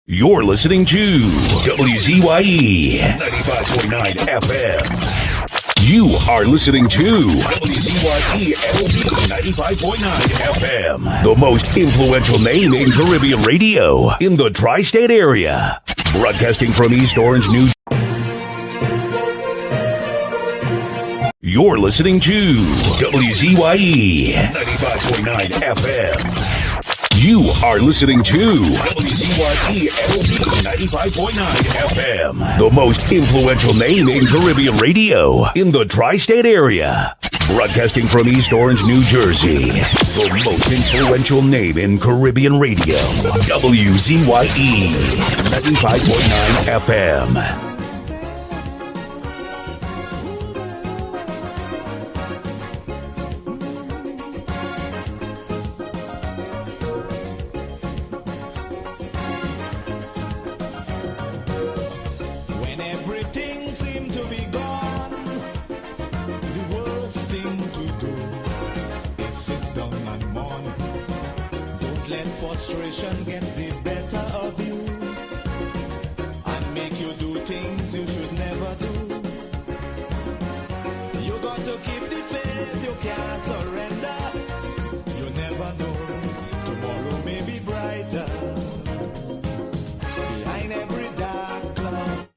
You're listening to WZYE 95.9 FM. You are listening to WZYE 95.9 FM, the most influential name in Caribbean radio in the tri-state area. Broadcasting from East Orange, New Jersey. You're listening to WZYE 95.9 FM. You are listening to WZYE 95.9 FM, the most influential name in Caribbean radio in the tri-state area. Broadcasting from East Orange, New Jersey, the most influential name in Caribbean radio, WZYE 95.9 FM. Frustration get the better of you and make you do things you should never do. You got to keep the faith, you can't surrender. You never know, tomorrow may be brighter. Behind every dark cloud.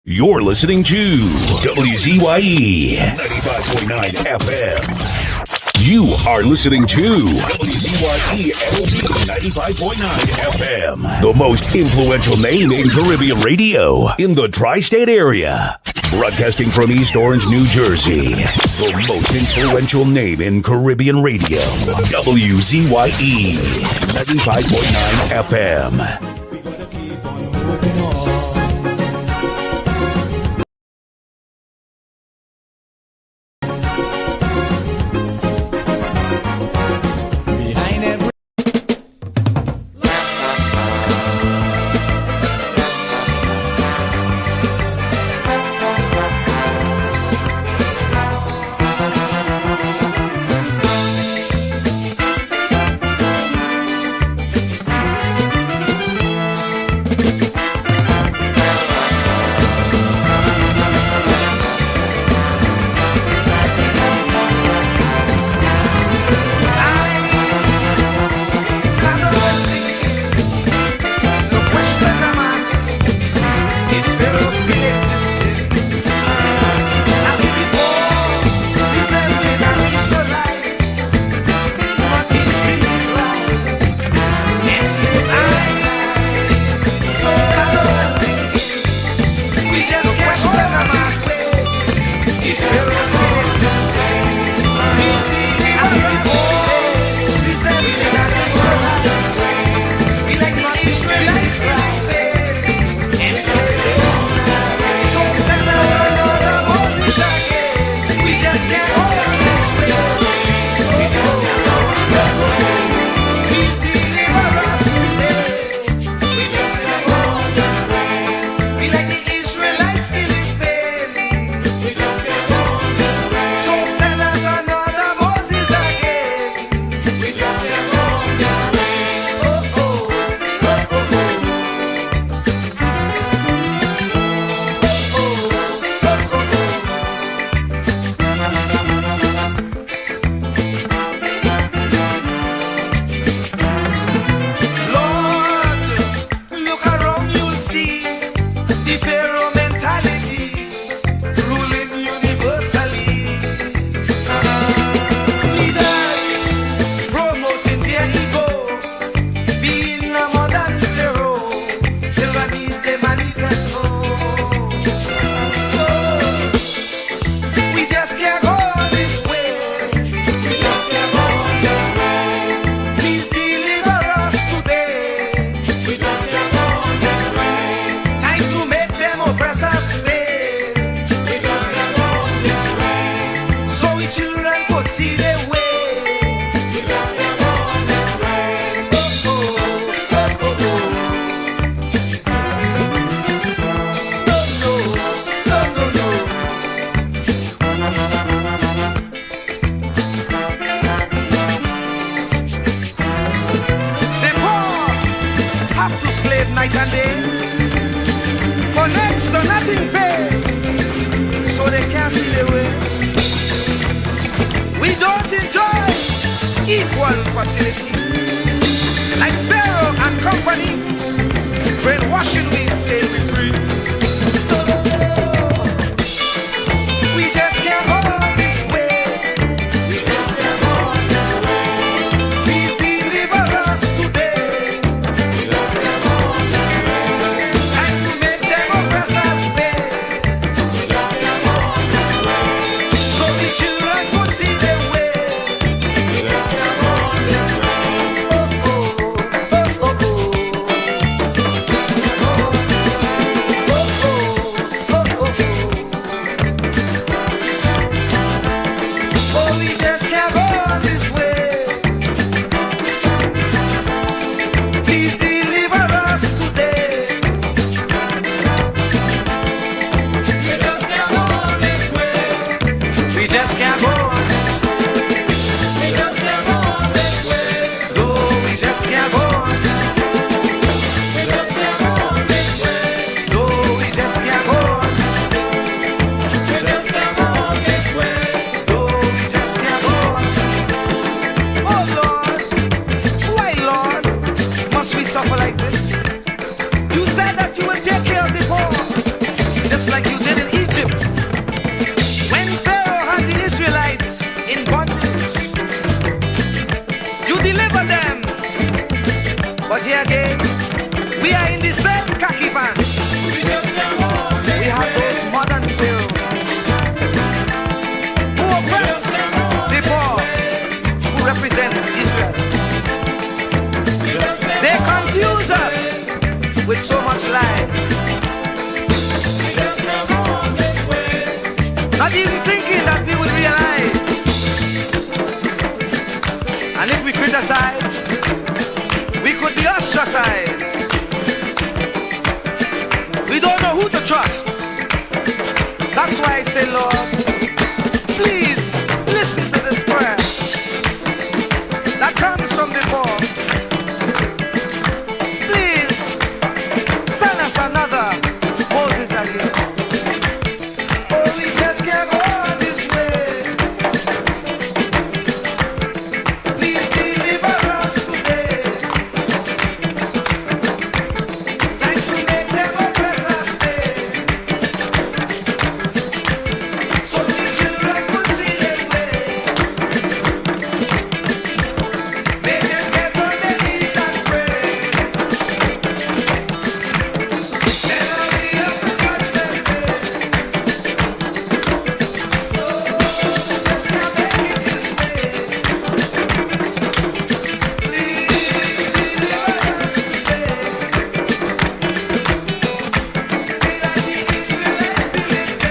You're listening to WZYE 95.9 FM. You are listening to WZYE 95.9 FM, the most influential name in Caribbean radio in the tri-state area. Broadcasting from East Orange, New Jersey, the most influential name in Caribbean radio, WZYE 95.9 FM. keeping on. Behind every night and day. For next to nothing pay, so they can't see the way. We don't enjoy equal facility. Like Pharaoh and company, brainwashing we say we free. We just can't hold this way. We just can't hold this way. Please deliver us today. We just can't hold this way. Time to make them oppress us pay. We just can't hold this way. So the children could see the way. We just can't hold this way. Suffer like this. You said that you will take care of the poor, just like you did in Egypt. When Pharaoh had the Israelites in bondage, you delivered them. But here again, we are in the same khaki pants. We have those modern Pharaohs who oppress the poor, who represents Israel. They confuse us with with so much life. Just come on this way. Not even thinking that we would realize. And if we criticize, we could be ostracized. We don't know who to trust. That's why I say, Lord, please listen to this prayer that comes from before. Please send us another Moses again. Oh, we just can't go on this way. Please deliver us today. Time to make them oppress us stay. So we children could see their way. Make them get on their knees and pray. Never be up to judgment day. Oh, just can't make it this way. Please deliver us today. Be like the Israelites believed.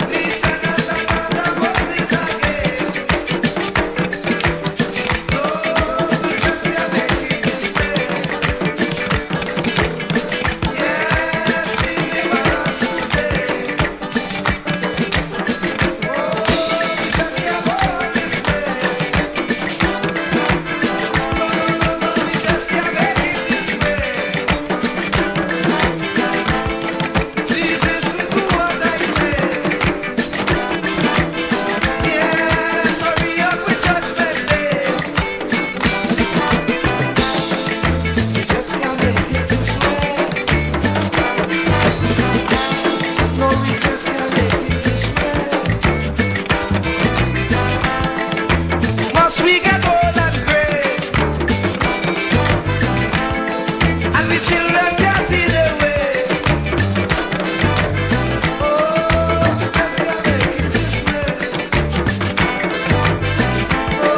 Please send us another Moses again. Lord, we just can't make it this way. Yes, deliver us today. Oh, we just can't go on this way. No, we just can't make it this way. Please listen to what I say. Yes, hurry up with judgment day. We just can't make it this way. No, we just can't make it this way. Must we get old and gray? And the children can't see their way. Oh, we just can't make it this way. Oh,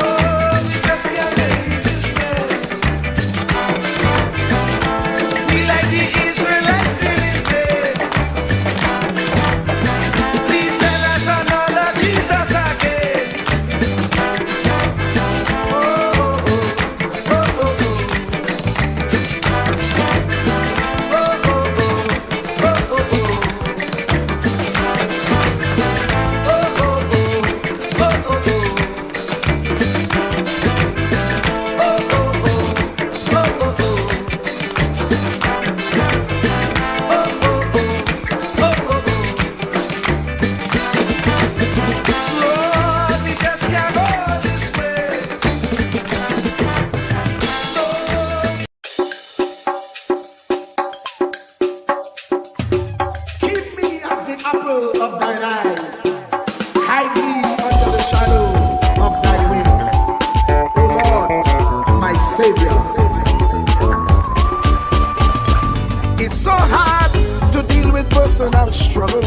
we just can't make it this way. We like the Israelites living dead. Please send us another Jesus again. Oh, oh, oh, oh, oh, oh. Oh, oh, oh, oh, oh, oh. Oh, oh, oh, oh, oh, oh. Lord, we just can't go this way. Keep me as the apple of thine eye. Hide me under the shadow of thy wing. O Lord, my Savior. It's so hard to deal with personal struggle.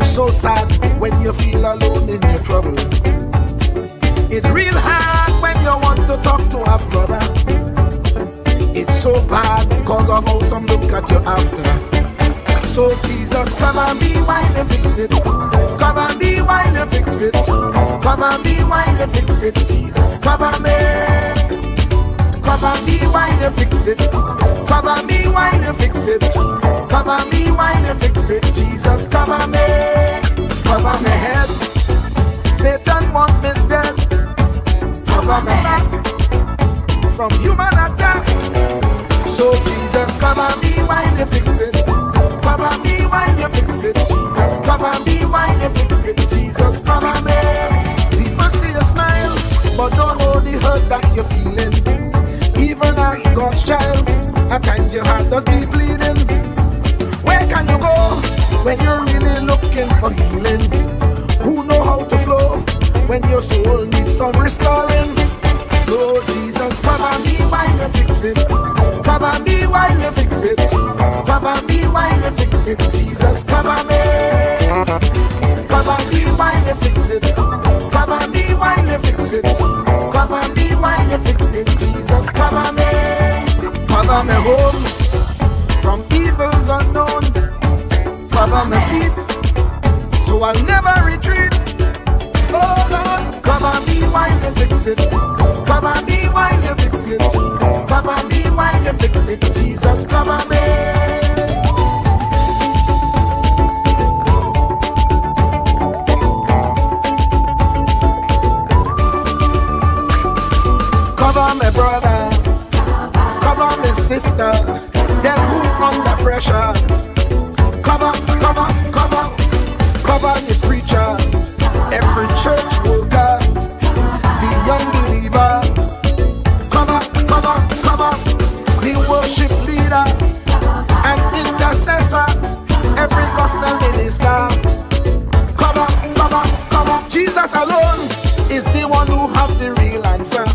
So sad when you feel alone in your trouble. It's real hard when you want to talk to a brother. It's so bad because of how some look at you after. So Jesus, cover me while you fix it. Cover me while you fix it. Cover me while you fix it. Jesus, cover me. Cover me while you fix it. Cover me while you fix it. Cover me while you fix it. Jesus, cover me. Cover my head. Satan want me dead. Cover my back from human attack. So Jesus, cover me while you fix it. Cover me while you fix it. Jesus, cover me while you fix it. Jesus, cover me. People see you smile, but don't know the hurt that you're feeling. Even as God's child, at times your heart does be bleeding. Where can you go when you're really looking for healing? Who know how to flow when your soul needs some restoring? So Jesus, cover me while you fix it. Cover me while you fix it. Cover me while you fix it. Jesus, cover me. Cover me while you fix it. Cover me while you fix it. Cover me while you fix it. Jesus, cover me. Cover me home from evils unknown. Cover my feet so I'll never retreat. Oh Lord, cover me while you fix it. Cover me while you fix it. Cover me while you fix it. Jesus, cover me. Cover my brother, cover my sister, them who under pressure. Cover, cover, cover, cover the preacher, every church worker, the young believer. Cover, cover, cover, the worship leader and intercessor, every gospel minister. Cover, cover, cover. Jesus alone is the one who has the real answer.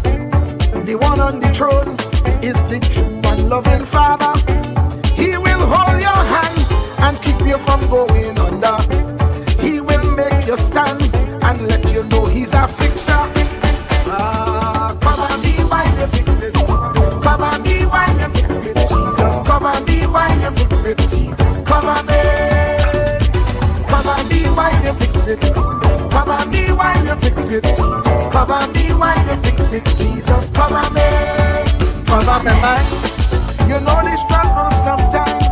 The one on the throne is the true and loving Father. He will hold your hand and keep you from going under. He will make you stand and let you know he's a fixer. Cover me while you fix it. Cover me while you fix it. Jesus, cover me while you fix it. Jesus, cover me. Cover me while you fix it. Cover me while you fix it. Cover me while you fix it. Jesus, cover me. Cover me mind. You know the struggle sometimes.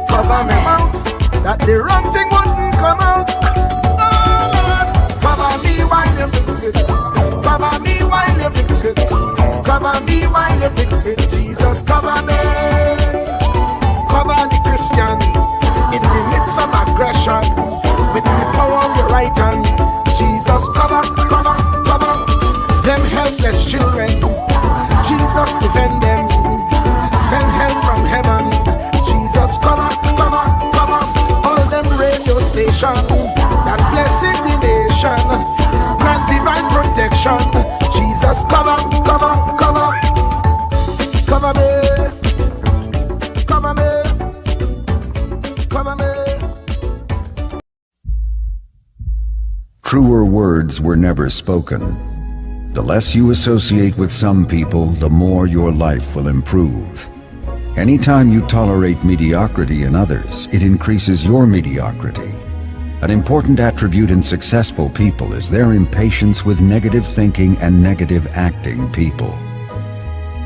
Cover me mouth, that the wrong thing wouldn't come out. Oh Lord, cover me while you fix it. Cover me while you fix it. Cover me while you fix it. Jesus, cover me. Cover the Christian in the midst of aggression with the power of your right hand. Jesus, cover, cover, cover them helpless children. Jesus, defend them. Send help from heaven. Jesus, cover, cover, cover all them radio stations that blessing the nation. Grant divine protection. Jesus, cover, cover, cover. Cover me. Cover me. Cover me. Truer words were never spoken. The less you associate with some people, the more your life will improve. Anytime you tolerate mediocrity in others, it increases your mediocrity. An important attribute in successful people is their impatience with negative thinking and negative acting people.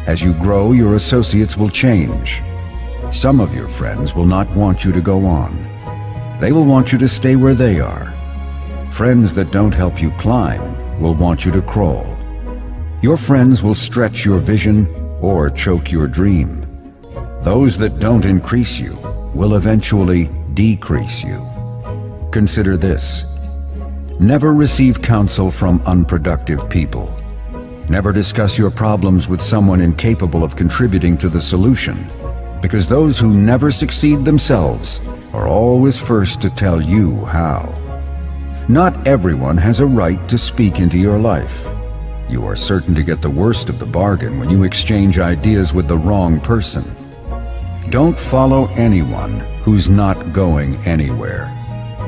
As you grow, your associates will change. Some of your friends will not want you to go on. They will want you to stay where they are. Friends that don't help you climb will want you to crawl. Your friends will stretch your vision or choke your dream. Those that don't increase you will eventually decrease you. Consider this. Never receive counsel from unproductive people. Never discuss your problems with someone incapable of contributing to the solution, because those who never succeed themselves are always first to tell you how. Not everyone has a right to speak into your life. You are certain to get the worst of the bargain when you exchange ideas with the wrong person. Don't follow anyone who's not going anywhere.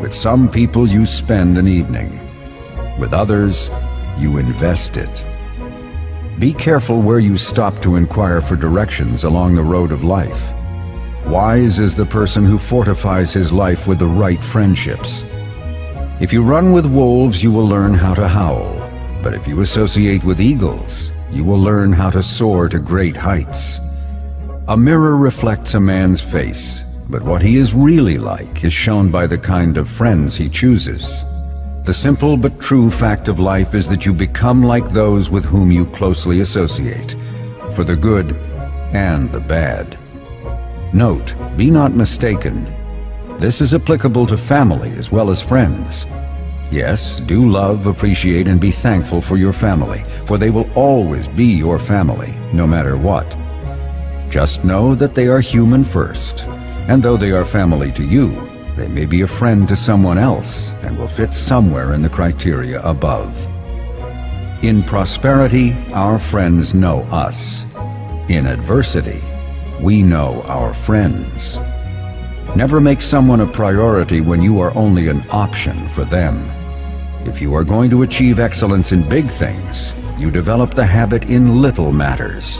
With some people you spend an evening. With others, you invest it. Be careful where you stop to inquire for directions along the road of life. Wise is the person who fortifies his life with the right friendships. If you run with wolves, you will learn how to howl. But if you associate with eagles, you will learn how to soar to great heights. A mirror reflects a man's face, but what he is really like is shown by the kind of friends he chooses. The simple but true fact of life is that you become like those with whom you closely associate, for the good and the bad. Note, be not mistaken. This is applicable to family as well as friends. Yes, do love, appreciate, and be thankful for your family, for they will always be your family, no matter what. Just know that they are human first, and though they are family to you, they may be a friend to someone else and will fit somewhere in the criteria above. In prosperity, our friends know us. In adversity, we know our friends. Never make someone a priority when you are only an option for them. If you are going to achieve excellence in big things, you develop the habit in little matters.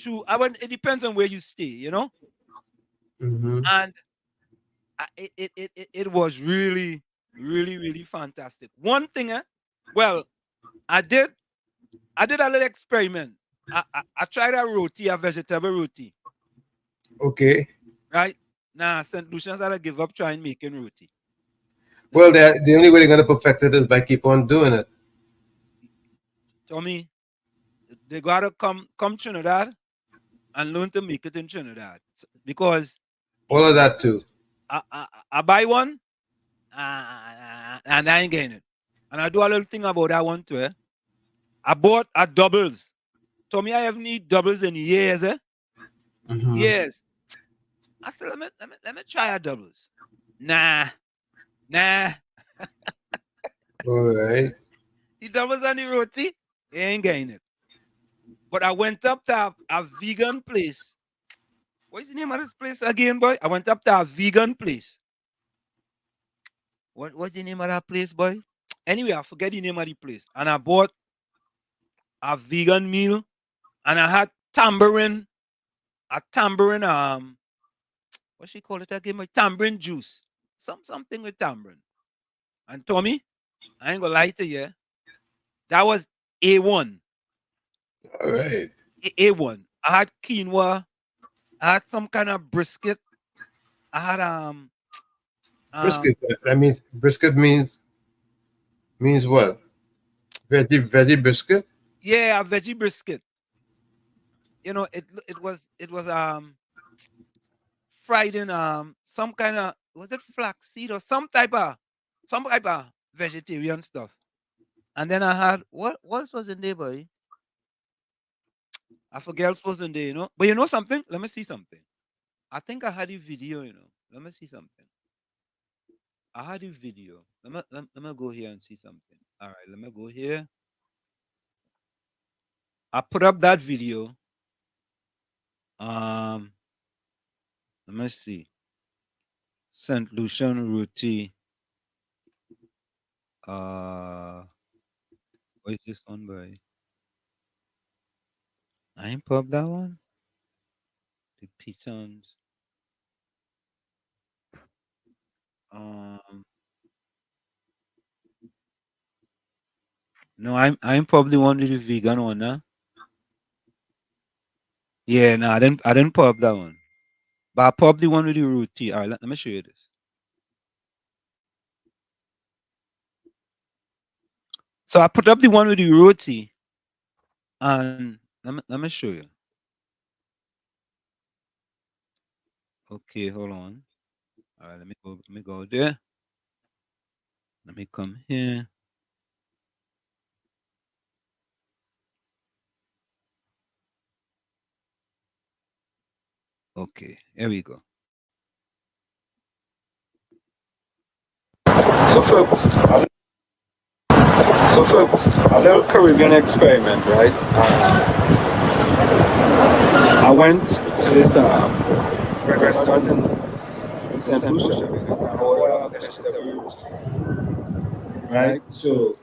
to I went. It depends on where you stay, you know. Mm-hmm. And it was really, really, really fantastic. One thing, well, I did a little experiment. I tried a roti, a vegetable roti, Okay. right? Nah, St. Lucians had to give up trying making roti. Well, the only way they're going to perfect it is by keep on doing it. Tommy, they gotta come Trinidad and learn to make it in Trinidad. Because All of that too. I buy one and I ain't getting it. And I do a little thing about that one too. I bought a doubles. Tommy, I haven't eaten doubles in years. Mm-hmm. Years. I said, let me try a doubles. Nah. All right. The doubles on the roti, they ain't getting it. But I went up to a vegan place. What's the name of this place again, boy? I went up to a vegan place. What's the name of that place, boy? Anyway, I forget the name of the place. And I bought a vegan meal and I had tambourine, what she call it again? My tambourine juice. Something with tambourine. And Tommy, I ain't gonna lie to you. That was A1. All right. A1. I had quinoa. I had some kind of brisket. I had Brisket. That means brisket means what? Veggie brisket. yeah, a veggie brisket. You know, it was fried in some kind of, was it flaxseed or some type of vegetarian stuff. And then I had what else was in there, boy? I forget else was in there, you know. But you know something? Let me see something. I think I had a video, you know. Let me see something. I had a video. Let me go here and see something. All right, let me go here. I put up that video. Um, let me see. St. Lucian Roti. What is this one, boy? I ain't put up that one. The pitons. Um, no, I'm probably one with the vegan one, huh? Yeah, no, I didn't put up that one. But I probably one with the roti. All right, let me show you this. So I put up the one with the roti, and let me show you. Okay, hold on. All right, let me go there. Let me come here. Okay, here we go. So folks, a little Caribbean experiment, right? I went to this restaurant in St. Lucia, and ordered a vegetable roast, right? So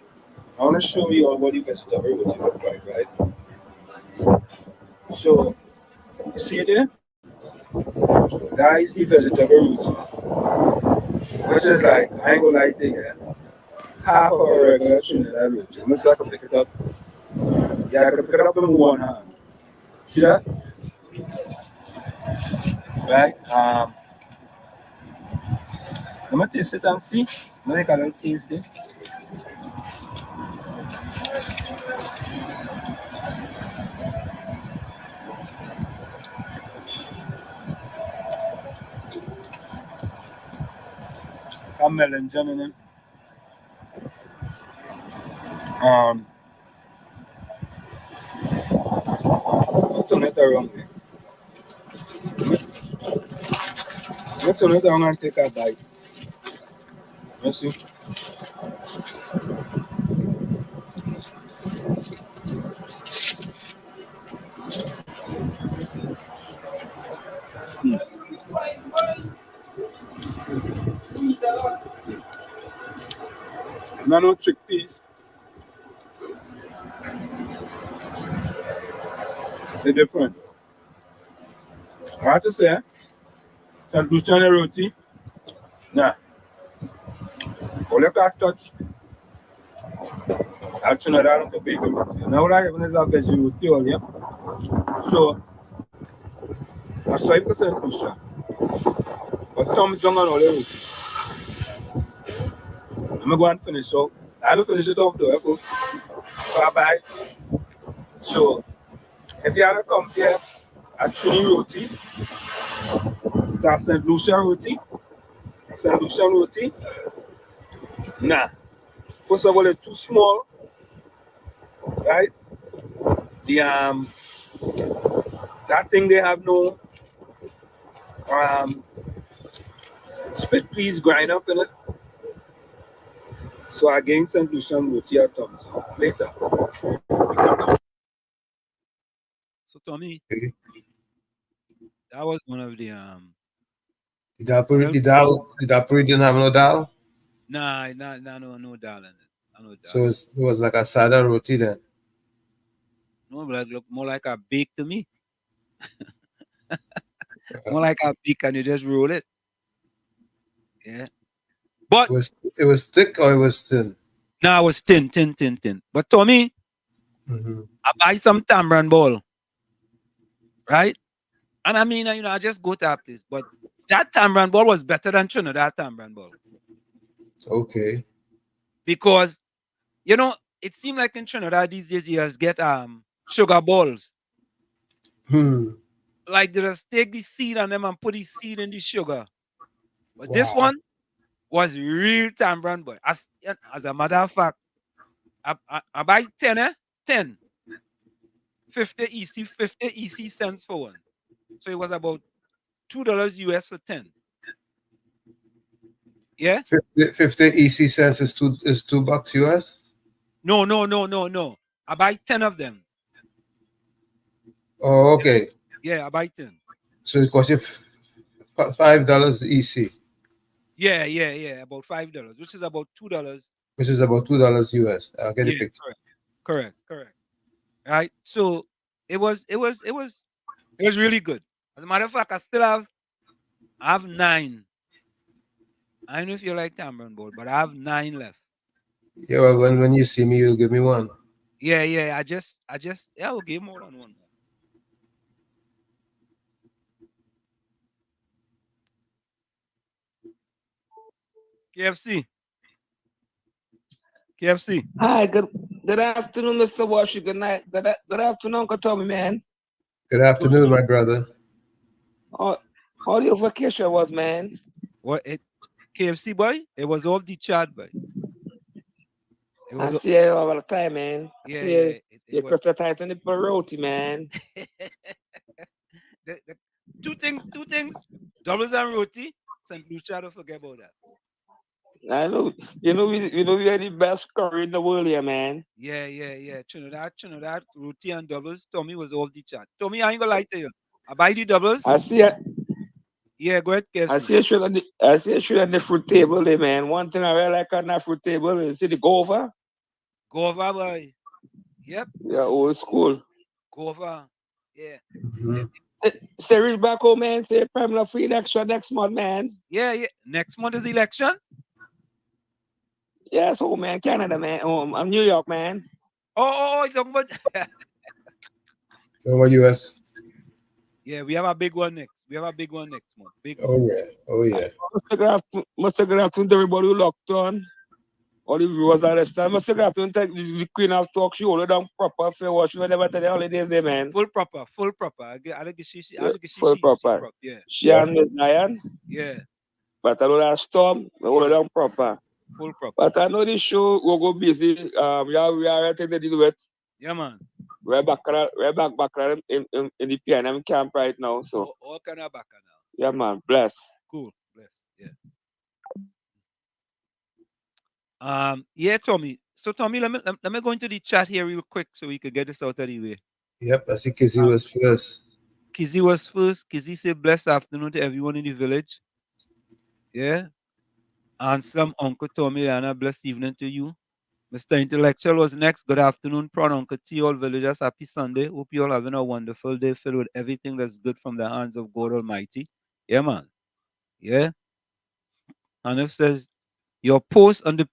I want to show you all what the vegetable roast look like, right? So you see it there? That is the vegetable roast, which is like, I ain't gonna lie to you, half of a regular Trinidad roast. I'm just gonna pick it up. Yeah, I can pick it up in one hand. See that? Right? Let me taste it and see. Let me take a little taste it. I'm melon in it. Um, let's turn it around. Let's turn it around and take a bite. Let's see. No chickpeas. They're different. I have to say, St. Lucian roti, nah, all you can touch, actually, I don't know big roti. Now, what I even is a veggie roti, all yeah. So, I saw it for St. Lucia, but Tom Jong and all the roti. I'm going to go and finish, so I haven't finished it off though, folks. Bye bye. So, if you have to compare a Trini roti, that's St. Lucia roti, St. Lucian roti, nah. First of all, it's too small, right? The that thing they have no split peas grind up in it. So again, St. Lucian roti at thumbs up. Later. We continue. So Tommy, Okay. that was one of the The dapuri didn't have no dal, nah, no dal in it. No dal. so it was like a sada roti then. No, but it looked more like a bake to me. More like a bake and you just roll it. Yeah. But It was thick or it was thin. now it was thin. But Tommy, Mm-hmm. I buy some tamarind ball, right? And I mean, I just go to that place. But that tamarind ball was better than Trinidad tamarind ball. Okay. Because, it seemed like in Trinidad these days you just get sugar balls. Like they just take the seed on them and put the seed in the sugar. But this one was real tamarind boy. As a matter of fact, I buy 10. 50 EC, 50 EC cents for one. So it was about $2 US for 10. Yeah? 50 EC cents is $2 US? No. I buy 10 of them. Oh, okay. Yeah, I buy 10. So it costs you $5 EC. Yeah, about $5, which is about $2. Which is about $2 US. I'll get the Yeah, picture. correct. Right? So it was really good. As a matter of fact, I have 9. I don't know if you like tamarind board, but I have 9 left. Yeah, well, when you see me, you'll give me one. Yeah. I will give more than one. KFC. Hi, good afternoon, Mr. Washer. Good night. Good afternoon, Uncle Tommy, man. Good afternoon, my brother. How your vacation was, man? KFC boy? It was all the chat boy. I see you all the time, man. Yeah. You cut the tight on the roti, man. the two things. Doubles and roti. St. Lucia, don't forget about that. I know. We are the best curry in the world here, man. Yeah. Trinidad, roti and doubles. Tommy was off the chat. Tommy, I ain't gonna lie to you. I buy the doubles. I see it. Yeah, go ahead, KFC. I see a shoot on the fruit table there, man. One thing I really like on that fruit table is see the guava. Guava, boy. Yep. Yeah, old school. Guava. Yeah. Say reach back home, man. Say Pamela free election next month, man. Yeah. Next month is election. Yes, oh man, Canada, man. I'm New York, man. Oh, you're talking about So what US? Yeah, we have a big one next. month. Big Oh one. yeah. Must have got to everybody who locked on. All the viewers understand. Must have got to take the Queen of Talk. She hold it down proper for what she never tell the holidays there, man. Full proper. Full proper. Yeah. She and Lion. Yeah. But I know that storm, we hold it down proper. Full proper. But I know this show will go busy. We are taking the deal with. Yeah, man. We're back in the PNM camp right now. So all kind of back now. Yeah, man. Bless. Cool. Bless. Yeah. Yeah, Tommy. So Tommy, let me go into the chat here real quick so we could get this out of the way. Yep, I see Kizzy was first. Kizzy was first. Kizzy said blessed afternoon to everyone in the village. Yeah. And some Uncle Tommy and a blessed evening to you, Mr. Intellectual was next. Good afternoon, Prawn Uncle T, all villagers. Happy Sunday. Hope you all having a wonderful day filled with everything that's good from the hands of God Almighty. Yeah, man. Yeah. And it says, your post on the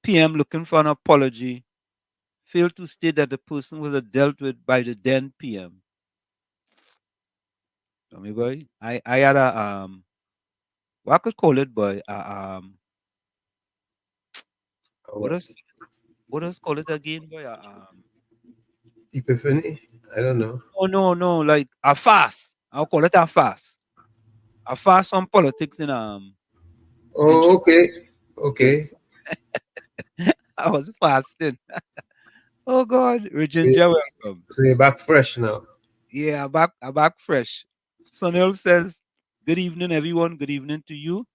PM looking for an apology failed to state that the person was dealt with by the then PM. Tell me, boy. I had a what I could call it, boy. What What? else? What else call it again, boy? Epiphany? I don't know. Oh no, like a fast. I'll call it a fast. A fast on politics in Oh, okay. yeah. Okay. I was fasting. Oh God, So, Virginia, welcome. so you're back fresh now. Yeah, I'm back fresh. Sunil says, good evening, everyone. Good evening to you.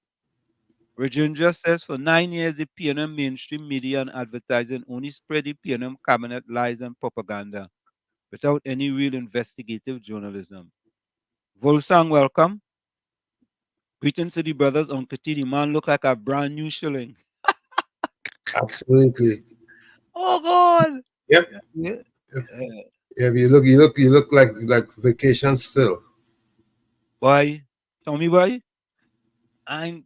Virginia says, for 9 years, the PNM mainstream media and advertising only spread the PNM cabinet lies and propaganda without any real investigative journalism. Volsang, welcome. Greetings to the brothers. Uncle T, the man look like a brand new shilling. Absolutely. Oh God. Yep. Yeah. Yep. Yeah, you look like vacation still. Boy, Tommy boy. I'm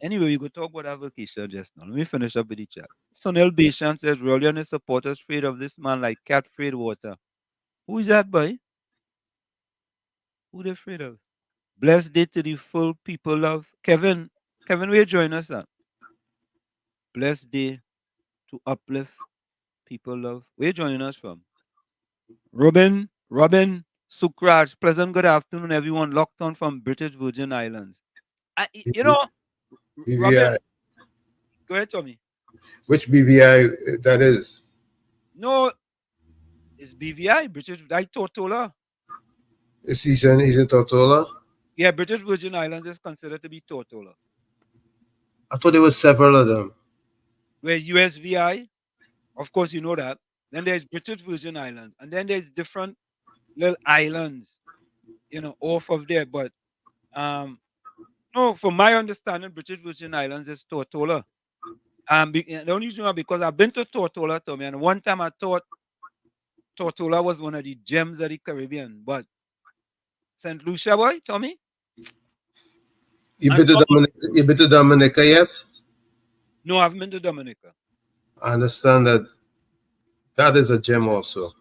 anyway, we could talk about our vacation just now. Let me finish up with the chat. Sunil Bishan says Rolly and his supporters afraid of this man like cat afraid water. Who is that boy? Who they afraid of? Blessed day to the full people of Kevin, will you join us at? Blessed day to uplift people of. Where you joining us from? Robin, Sukraj, pleasant good afternoon, everyone locked on from British Virgin Islands. You know, Robin, BVI. go ahead, Tommy. Which BVI that is? No, it's BVI, British, I Tortola. Is he's in Tortola? Yeah, British Virgin Islands is considered to be Tortola. I thought there were several of them. Where USVI, of course, you know that. Then there's British Virgin Islands, and then there's different little islands, off of there. But no, from my understanding, British Virgin Islands is Tortola. The only reason why because I've been to Tortola, Tommy, and one time I thought Tortola was one of the gems of the Caribbean, but St. Lucia, boy, Tommy. And Tommy, You been to Dominica yet? no, I've been to Dominica. I understand that is a gem also.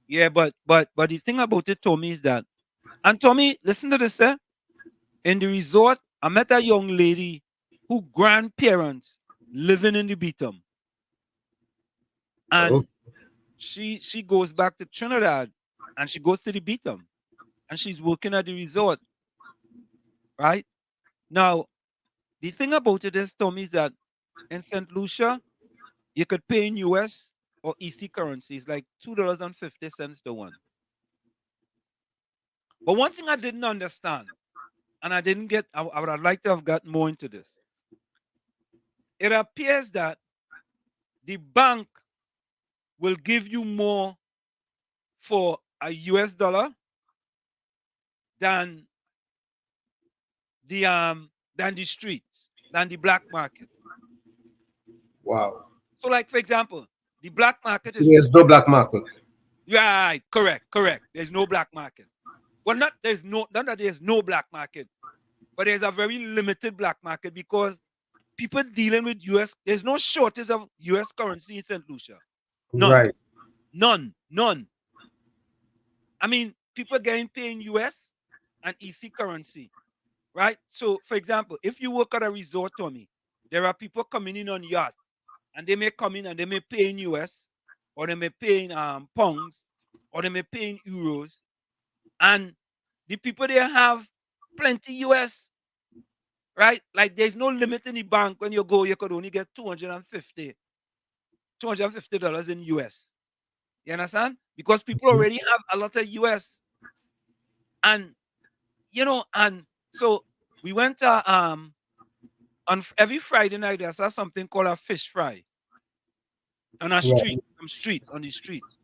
Yeah, but the thing about it, Tommy, is that, and Tommy, listen to this, eh? In the resort, I met a young lady who grandparents living in the Beatum. And Oh, she goes back to Trinidad and she goes to the Beatum and she's working at the resort. Right? Now, the thing about it is, Tommy, is that in St. Lucia, you could pay in US or EC currencies like $2.50 to one. But one thing I didn't understand, and I didn't get, I would have liked to have gotten more into this. It appears that the bank will give you more for a US dollar than the streets, than the black market. wow. So, like for example, the black market So is there's no black market. right, correct. There's no black market. Well, not that there's no black market, but there's a very limited black market because people dealing with US, there's no shortage of US currency in St. Lucia. None. Right. None. I mean, people getting paid in US and EC currency, right? So, for example, if you work at a resort, Tommy, there are people coming in on yacht, and they may come in and they may pay in US, or they may pay in pounds, or they may pay in euros, and the people there have plenty US, right? Like there's no limit in the bank. When you go, you could only get $250 in US. You understand? Because people already have a lot of US. And and so we went to on every Friday night there's something called a fish fry on a Right. street, some streets on the streets.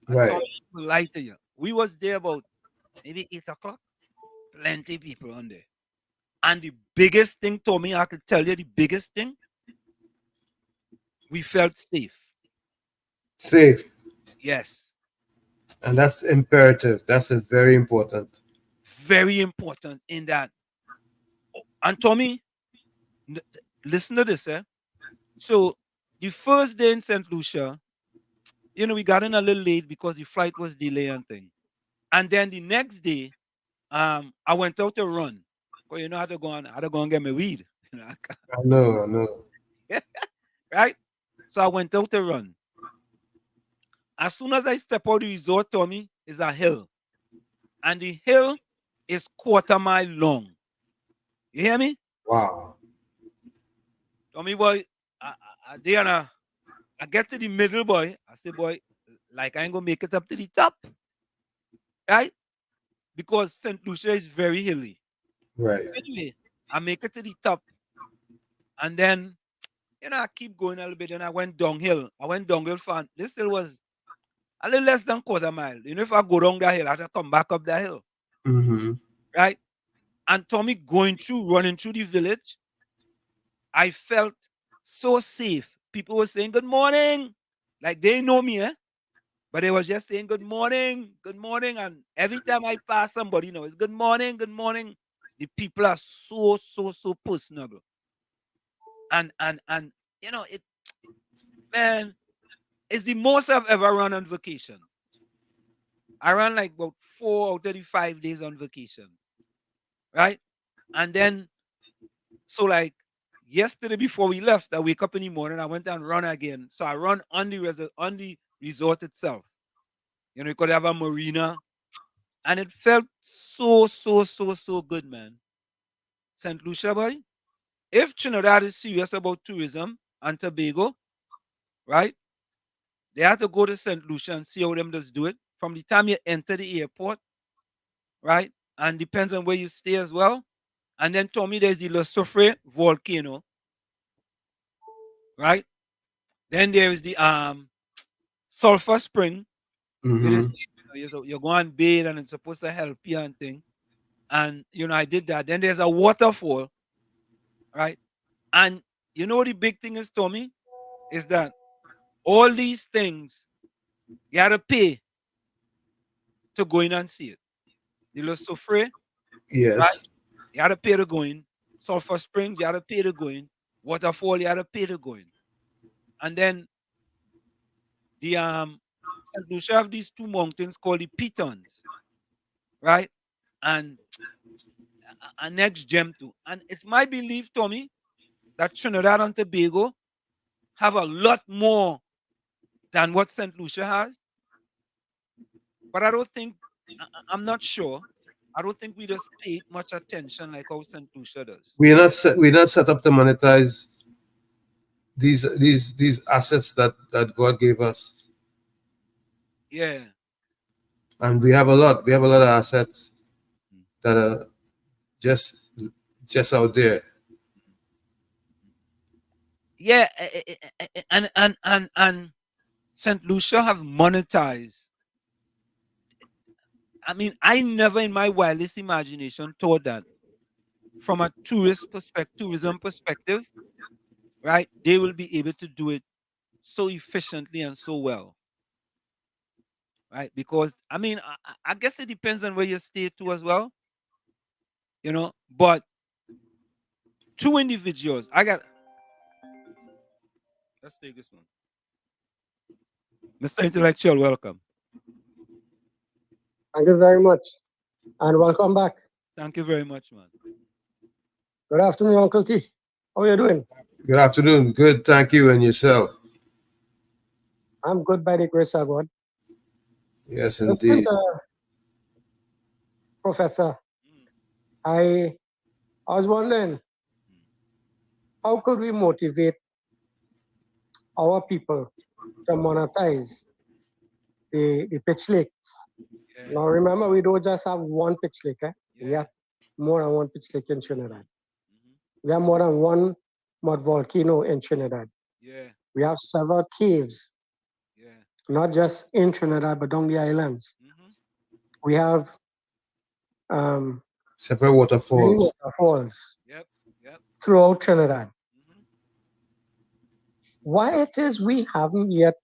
And Right. Tom will lie to you. We was there about maybe 8 o'clock. Plenty people on there. And the biggest thing, Tommy, I could tell you the biggest thing. we felt safe. Safe. Yes. And that's imperative. That's very important. Very important in that. And Tommy, listen to this, eh? So the first day in St. Lucia, we got in a little late because the flight was delayed and thing. And then the next day, I went out to run. Cause I had to go and get my weed. I know. Right? So I went out to run. As soon as I step out the resort, Tommy, is a hill. And the hill is 1/4 mile long. You hear me? Wow. Tommy boy, I get to the middle, boy. I say, boy, like I ain't gonna make it up to the top. Right? Because St. Lucia is very hilly. Right. Anyway, I make it to the top. And then, I keep going a little bit and I went downhill. For this hill was a little less than 1/4 mile. If I go down that hill, I have to come back up that hill. Mm-hmm. Right? And Tommy running through the village, I felt so safe. People were saying good morning. Like they know me, eh? But they were just saying good morning, good morning. And every time I pass somebody, it's good morning, good morning. The people are so, so, so personable. And it man, it's the most I've ever run on vacation. I ran like about 4 or 35 days on vacation. Right? And then so like yesterday before we left, I wake up in the morning, I went and run again. So I run on the resort itself. You could have a marina. And it felt so, so, so, so good, man. St. Lucia, boy. If Trinidad is serious about tourism and Tobago, right? They have to go to St. Lucia and see how them just do it. From the time you enter the airport, right? And depends on where you stay as well. And then Tommy, there's the Le Soufrière volcano, right? Then there is the sulfur spring. Where Mm-hmm. you go and bathe and it's supposed to help you and thing. And I did that. Then there's a waterfall, right? And the big thing is, Tommy, is that all these things you gotta pay to go in and see it. The Le Soufrière, right? Yes. You gotta pay to go in. Sulfur Springs, you gotta pay to go in. Waterfall, you gotta pay to go in. And then the St. Lucia have these two mountains called the Pitons, right? And a next gem too. And it's my belief, Tommy, that Trinidad and Tobago have a lot more than what St. Lucia has. But I don't think, I'm not sure. I don't think we just paid much attention like how St. Lucia does. We're not set up to monetize these assets that God gave us. Yeah. And we have a lot. We have a lot of assets that are just out there. Yeah. And St. Lucia have monetized. I mean, I never in my wildest imagination thought that from a tourism perspective, right, they will be able to do it so efficiently and so well. Right? Because I mean, I guess it depends on where you stay too as well. But two individuals. Let's take this one. Mr. Intellectual, welcome. Thank you very much, and welcome back. Thank you very much, man. Good afternoon, Uncle T. How are you doing? Good afternoon. Good. Thank you. And yourself? I'm good by the grace of God. Yes, Listen, indeed. Professor, I was wondering, how could we motivate our people to monetize the pitch lakes? Yeah. Now, remember, we don't just have one pitch lake. We Yeah. have more than one pitch lake in Trinidad. Mhm. We have more than one mud volcano in Trinidad. Yeah. We have several caves, Yeah. not just in Trinidad, but on the islands. Mhm. We have Several many waterfalls. waterfalls Yep. Yep. throughout Trinidad. Mhm. why it is we haven't yet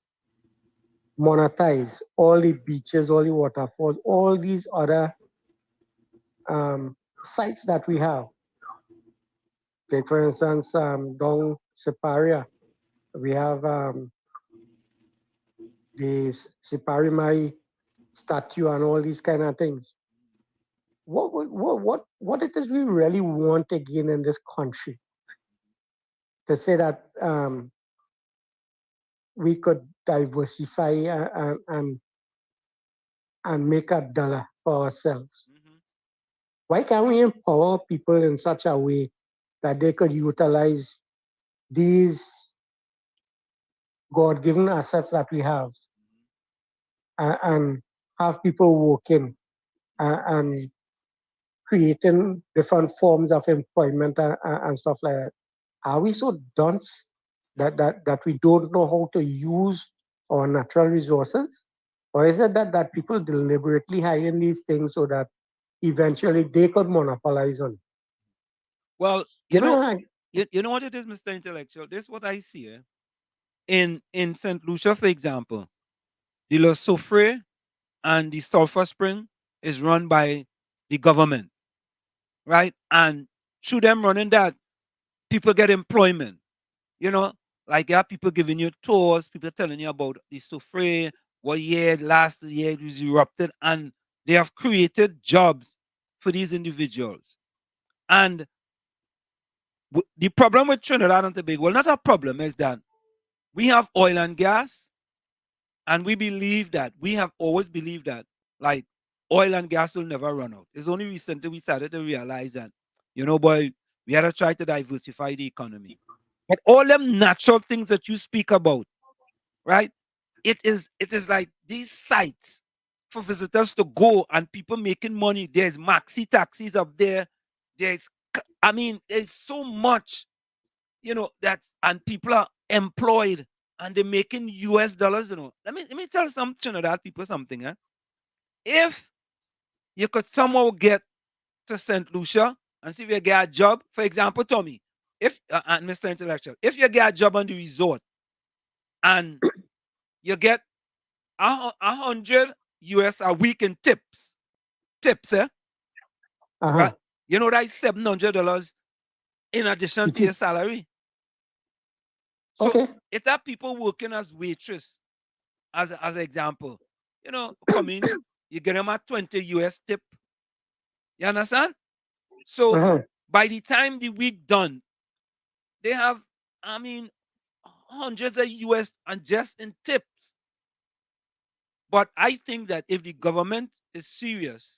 monetized all the beaches, all the waterfalls, all these other sites that we have. Like for instance, down Siparia, we have the Siparimai statue and all these kind of things. What it is we really want again in this country to say that we could diversify and make a dollar for ourselves. Why can't we empower people in such a way that they could utilize these God-given assets that we have and have people working and creating different forms of employment and stuff like that? Are we so dunce that we don't know how to use our natural resources? Or is it that people deliberately hiding these things so that eventually they could monopolize on it? Well, You know, you know what it is, Mr. Intellectual. This is what I see in Saint Lucia, for example. The Le Soufre and the sulfur spring is run by the government, right? And through them running that, people get employment. You know, like there are people giving you tours, people telling you about the Soufre, what year, last year it was erupted, and they have created jobs for these individuals. And the problem with Trinidad and Tobago, well, not a problem, is that we have oil and gas, and we have always believed that, like, oil and gas will never run out. It's only recently we started to realize that, boy, we had to try to diversify the economy. But all them natural things that you speak about, right? It is like these sites for visitors to go and people making money. There's maxi taxis up there. There's so much, and people are employed and they're making US dollars. Let me tell some Trinidad people something. If you could somehow get to St. Lucia and see if you get a job, for example, Tommy, if and Mr. Intellectual, if you get a job on the resort and you get 100 US a week in tips, right? You know that's $700 in addition to your salary. So it have people working as waitress, as an example. Come in, you get them a 20 US tip. You understand? So by the time the week done, they have, hundreds of US and just in tips. But I think that if the government is serious,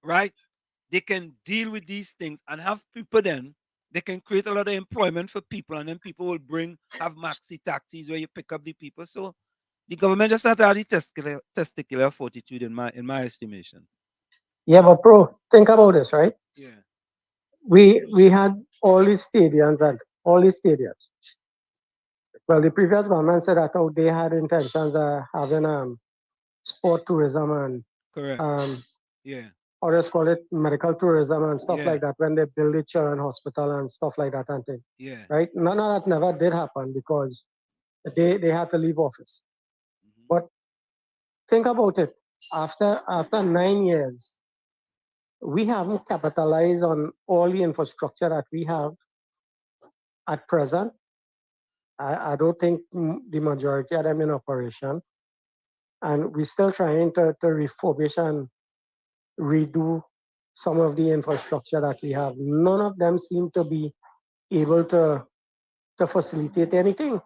right, they can deal with these things and have people then, they can create a lot of employment for people, and then people will have maxi taxis where you pick up the people. So the government just had to have the testicular fortitude in my estimation. Yeah, but bro, think about this, right? Yeah. We had all these stadiums and all these stadiums. Well, the previous government said that they had intentions of having sport tourism and correct. Yeah. Or let's call it medical tourism and stuff like that when they build the children hospital and stuff like that and thing. Yeah. Right? None of that never did happen because they had to leave office. But think about it. After 9 years, we haven't capitalized on all the infrastructure that we have at present. I don't think the majority of them in operation. And we're still trying to refurbish and redo some of the infrastructure that we have. None of them seem to be able to facilitate anything.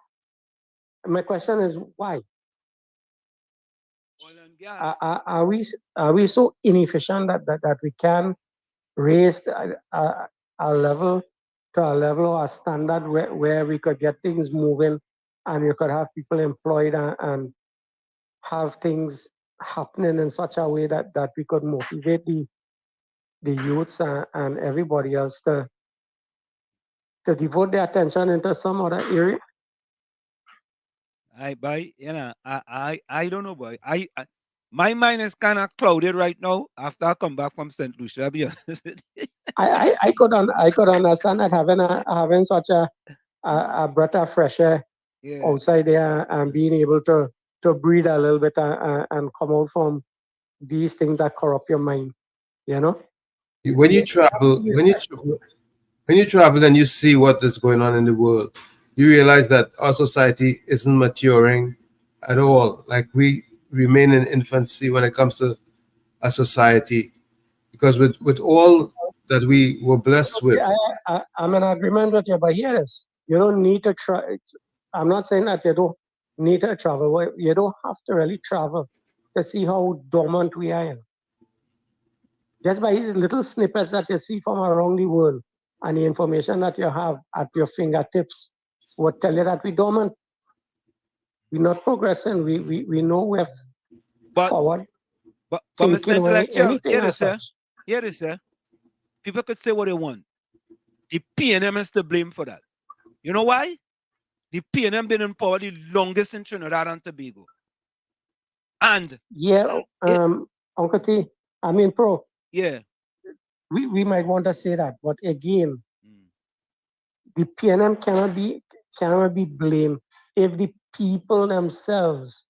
My question is why? Oil and gas. Are we so inefficient that we can raise our level to a level or a standard where we could get things moving and you could have people employed and have things happening in such a way that we could motivate the youths and everybody else to devote their attention into some other area? I don't know, boy. My mind is kind of clouded right now after I come back from St. Lucia. I'll be honest with you. I could understand that having such a a breath of fresh air Yeah. outside there and being able to breathe a little bit and come out from these things that corrupt your mind, you know. When you travel, when you travel and you see what is going on in the world, you realize that our society isn't maturing at all. Like we remain in infancy when it comes to a society, because with all that we were blessed See, with, I'm in agreement with you, but here it is. You don't need to try. I'm not saying that you don't need to travel. You don't have to really travel to see how dormant we are. Just by little snippets that you see from around the world and the information that you have at your fingertips would tell you that we're dormant. We're not progressing. We know we're But forward but Mr. thinking or Intellectual, anything as such. Here it is, sir. People could say what they want. The PNM is to blame for that. You know why? The PNM been in power the longest in Trinidad and Tobago. And Yeah, Uncle T, I mean, Pro, yeah, we might want to say that, but again, the PNM cannot be blamed if the people themselves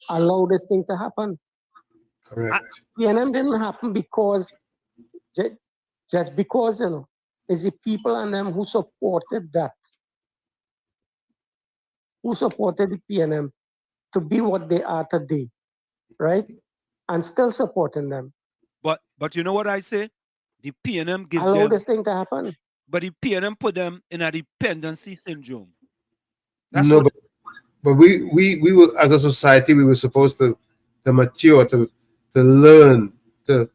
allow this thing to happen. correct. PNM didn't happen because just because it's the people and them who supported that, who supported the PNM to be what they are today, right? And still supporting them. but you know what I say? The PNM gives Allow them, this thing to happen. but the PNM put them in a dependency syndrome. That's No, what but we were, as a society, we were supposed to mature, to learn, to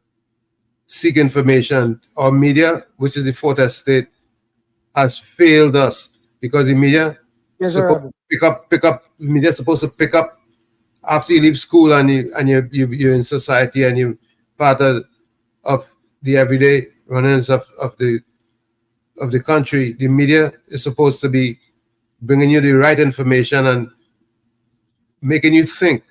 seek information. Our media, which is the fourth estate, has failed us because the media Yes, supposed sir. to pick up media supposed to pick up after you leave school and you're in society and you're part of the everyday runnings of the country. The media is supposed to be bringing you the right information and making you think.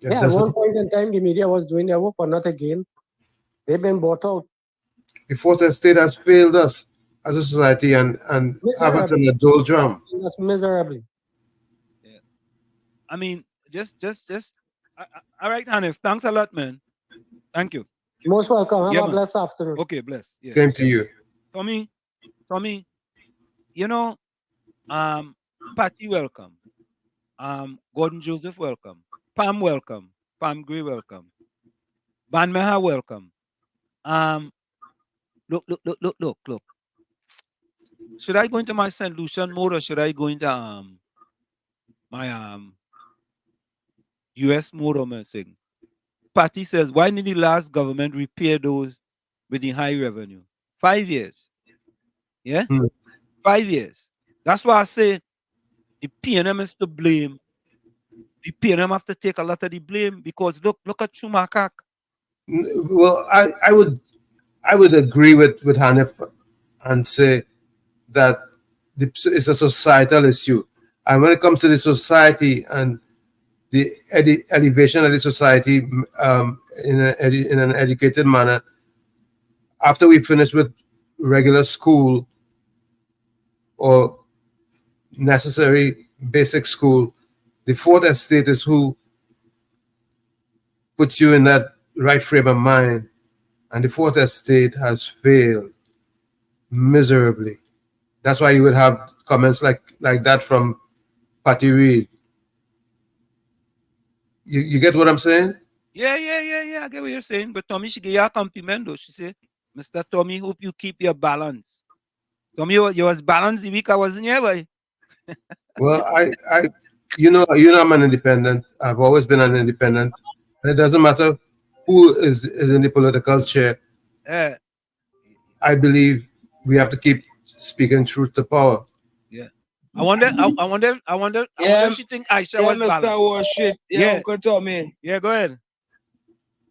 It Yeah, at doesn't. one point in time, the media was doing their work, but not again. They've been bought out. The fourth estate has failed us as a society and have us in Miserably. a doldrum. That's miserably. yeah. I mean, all right, Hanif. Thanks a lot, man. Thank you. Most welcome. Have Yeah, a man. blessed afternoon. Okay, bless. Yeah. Same to you. Tommy, you know, Patty, welcome. Gordon Joseph, welcome. Pam, welcome. Pam Gray, welcome. Ban Meha, welcome. Look. Should I go into my St. Lucian mode or should I go into my US mode or my thing? Patty says, why did the last government repair those with the high revenue? 5 years. Yeah? Hmm. 5 years. That's why I say the PNM is to blame. The PNM have to take a lot of the blame because look at Chumakak. Well, I would agree with Hanif and say that it's a societal issue. And when it comes to the society and the elevation of the society in an educated manner, after we finish with regular school or necessary basic school, the fourth estate is who puts you in that right frame of mind. And the fourth estate has failed miserably. That's why you would have comments like that from Patty Reed. You get what I'm saying? Yeah. I get what you're saying. But Tommy, she give you a compliment though. She say, Mr. Tommy, hope you keep your balance. Tommy, you was balanced the week I wasn't here, boy. Well, I'm an independent. I've always been an independent. And it doesn't matter who is in the political chair. Yeah. I believe we have to keep speaking truth to power. Yeah. I wonder if she think Aisha was Mr. balanced. Worship. Yeah, Uncle Tommy. Yeah, go ahead.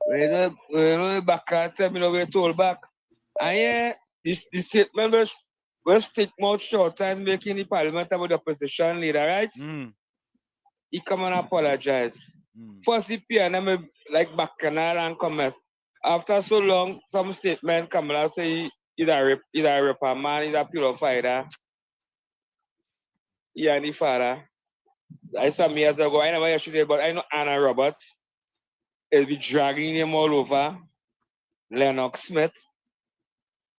We know back at time, we told back. And yeah, the statement was stick mouth short and making the parliament about the opposition leader, right? He come and apologize. First, the PNM like bacchanal and commerce. After so long, some statement come out say He's a rapper man, he's a pillow fighter. He and the father. I saw me years ago. I never hear shit, but I know Anna Roberts. He'll be dragging him all over. Lennox Smith.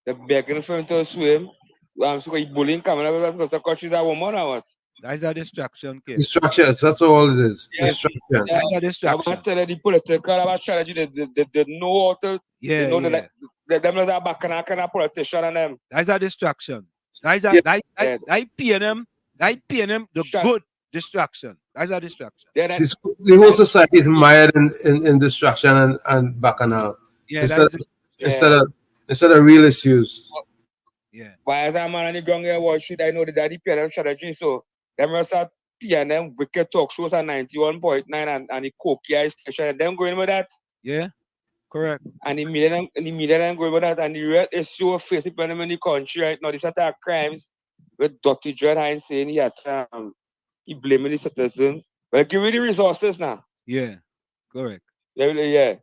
They're begging for him to swim. So he bullying coming up because the coach is a woman or what? That's a distraction, kid. Distractions, that's all it is. Yes, Distractions. That's a I distraction. was telling the political about strategy. They know how to. Yeah, They know yeah. them are back kind of politician and them. That's a distraction. That's a Yeah. that PNM, the good distraction. That's a distraction. Yeah, The whole society is mired in distraction and bacchanal. Yeah, instead, that's instead of real issues. yeah. Why as a man on the ground here watch it, I know that the PNM strategy. So them rest of PNM wicked talk shows at 91.9 and the Kokia station. Them going with that. Yeah, correct. And the media them going with that. And the real issue of facing PNM in the country right now, these attack crimes with Dr. Dread Hines saying he blaming the citizens. But give me the resources now. Yeah, correct. Yeah.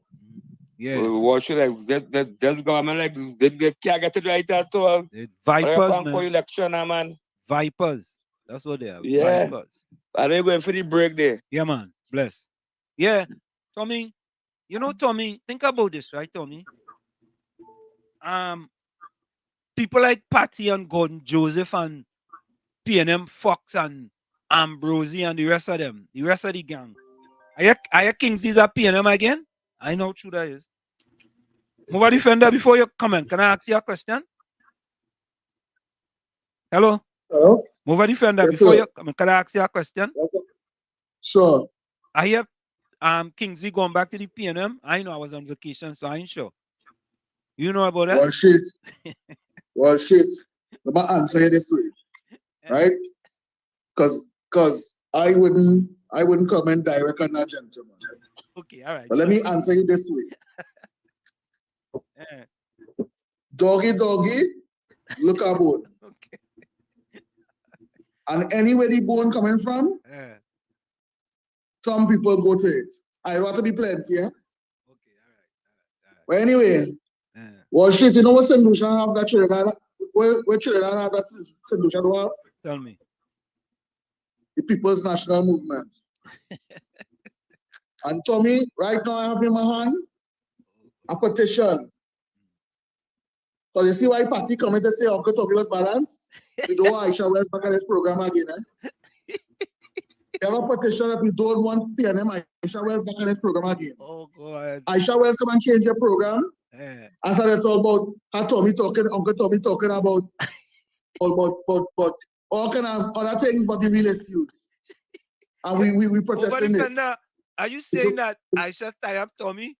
Yeah. What should this government like they can't get it right at all. Vipers, for election, man. Vipers. That's what they are. Yeah. Vipers. Are they going for the break there? Yeah, man. Bless. Yeah. Tommy, Tommy, think about this, right, Tommy? People like Patty and Gordon Joseph and PNM Fox and Ambrosie and the rest of them, the rest of the gang. Are you Kings these are PNM again? I know who that is. Move a defender before you comment. Can I ask you a question? Hello? Hello? Move a defender Yes, before sir. you comment. Can I ask you a question? Yes, sir. Sure. I hear Kingsley going back to the PNM. I know I was on vacation, so I ain't sure. You know about that? Well, shit. Well, shit. Let me answer you this way, right? Because I wouldn't comment direct on that gentleman. Okay, all right. But let me answer you this way. Doggy, look at bone. Okay. And anywhere the bone coming from, some people go to it. I want to be plenty, yeah? Okay, all right. But anyway, well, shit, you know what solution have that children? Where children have that solution? Tell me. The People's National Movement. And Tommy, right now I have in my hand a petition. So you see why Patty coming to say Uncle Tommy was balanced? We don't want Aisha Wells back on this program again. You have a petition that we don't want PNM Aisha Wells back on this program again. Oh God. Aisha Wells come and change your program. After they talk about Uncle Tommy talking about all kind of other things, but the real issues. And we protesting this. Are you saying that I should tie up Tommy?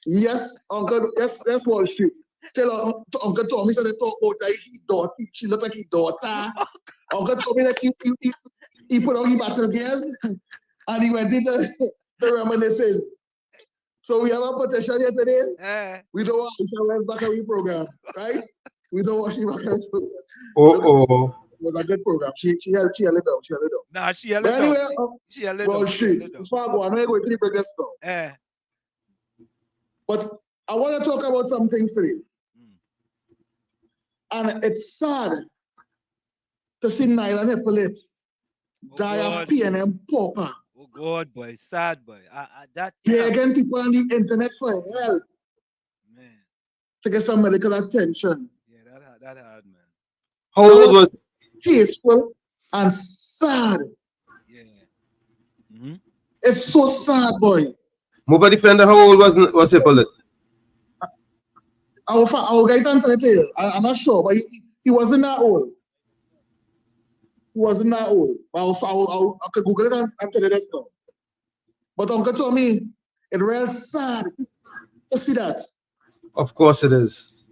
Yes, Uncle. Yes, Wall Street. Tell Uncle Tommy said they talk about that his daughter. She look like his daughter. Uncle Tommy like he put on his battle gears and he went into the reminiscing. So we have a petition here today. We don't want Aisha Wells back on the program, right? We don't want she back on this program. It was a good program. She held it down. Nah, she held it down. Anyway, she held it Wall down. Street. Before I go, I'm going to the break this now. But I want to talk about some things today. And it's sad to see Nyla Hippolyte die of PNM pauper. Oh God, boy, sad boy. Begging people on the internet for help. Man. To get some medical attention. Yeah, that hard, man. How old was tasteful and sad. Yeah. It's so sad, boy. Move a defender, how old was Hippolyte? I'll get answer to you. I'm not sure, but he wasn't that old. He wasn't that old. I could Google it and tell you this now. But Uncle Tommy, it's real sad to see that. Of course it is.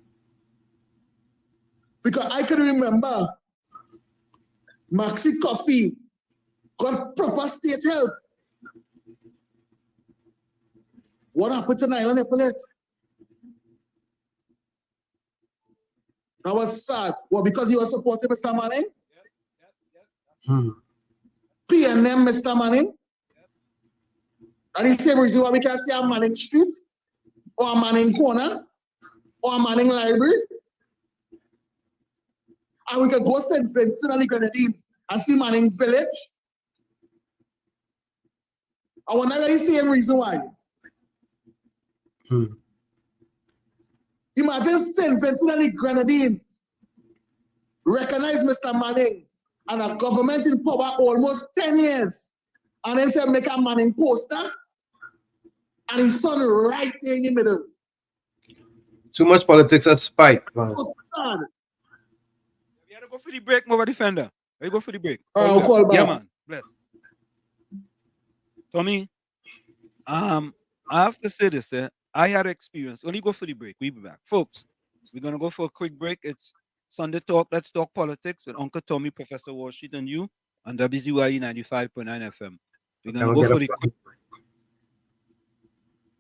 Because I can remember Maxi Coffee got proper state help. What happened to Nyla Hippolyte? That was sad. Well, because he was supporting Mr. Manning? PNM Mr. Manning? And the same reason why we can see a Manning Street, or a Manning Corner, or a Manning Library. and we can go St. Vincent and the Grenadines and see Manning Village. I want to the same reason why. Imagine St. Vincent and the Grenadines recognize Mr. Manning and a government in power almost 10 years, and then say make a Manning poster and his son right there in the middle. Too much politics at spite, man. We had to go for the break, Mova Defender. We go for the break. I'll call back. Yeah, man. Bless. Tommy, I have to say this. I had experience. When you go for the break, we'll be back. Folks, we're going to go for a quick break. It's Sunday Talk. Let's talk politics with Uncle Tommy, Professor Walsheet, and you on WZYE 95.9 FM. We're going to go for the quick break.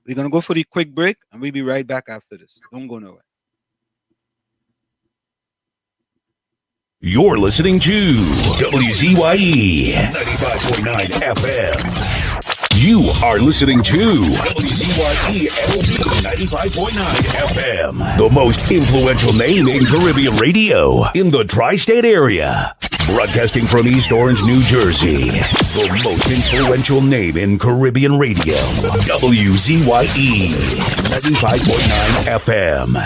We're going to go for the quick break, and we'll be right back after this. Don't go nowhere. You're listening to WZYE 95.9 FM. You are listening to WZYE 95.9 FM, the most influential name in Caribbean radio in the tri-state area. Broadcasting from East Orange, New Jersey, the most influential name in Caribbean radio. WZYE 95.9 FM.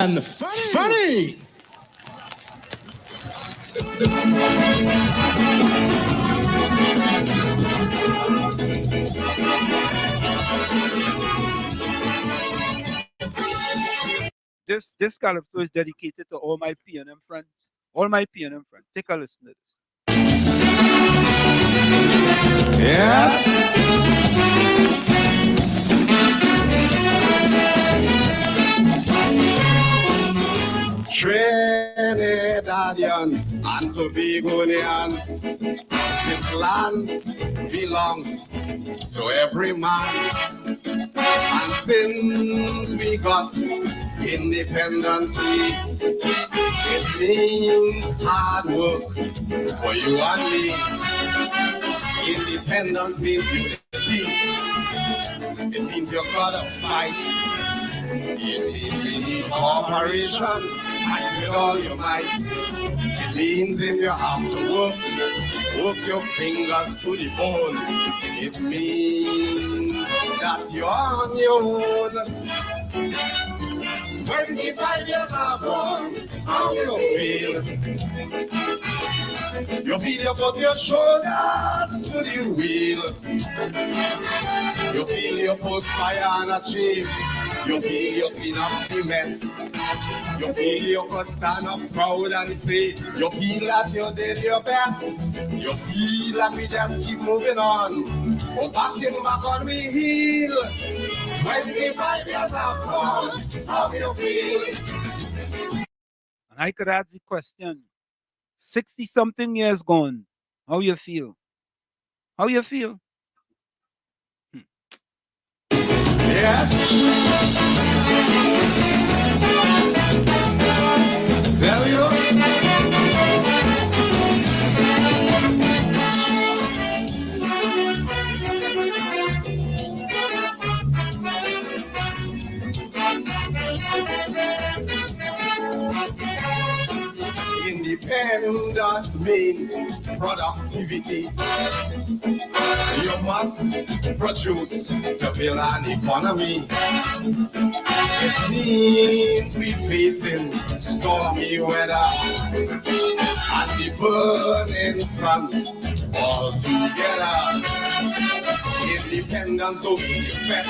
And funny. This calypso is dedicated to all my PNM friends. All my PNM friends. Take a listen to this. Yes. Trinidadians and Tobagonians, this land belongs to every man. And since we got independence, it means hard work for you and me. Independence means unity. It means you gotta fight. It means cooperation. Fight with all your might. It means if you have to work your fingers to the bone. It means that you're on your own. 25 years are gone, how you feel? You feel you put your shoulders to the wheel. You feel you post fire and achieve. You feel you clean up the mess. You feel you could stand up proud and say, you feel that you did your best. You feel that we just keep moving on. Go back on me heel. 25 years have gone, how you feel? And I could ask the question, 60-something years gone, how you feel? How you feel? Yes. Tell you. Independence means productivity. You must produce to build an economy. It means we facing stormy weather and the burning sun all together. Independence don't be effect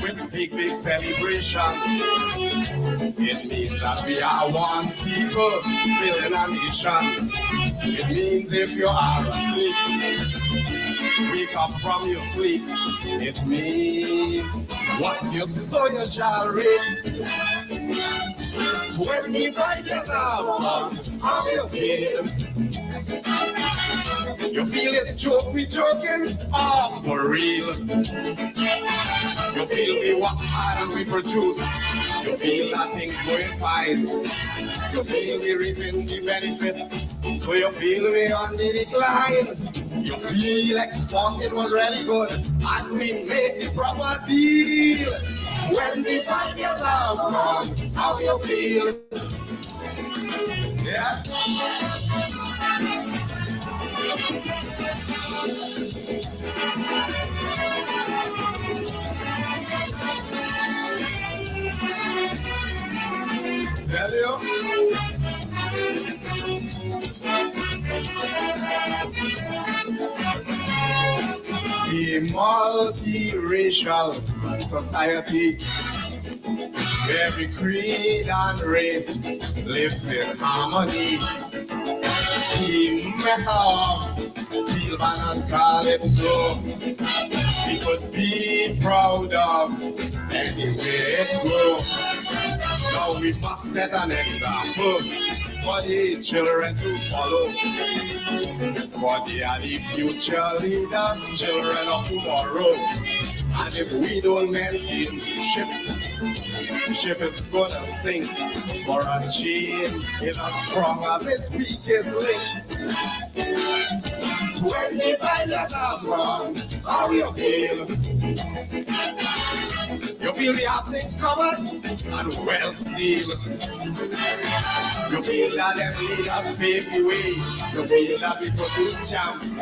with big celebration. It means that we are one people building a nation. It means if you are asleep, wake up from your sleep. It means what you sow you shall reap. 25 years have gone, how you feel? You feel it joke, we joking, or for real? You feel we work hard and we produce. You feel that things going fine. You feel we reaping the benefit. So you feel we on the decline. You feel exported was really good and we made the proper deal. 25 years have gone, how you feel? Yeah. Tell you. A multiracial society, every creed and race lives in harmony. The metal, steel band and calypso, we could be proud of anywhere it goes. Now we must set an example for the children to follow. For they are the future leaders, children of tomorrow. And if we don't maintain the ship is gonna sink. For a chain is as strong as its weakest link. 25 years are gone, how you feel? You feel the happenings covered and well sealed. You feel that them leaders pave the way. You feel that we produce champs.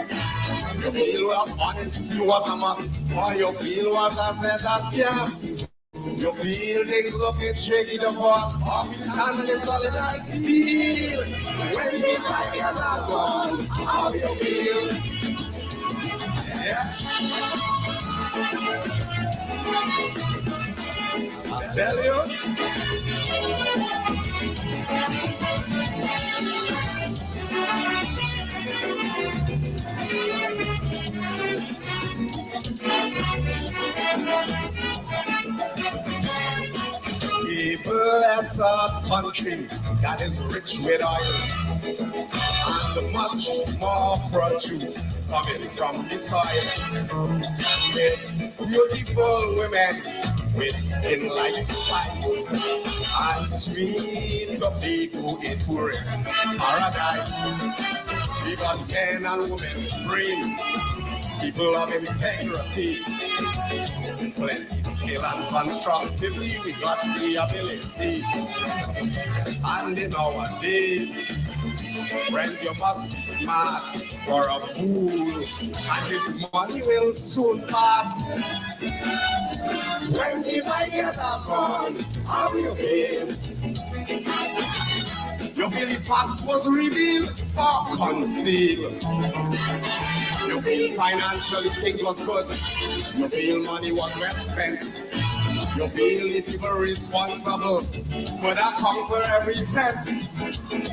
You feel what honesty was a must, or you feel what a set of scams. You feel things looking shaky to fall, or we stand in solid as steel. When the 5 years are gone, how you feel? Yeah. I tell you. We bless our country that is rich with oil and much more produce coming from the soil. With beautiful women with skin like spice and sweet tobacco in tourist paradise. We got men and women free, people of integrity, plenty skill and constructively we got the ability. And in our days, friends, you must be smart or a fool, and this money will soon part. 25 years are gone, how you feel? You feel the facts was revealed or concealed? You feel financially things was good? You feel money was well spent? You feel the people responsible for that come for every cent?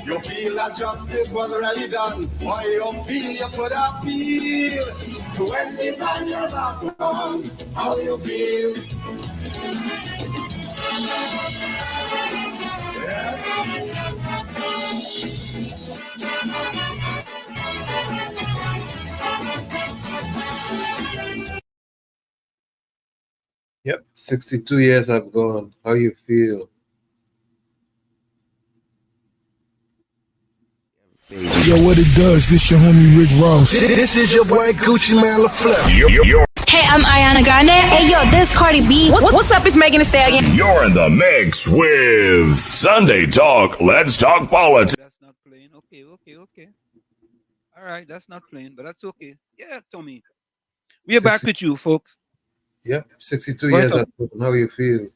You feel that justice was really done? Or you feel you could appeal? 25 years are gone, how you feel? Yep, 62 years have gone. How you feel? Yo, what it does, this your homie Rick Ross. This is your boy Gucci Man LaFleur. Hey, I'm Ariana Grande. Hey, yo, this Cardi B. What's up? It's Megan Thee Stallion. You're in the mix with Sunday Talk. Let's talk politics. That's not playing. Okay. All right, that's not playing, but that's okay. Yeah, Tommy. We are back with you, folks. Yep, 62 years have gone. How you feel?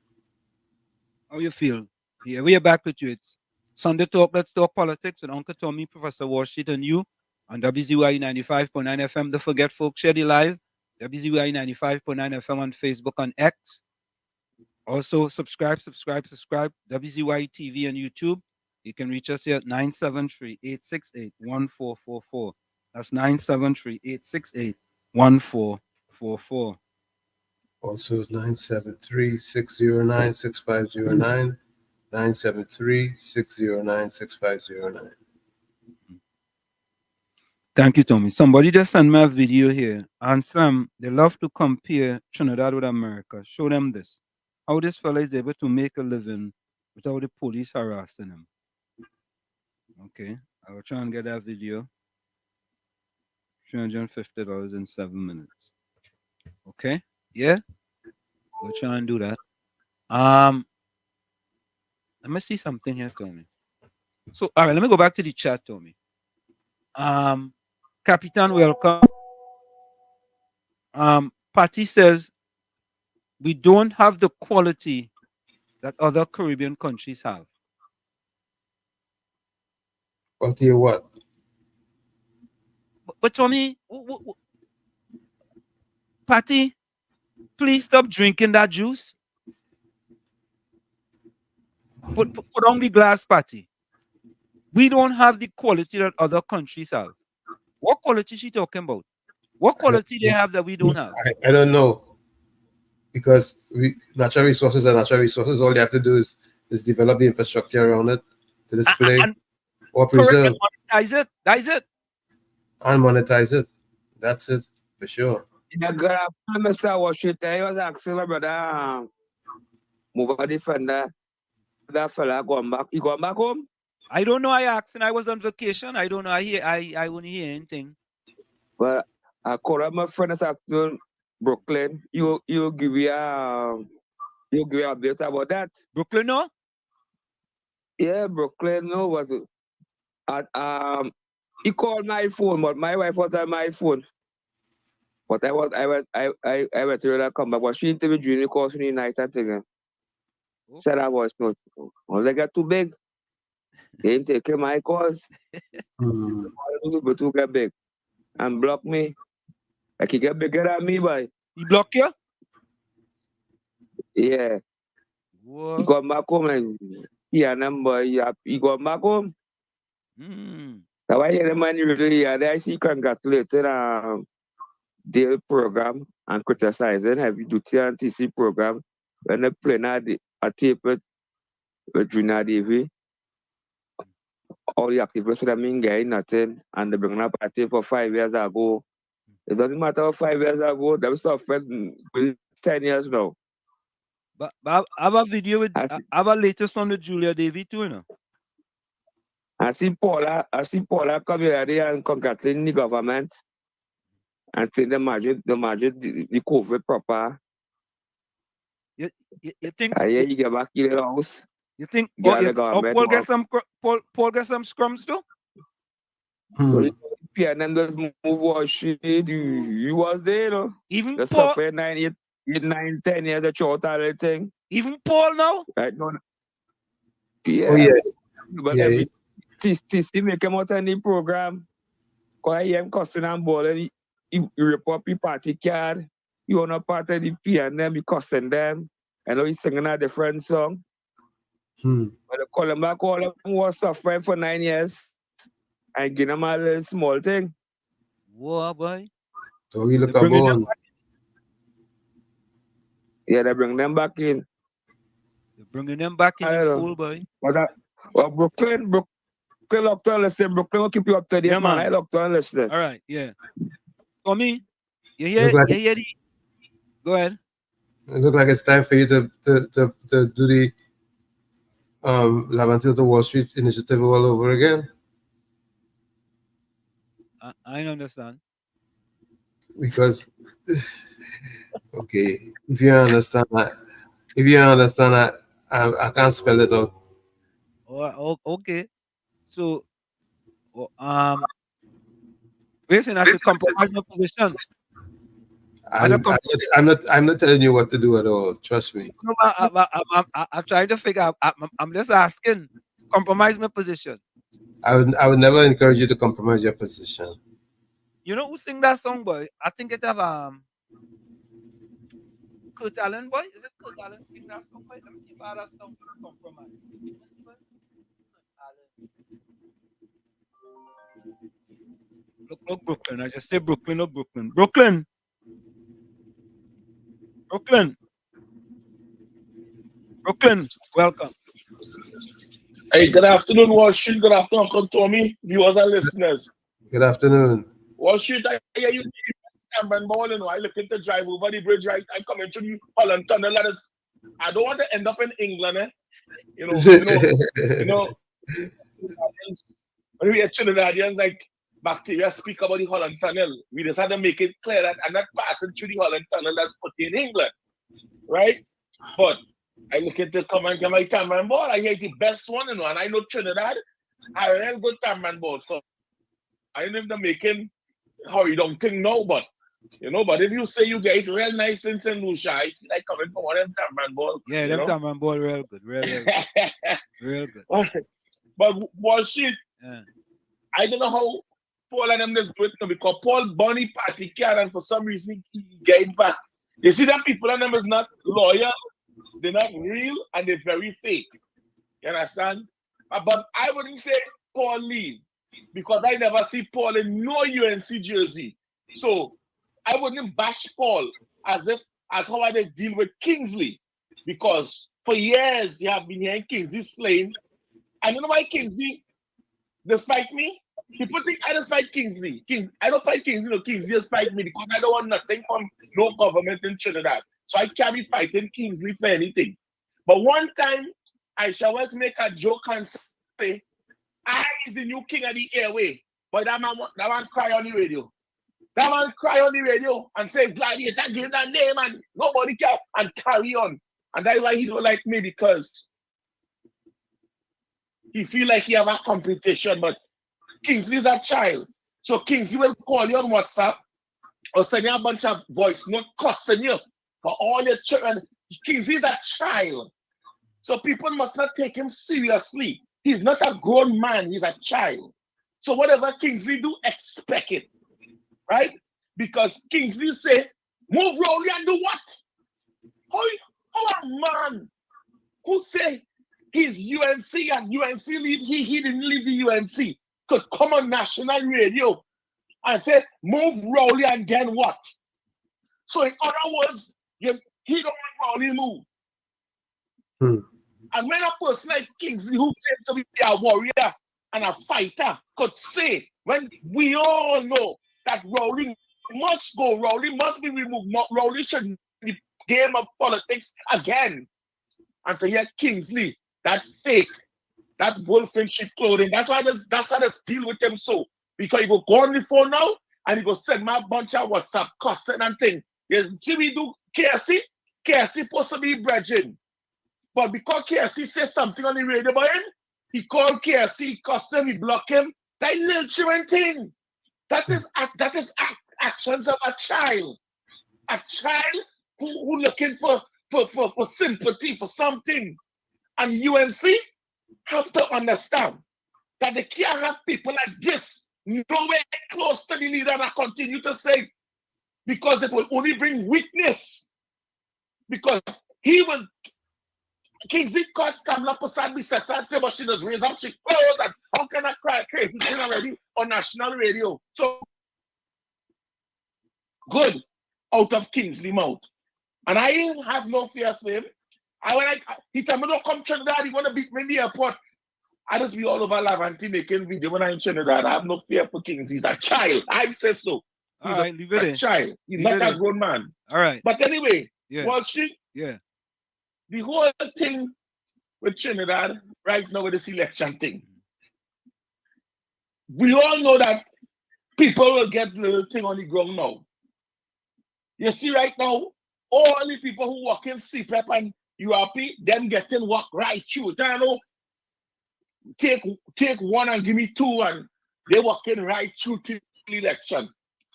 How you feel? Yeah, we are back with you. It's Sunday Talk, Let's Talk Politics with Uncle Tommy, Professor Warsheet, and you on WZYE 95.9 FM. Don't forget, folks, share the live. WZYE 95.9 FM on Facebook and X. Also, subscribe. WZYE TV on YouTube. You can reach us here at 973-868-1444. That's 973-868-1444. Also 973-609-6509. 973-609-6509. Thank you, Tommy. Somebody just sent me a video here. And Sam, they love to compare Trinidad with America. Show them this. How this fella is able to make a living without the police harassing him. Okay. I will try and get that video. $350 in 7 minutes. Okay. Yeah. We'll try and do that. Let me see something here, Tommy. So, all right, let me go back to the chat, Tommy. Capitan, welcome. Patty says we don't have the quality that other Caribbean countries have. I'll tell you what. But Tommy, Patty, please stop drinking that juice. Put on the glass, Patty. We don't have the quality that other countries have. What quality is she talking about? What quality they have that we don't have? I don't know. Because natural resources are natural resources. All you have to do is develop the infrastructure around it to display or preserve. Monetize it. That's it. And monetize it. That's it, for sure. Yeah, girl, Mr. Washington, I was asking my brother, move a defender. That fella going back. He going back home? I don't know. I asked and I was on vacation. I don't know. I wouldn't hear anything. Well, I called my friend this afternoon, Brooklyn. You give me a update about that. Brooklyn, no? Yeah, Brooklyn, no. Was he called my phone, but my wife was on my phone. But I went to her come back. But she interviewed during the course in the night and thing. Said I was not. Well, they got too big. They didn't take my calls. But too get big. And block me. Like he get bigger than me, boy. He block you? Yeah. Whoa. He got back home and he got back home. Now I hear the man really I see congratulating their program and criticizing heavy duty and TC program when they play a tape with Junior Davy. All the activists that mean getting nothing and they bring up a tape for 5 years ago. It doesn't matter 5 years ago, they suffered 10 years now. But I have a video with I have a latest one with Julia Davy too, you know. I see Paula come here and congratulating the government and say the COVID proper. You think you get back in the house? You think Paul get some scrums too? PNM just move what shit. You was there, you know. Even the Paul 9, 10 years the short thing. Even Paul now? Right now. Yeah. Oh yeah. But yeah, TC make him out in the program. Cause I am cussing and balling. He report the party card. You are not part of the PNM, he cussing them. I know he's singing a different song. But they call him back, all of them was suffering for 9 years. And give them a little small thing. Whoa, boy. So he look on. Yeah, they bring them back in. They're bringing them back in the fold, boy. But Brooklyn locked on listen. Brooklyn will keep you up to date, man. I locked on listen. All right, yeah. Tommy, you hear the... Go ahead. It looks like it's time for you to do the Levantil to Wall Street initiative all over again. I don't understand. Because, okay, if you understand that, I can't spell it out. Oh, okay. So, listen, I should compromise my position. I'm not telling you what to do at all. Trust me. No, I'm trying to figure out. I'm just asking. Compromise my position. I would never encourage you to compromise your position. You know who sing that song, boy? I think it have Kurt Allen, boy. Is it Kurt Allen sing that song, boy? Let me see if I have song compromise. Look, Brooklyn. I just say Brooklyn, not Brooklyn. Brooklyn. Welcome. Hey, good afternoon, Wall Street. Good afternoon, Uncle Tommy, viewers and listeners. Good afternoon. Wall Street, I hear you and ball, I look at the drive over the bridge, right? I come into the Holland Tunnel. I don't want to end up in England, eh? You know, when we are Trinidadians, like bacteria speak about the Holland Tunnel, we just had to make it clear that I'm not passing through the Holland Tunnel that's put in England, right? But I look at the comment, my camera ball, I hear the best one, and I know Trinidad, a real good time man ball. So I know they're making how you don't think no, but you know, but if you say you get it real nice in St. Lucia, I feel like coming from one of them time man ball. Yeah, them time man ball real good, real good. Real good. But Wall Street, Yeah. I don't know how Paul and them just do it now because Paul Bunny party card and for some reason he gave back. You see them people and them is not loyal, they're not real, and they're very fake. You understand? But I wouldn't say Paul leave because I never see Paul in no UNC jersey. So I wouldn't bash Paul as how I just deal with Kingsley because for years you have been hearing Kingsley slain. I don't know why Kingsley despite me. People think I just fight Kingsley. I don't fight Kingsley, no, Kingsley just fight me because I don't want nothing from no government in Trinidad. So I can't be fighting Kingsley for anything. But one time I shall always make a joke and say, I is the new king of the airway. But that man cry on the radio. That man cry on the radio and say, Gladiator, give him that name and nobody can and carry on. And that's why he don't like me because he feel like he have a competition, but Kingsley's a child. So Kingsley will call you on WhatsApp or send you a bunch of voice note cussing you for all your children. Kingsley's a child. So people must not take him seriously. He's not a grown man, he's a child. So whatever Kingsley do, expect it. Right? Because Kingsley say, move Rowley and do what? How a man who say he's UNC and UNC leave, he didn't leave the UNC, could come on national radio and say, move Rowley and then what? So in other words, he don't want Rowley move. And when a person like Kingsley, who claims to be a warrior and a fighter, could say, when we all know that Rowley must go, Rowley must be removed, Rowley should be game of politics again. And to hear Kingsley, that fake, that wolf in sheep clothing, that's why I deal with them so. Because he go on the phone now and he go send me a bunch of WhatsApp cussing and thing. You see we do KSC supposed to be brethren. But because KSC says something on the radio about him, he called KSC, cuss him, he block him. That little children thing. That is actions of a child. A child who looking for sympathy, for something. And UNC have to understand that they can't have people like this nowhere close to the leader and I continue to say because it will only bring weakness. Because he will Kingsley cuss Kamala Prasad Bissessa and say, but she does raise up, she close, and how can I cry crazy thing already on national radio? So good out of Kingsley mouth. And I have no fear for him. He told me don't come Trinidad, he wanna beat me in the airport. I just be all over Lavanti making video when I'm in Trinidad. I have no fear for Kings. He's a child. I say so. He's a child. He's not a grown man. All right. But anyway, yeah. Wall Street, the whole thing with Trinidad right now with this election thing, we all know that people will get little thing on the ground now. You see right now, all the people who work in CPEP and URP, them getting work right through. You know, take one and give me two, and they working right through to the election.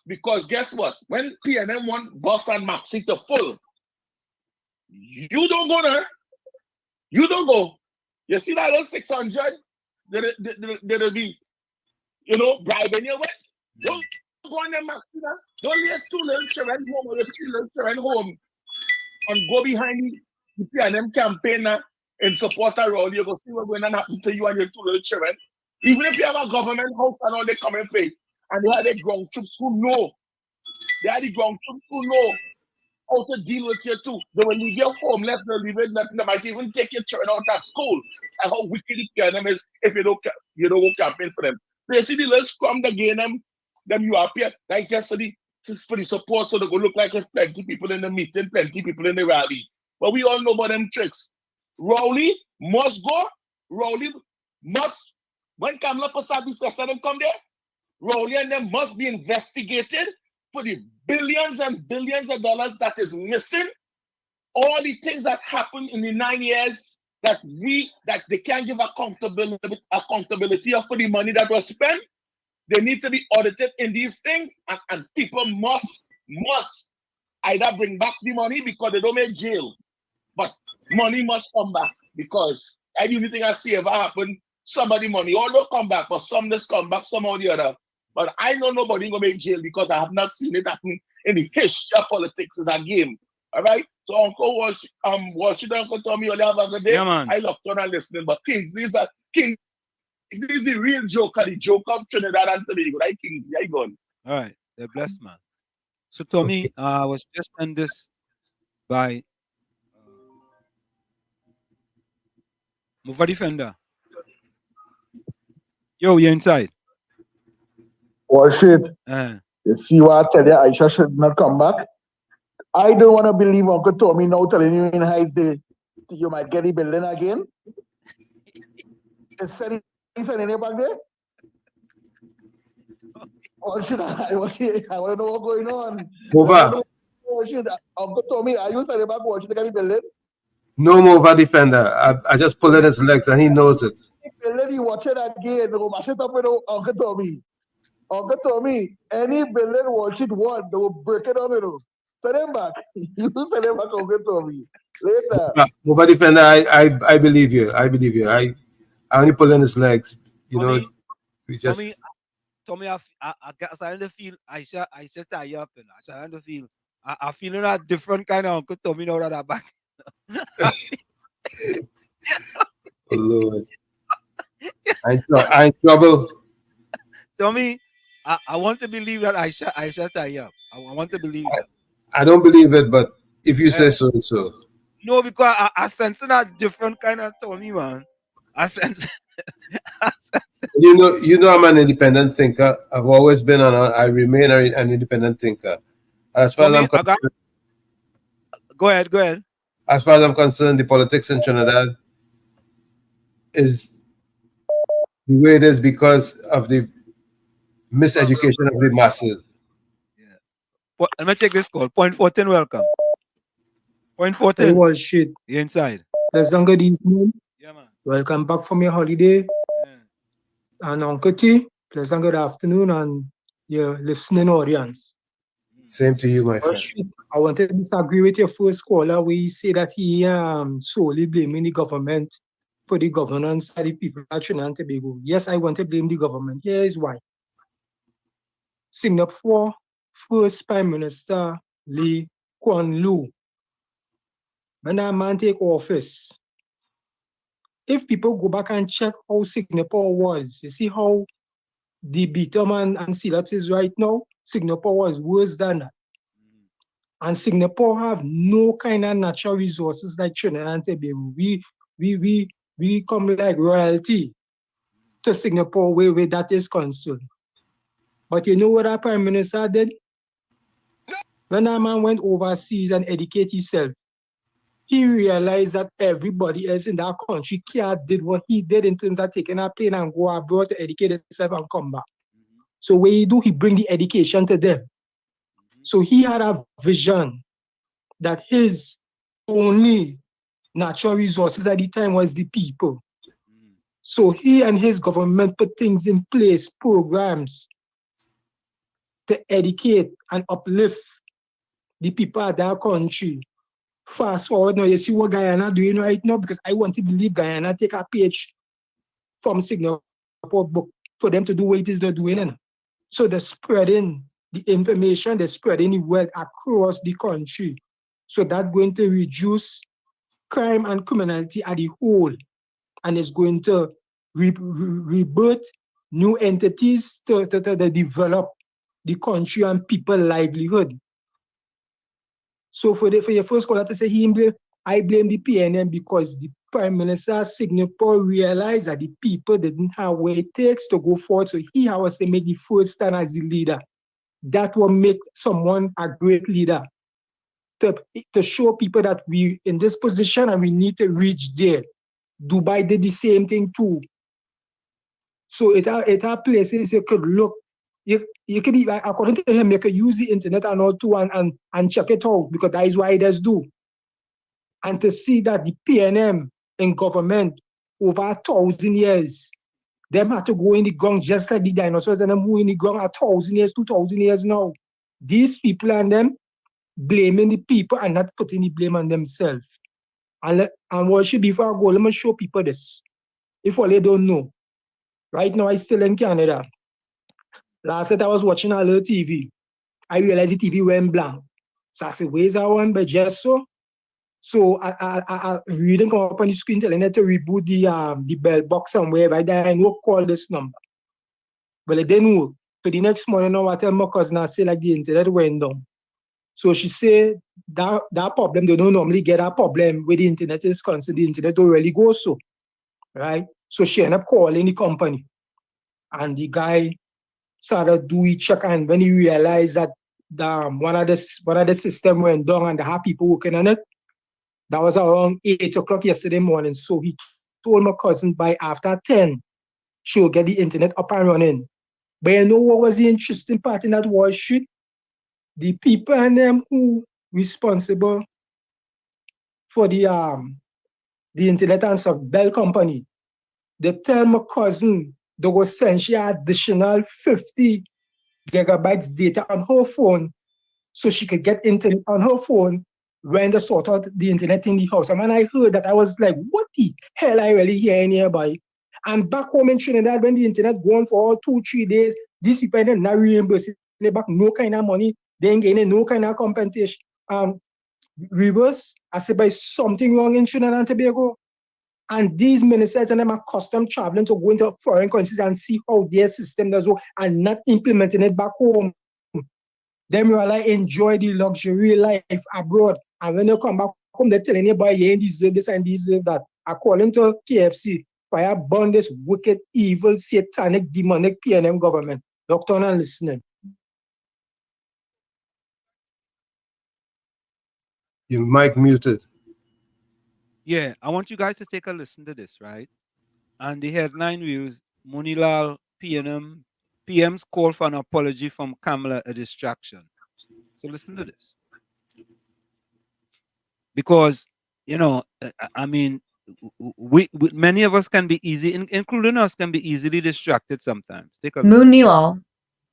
Because guess what? When PNM want Boss and Maxi to full, you don't go there. You don't go. You see that little 600? That'll be, bribing you with. Don't go on there, Maxi. Don't leave two little children home or 3 little children home and go behind the PNM campaign in support of Rowley. You go see what's going to happen to you and your 2 little children. Even if you have a government house and all, they come and pay. And they are the ground troops who know. They are the ground troops who know how to deal with you too. They will leave you homeless, they'll leave you nothing. They might even take your children out of school. And how wicked the PNM is if you don't go campaign for them. They see the little scrum they gain them you up here. That's just for the support, so they go look like there's plenty people in the meeting, plenty people in the rally. But we all know about them tricks. Rowley must go. Rowley must, when Kamala Prasad Bissessa come there, Rowley and them must be investigated for the billions and billions of dollars that is missing. All the things that happened in the 9 years that they can't give accountability for the money that was spent. They need to be audited in these things, and people must either bring back the money because they don't make jail, but money must come back because the only thing I see ever happen, somebody money all don't come back, but some just come back some or the other. But I know nobody gonna make jail because I have not seen it happen in the history of politics as a game. All right. So Uncle Washington, Uncle Tommy, only have a good day. Yeah, man. I love on and listening, but Kingsley is the real joker, the joke of Trinidad and Tobago, right? Kingsley, I gone. All right, they're blessed, man. So Tommy, I was just sent this by Mova Defender. Yo, you're inside. Worship. You see what I tell you, Aisha should not come back. I don't want to believe Uncle Tommy now telling you in high day you might get the building again. Is anything back there? Or should I want to know what's going on. Mova. Uncle Tommy, are you telling back what should get the building? No Mova Defender. I just pull in his legs and he knows it. Building, you watch it again. Go mash it up with Uncle Tommy. Uncle Tommy, any building watch it one, they will break it on you. Send him back. You send him back, Uncle Tommy. Later. Mova Defender, I believe you. I believe you. I only pull in his legs. You know, we just. Tommy, I starting to feel I should tie you up, and I starting to feel I feeling a different kind of Uncle Tommy now that I'm back. Oh Lord. I in trouble. Tommy, I want to believe that I shall tie you up. I want to believe that. I don't believe it, but if you say so, so. No, because I sense a different kind of Tommy, man. I sense. You know, I'm an independent thinker. I've always been I remain an independent thinker. As far as I'm concerned, go ahead. As far as I'm concerned, the politics in Trinidad is the way it is because of the miseducation of the masses. Yeah. Let me take this call. Point 14, welcome. Point 14. Hey, well, shit. You're inside. Pleasant good evening. Yeah, man. Welcome back from your holiday. Yeah. And Uncle T, pleasant good afternoon, and your listening audience. Same to you, my friend. Shit. I wanted to disagree with your first caller where he said that he solely blaming the government for the governance of the people of Trinidad and Tobago. Yes, I want to blame the government. Here is why. Singapore first Prime Minister Lee Kuan Yew, when that man take office, if people go back and check how Singapore was, you see how the bitumen and silat is right now, Singapore was worse than that. And Singapore have no kind of natural resources like Trinidad and Tobago. We come like royalty to Singapore where that is concerned. But you know what our Prime Minister did? When that man went overseas and educated himself, he realized that everybody else in that country did what he did in terms of taking a plane and go abroad to educate himself and come back. So what he do, he bring the education to them. So he had a vision that his only natural resources at the time was the people. So he and his government put things in place, programs to educate and uplift the people of that country. Fast forward now, you see what Guyana doing right now, because I want to believe Guyana take a page from Singapore book for them to do what it is they're doing. So they're spreading the information, they're spreading the wealth across the country. So that's going to reduce crime and criminality at the whole. And it's going to rebirth new entities to develop the country and people livelihood. So for your first caller to say I blame the PNM because the Prime Minister of Singapore realized that the people didn't have what it takes to go forward. So he has to make the first stand as the leader. That will make someone a great leader. To show people that we in this position and we need to reach there. Dubai did the same thing too. So it are places you could look. You could, according to him, you could use the internet and all too and check it out, because that is what it does do. And to see that the PNM in government over 1,000 years. Them had to go in the ground just like the dinosaurs and them who in the ground 1,000 years, 2,000 years now. These people and them blaming the people and not putting the blame on themselves. And what should before I go, let me show people this. If all they don't know. Right now, I'm still in Canada. Last night I was watching a little TV. I realized the TV went blank. So I said, where's that one? But just so. So I reading up on the screen telling it to reboot the bell box somewhere. By then I know call this number. But it didn't work. So the next morning I tell my cousin, I say like the internet went down. So she said that problem, they don't normally get a problem with the internet is concerned. The internet don't really go so. Right? So she ended up calling the company. And the guy started doing check, and when he realized that one of the system went down and they had people working on it, that was around 8 o'clock yesterday morning. So he told my cousin by after 10, she'll get the internet up and running. But you know what was the interesting part in that Wall Street? The people and them who responsible for the internet and stuff, Bell Company, they tell my cousin they will send she additional 50 gigabytes data on her phone so she could get internet on her phone when they sort out the internet in the house. And when I heard that, I was like, what the hell I really hearing hereby? And back home in Trinidad, when the internet going for 2-3 days, these people are not reimbursing back no kind of money. They ain't getting no kind of compensation. Reverse, I said, by something wrong in Trinidad and Tobago. And these ministers and them are accustomed traveling to go into foreign countries and see how their system does work and not implementing it back home. Them really enjoy the luxury life abroad. And when they come back home, they're telling you, boy, you ain't deserve this and deserve that. According to KFC, fire burn this wicked, evil, satanic, demonic PNM government. Doctor, not listening. Your mic muted. Yeah, I want you guys to take a listen to this, right? And the headline reads, Munilal PM's call for an apology from Kamala a distraction. So listen to this. Because, you know, I mean, we many of us can be including us, can be easily distracted sometimes. Take a look. Munilal,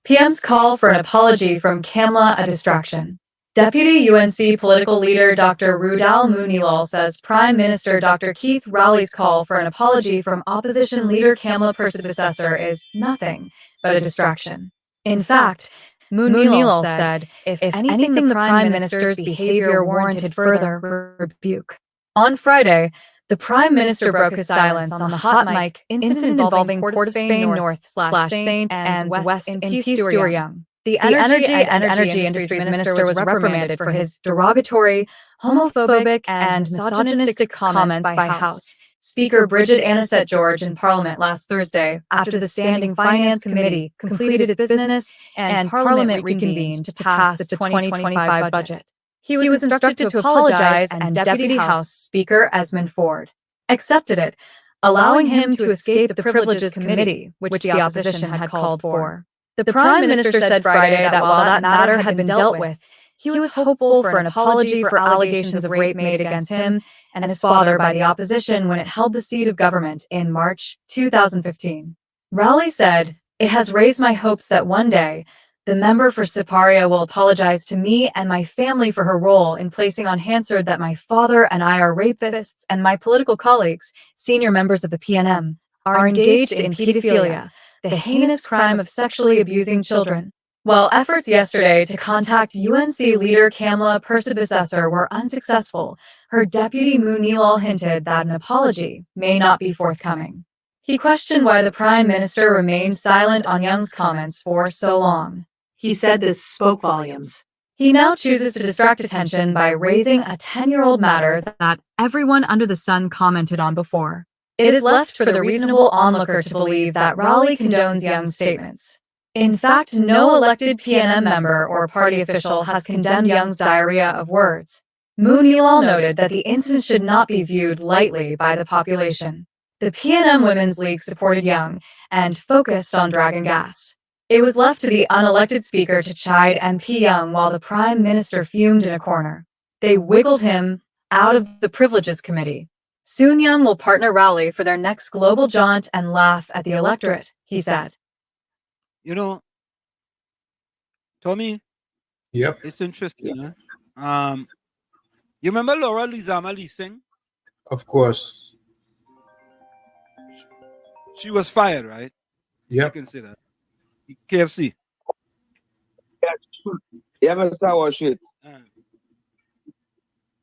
PM's call for an apology from Kamala a distraction. Deputy UNC political leader Dr. Rudal Munilal says Prime Minister Dr. Keith Rowley's call for an apology from opposition leader Kamala predecessor is nothing but a distraction. In fact, Munilal said, if anything, the Prime Minister's behavior warranted further rebuke. On Friday, the Prime Minister broke his silence on the hot mic incident involving Port of Spain North/St. Anne's West MP Stuart Young. The Energy and Energy Industries Minister was reprimanded for his derogatory, homophobic, and misogynistic comments by House Speaker Bridget Anisette George in Parliament last Thursday after the Standing Finance Committee completed its business and Parliament reconvened to pass the 2025 budget. He was instructed to apologize, and Deputy House Speaker Esmond Ford accepted it, allowing him to escape the Privileges Committee, which the opposition had called for. The Prime Minister said Friday that while that matter had been dealt with, he was hopeful for an apology for allegations of rape made against him and his father by the opposition when it held the seat of government in March 2015. Rowley said, "It has raised my hopes that one day, the member for Siparia will apologize to me and my family for her role in placing on Hansard that my father and I are rapists and my political colleagues, senior members of the PNM, are engaged in pedophilia, the heinous crime of sexually abusing children." While efforts yesterday to contact UNC leader Kamala predecessor were unsuccessful, her deputy Munilal hinted that an apology may not be forthcoming. He questioned why the Prime Minister remained silent on Young's comments for so long. He said this spoke volumes. He now chooses to distract attention by raising a 10-year-old matter that everyone under the sun commented on before. It is left for the reasonable onlooker to believe that Rowley condones Young's statements. In fact, no elected PNM member or party official has condemned Young's diarrhea of words. Munilal noted that the incident should not be viewed lightly by the population. The PNM Women's League supported Young and focused on Dragon Gas. It was left to the unelected speaker to chide MP Young while the Prime Minister fumed in a corner. They wiggled him out of the Privileges Committee. Soon Young will partner Rowley for their next global jaunt and laugh at the electorate, he said. You know, Tommy. Yep. It's interesting. Huh? You remember Laura Lizama Lee Singh? Of course. She was fired, right? Yep. You can say that. KFC. Yeah, Mr. Worship.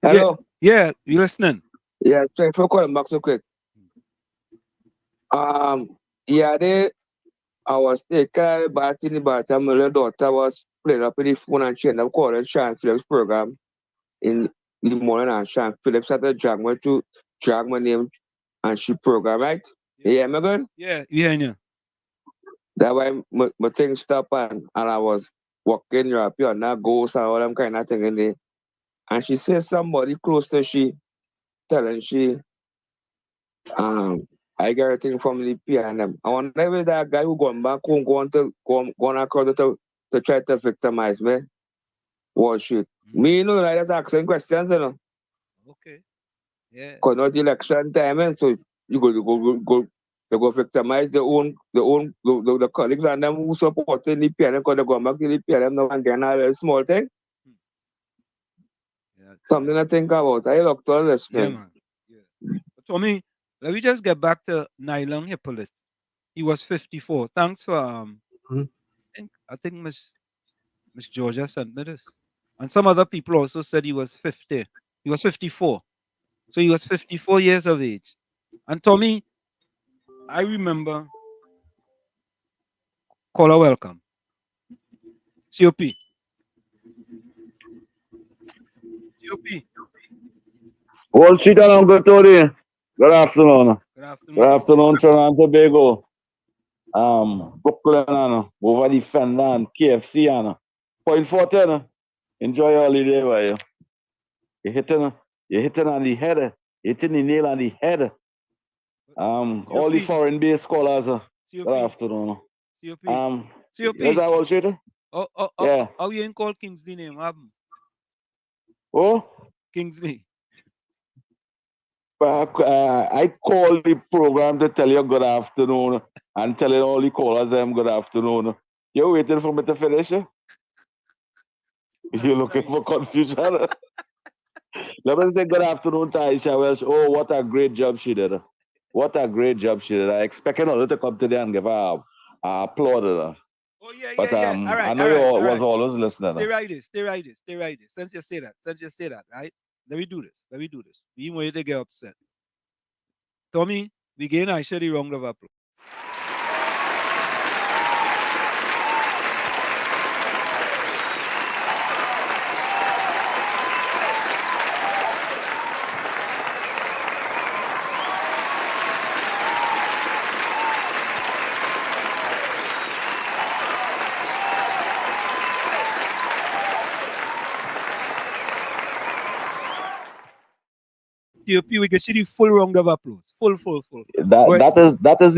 Hello. Yeah, you listening? Yeah, thanks for calling back so quick. Yeah, I was taking bath in the bathroom. My daughter was playing up with the phone and she ended up calling Sean Phillips' program in the morning, and Sean Phillips had to drag my name and she program, right? You hear me good? Yeah, yeah. That why my thing stopped and I was walking Europe and that ghost and all them kind of thing in there. And she says somebody close to she telling she I got a thing from the PNM. I wonder if that guy who gone back home going across to try to victimize me. What shit? Me, you know, like that's asking questions, you know. Okay. Yeah. Because not election time, and so you go victimize the colleagues and them who supporting the PNM because they go back to the PNM now and getting a small thing. Yeah. Something to think about. I look to this, man. Yeah, man. Yeah. But Tommy, let me just get back to Nylon Hippolyte. He was 54. Thanks for I think Miss Georgia sent me this. And some other people also said he was 50. He was 54. So he was 54 years of age. And Tommy, I remember caller welcome. COP. COP. Wall Street and Uncle Tony. Good afternoon. Good afternoon. Good afternoon, Toronto, Tobago. Brooklyn, over the Fender and KFC, Point 14. Enjoy your holiday, boy. You're hitting on the head. Hitting the nail on the head. All the foreign based callers. Good afternoon. COP. Is that Wall Street? Yeah. How you ain't call Kingsley name? Oh? Kingsley. I call the program to tell you good afternoon and telling all the callers them good afternoon. You're waiting for me to finish? You're looking for confusion? Let me say good afternoon to Aisha Welsh. Oh, what a great job she did. What a great job she did. I expected her to come today and give her applaud. Oh, yeah. But All right, I know you was always listening. Stay right there. Since you say that, right? Let me do this. We want you to get upset. Tommy, we gain Aisha the round of applause. We can see the full round of applause. Full. That is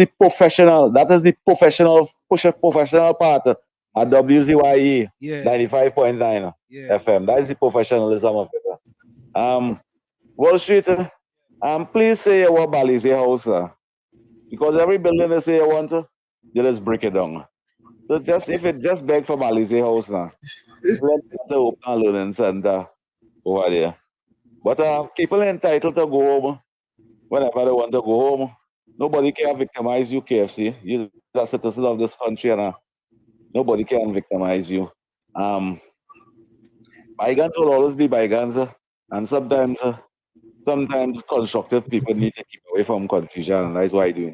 the professional professional part at WZYE 95.9 FM. That is the professionalism of it. Wall Street, please say what Balize house, because every building they say you want to, you just break it down. So if it just beg for Balize house now, let the open learning center over there. But people are entitled to go home whenever they want to go home. Nobody can victimize you, KFC. You're a citizen of this country, and nobody can victimize you. Bygones will always be bygones, and sometimes constructive people need to keep away from confusion, and that's why I do.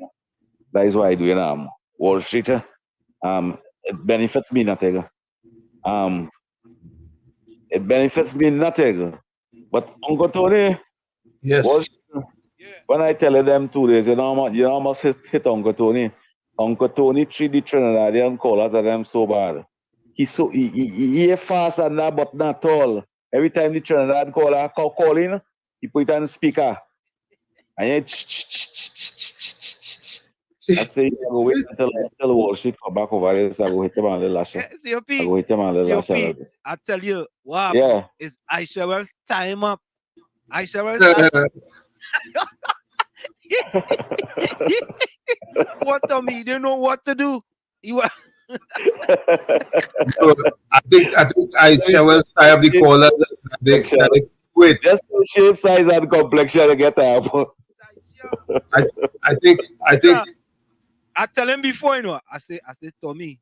That is why I do it. Wall Street, it benefits me nothing. It benefits me nothing. But Uncle Tony, yes. When I tell them 2 days, you know must hit Uncle Tony. Uncle Tony treat the Trinidadian callers at them so bad. He fast and that, but not tall. Every time the Trinidad caller call in, he put it on speaker. And I say, I go wait until Wall Street come back over there, so I go hit him on the lash. I go hit him on the lash. I tell you, what is Aisha Wells time up. Aisha Wells What Tommy? He didn't know what to do. He was. So I will tie up the callers. They quit. Just the shape, size, and complexion to get up. I think I tell him before, you know. I said, Tommy.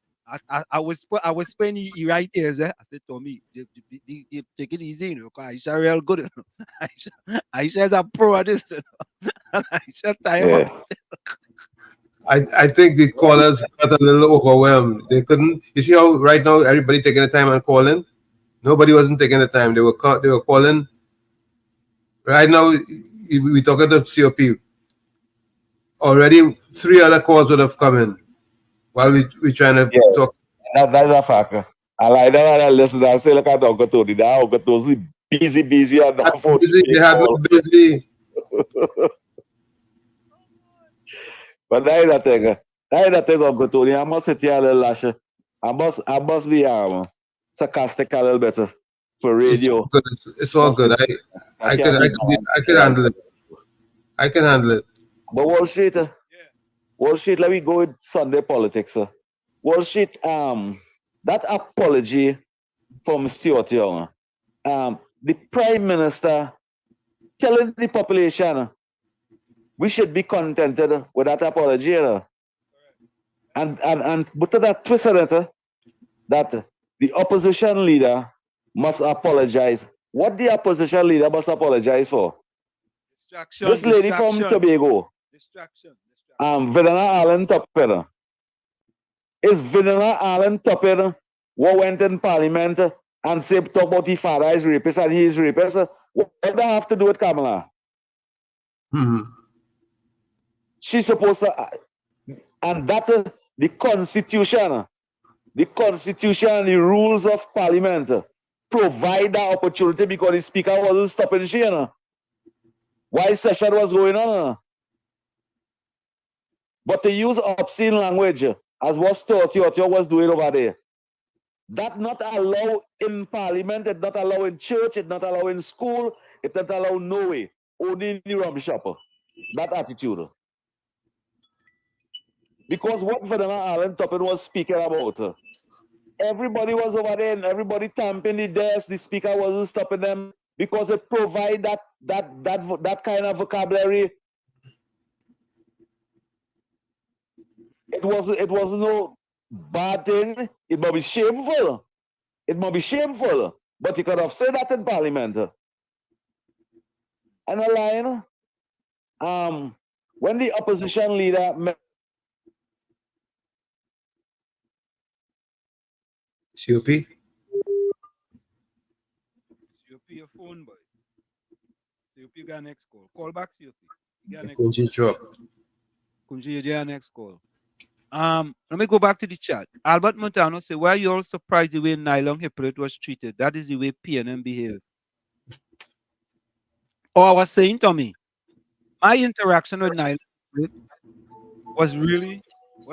I was spending you right here, eh? I said, Tommy, take it easy, you know, because Aisha real good. You know? Aisha is a pro at this, you know? And Aisha time up. I think the callers got a little overwhelmed. They couldn't. You see how right now everybody taking the time and calling. Nobody wasn't taking the time. They were calling. Right now, we talking to COP. Already 3 other calls would have come in while we trying to talk. That's a fact. I like that. I listen. I say, look at Uncle Tony. Now Uncle Tony's busy, and that phone. They had been busy. But that is the thing. That is the thing, Uncle Tony. I must sit here a little lash. I must be sarcastic a little bit for radio. It's all good. I can handle it. I can handle it. But Wall Street, let me go with Sunday politics. Wall Street, that apology from Stuart Young, the Prime Minister telling the population we should be contented with that apology. And but that twist on it, that the opposition leader must apologize. What the opposition leader must apologize for? This lady from Tobago, Vanilla Allen Tupper. Is Vanilla Allen Tupper what went in Parliament and said talk about his father is rapist and he is rapist? What does that have to do with Kamala? She's supposed to, and that the Constitution, the rules of Parliament provide that opportunity because the Speaker wasn't stopping she, while session was going on. But to use obscene language, as what Stuart was doing over there, that not allowed in Parliament, it not allowed in church, it not allowed in school, it not allowed no way, only in the rum shop. That attitude. Because what Vanilla Allen Toppin was speaking about, everybody was over there and everybody tamping the desk, the Speaker wasn't stopping them because it provide that kind of vocabulary. It was no bad thing. It might be shameful. It might be shameful. But you could have said that in Parliament. And a line, when the opposition leader met COP? COP your phone, boy. COP got next call. Call back, COP. Kunji drop. Kunji, you get next call. Let me go back to the chat. Albert Montano said, why are you all surprised the way Nylon Hippolyte was treated? That is the way PNM behaved. Oh, I was saying, Tommy, my interaction with Nylon was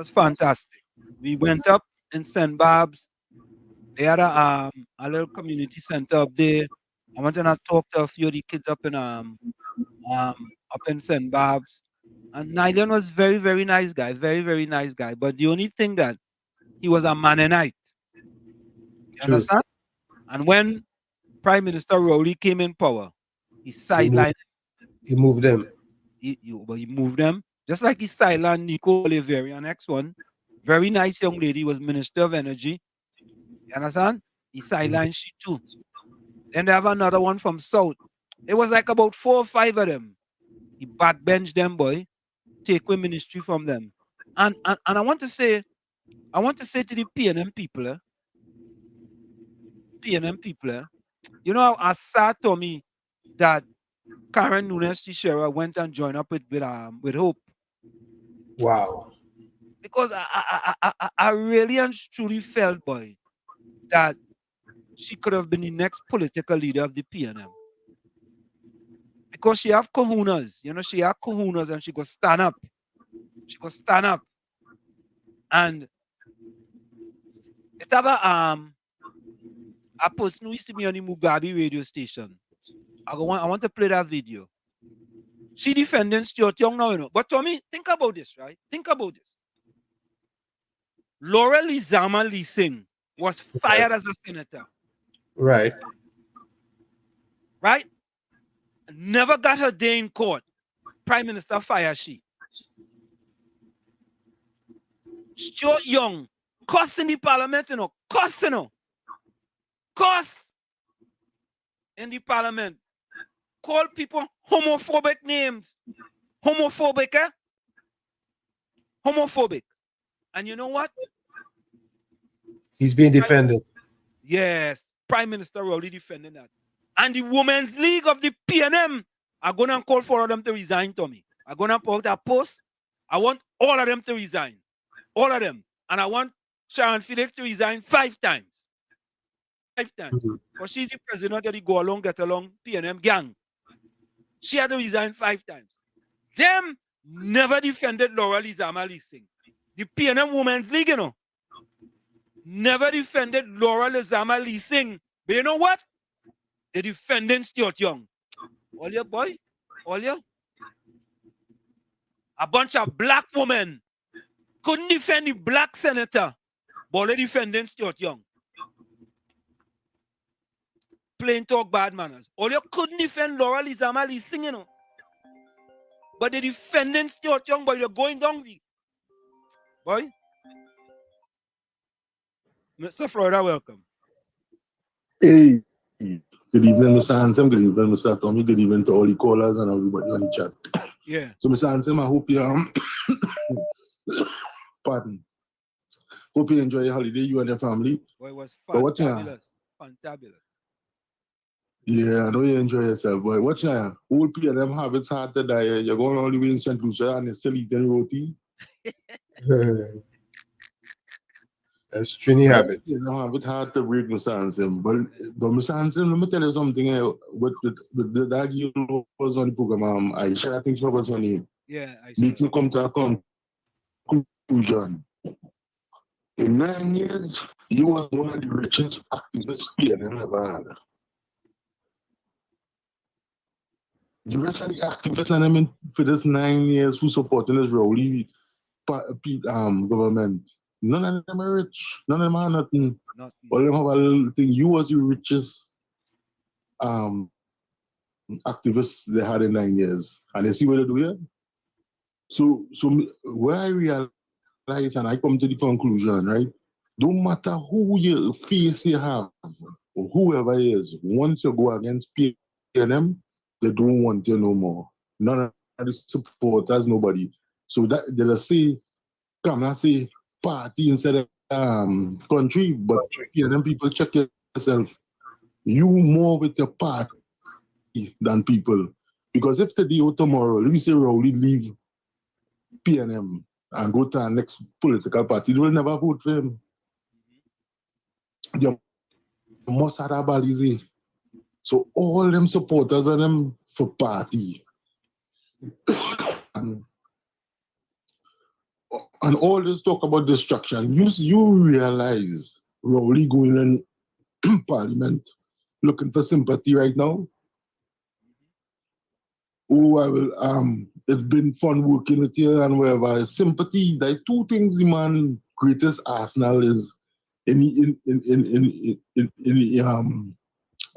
fantastic. We went up in St. Barb's. They had a little community center up there. I went and I talked to a few of the kids up in St. Barb's. And Nylon was very, very nice guy. Very, very nice guy. But the only thing that he was a Mannonite. You understand? And when Prime Minister Rowley came in power, he sidelined. He moved them. He moved them. Just like he sidelined Nico Oliveri, next one. Very nice young lady, was Minister of Energy. You understand? He sidelined she too. Then they have another one from South. It was like about 4 or 5 of them. He backbenched them, boy. Take away ministry from them. And I want to say to the PNM people, you know how sad to me that Karen Nunes Teixeira went and joined up with Hope. Wow. Because I really and truly felt, boy, that she could have been the next political leader of the PNM. Because she have kahunas, she have kahunas and she could stand up. She could stand up. And it have a person who used to be on the Mugabe radio station. I want to play that video. She defending Stuart Young now, you know. But Tommy, think about this, right? Think about this. Laura Lizama Lee Singh was fired as a senator. Right. Right? Never got her day in court. Prime Minister fire she. Stuart Young, cussing the parliament, you know, cussing her. Cuss in the parliament. Call people homophobic names. Homophobic, eh? Homophobic. And you know what? He's being defended. Yes, Prime Minister Rowley defending that. And the Women's League of the PNM are going to call for all of them to resign, Tommy. I'm going to put a post. I want all of them to resign. All of them. And I want Sharon Felix to resign 5 times. 5 times. Because she's the president of the Go Along, Get Along PNM gang. She had to resign 5 times. Them never defended Laura Lizama Lee Singh. The PNM Women's League, you know, never defended Laura Lizama Lee Singh. But you know what? They defending Stuart Young. All your boy, all your. A bunch of black women couldn't defend the black senator, but they defending Stuart Young. Plain talk, bad manners. All you couldn't defend Laura Lizama Lee Singh, you know. But they defending Stuart Young, but you're going down the boy. Mr. Florida, welcome. Hey, good evening, Mr. Ansem. Good evening, Mr. Tommy. Good evening to all the callers and everybody on the chat. Yeah. So, Mr. Ansem, I hope you pardon. Hope you enjoy your holiday, you and your family. Boy, it was But fantabulous. Fantabulous. Yeah, I know you enjoy yourself, boy. Watch now. All PLM habits hard to die. You're going all the way in St. Lucia and you're still eating roti. That's Trini habits. You know, it's hard to break, Mr. Ansem. But Mr. Ansem, let me tell you something. With that girl was on the program, Aisha, I think she was on it. Yeah, Aisha. Need to come to a conclusion. In 9 years, you were one of the richest activists PLM ever had. The rest of the activists, and I mean, for this 9 years, who supporting this Rowley government, none of them are rich. None of them are nothing. All of them have a little thing. You was the richest activists they had in 9 years. And they see what they do here. So where I realize, and I come to the conclusion, right? Don't matter who you face you have, or whoever it is, once you go against PNM, they don't want you no more. None of the supporters, nobody. So that they'll say, come and say party instead of country, but PNM people check yourself. You more with your party than people. Because if today or tomorrow, let me say Rowley leave PNM and go to our next political party, they will never vote for him. You must have a balise. So all them supporters of them for party. and all this talk about destruction, you realize Rowley going in parliament looking for sympathy right now. Oh, I will it's been fun working with you and wherever. Sympathy, there are 2 things the man greatest arsenal is in the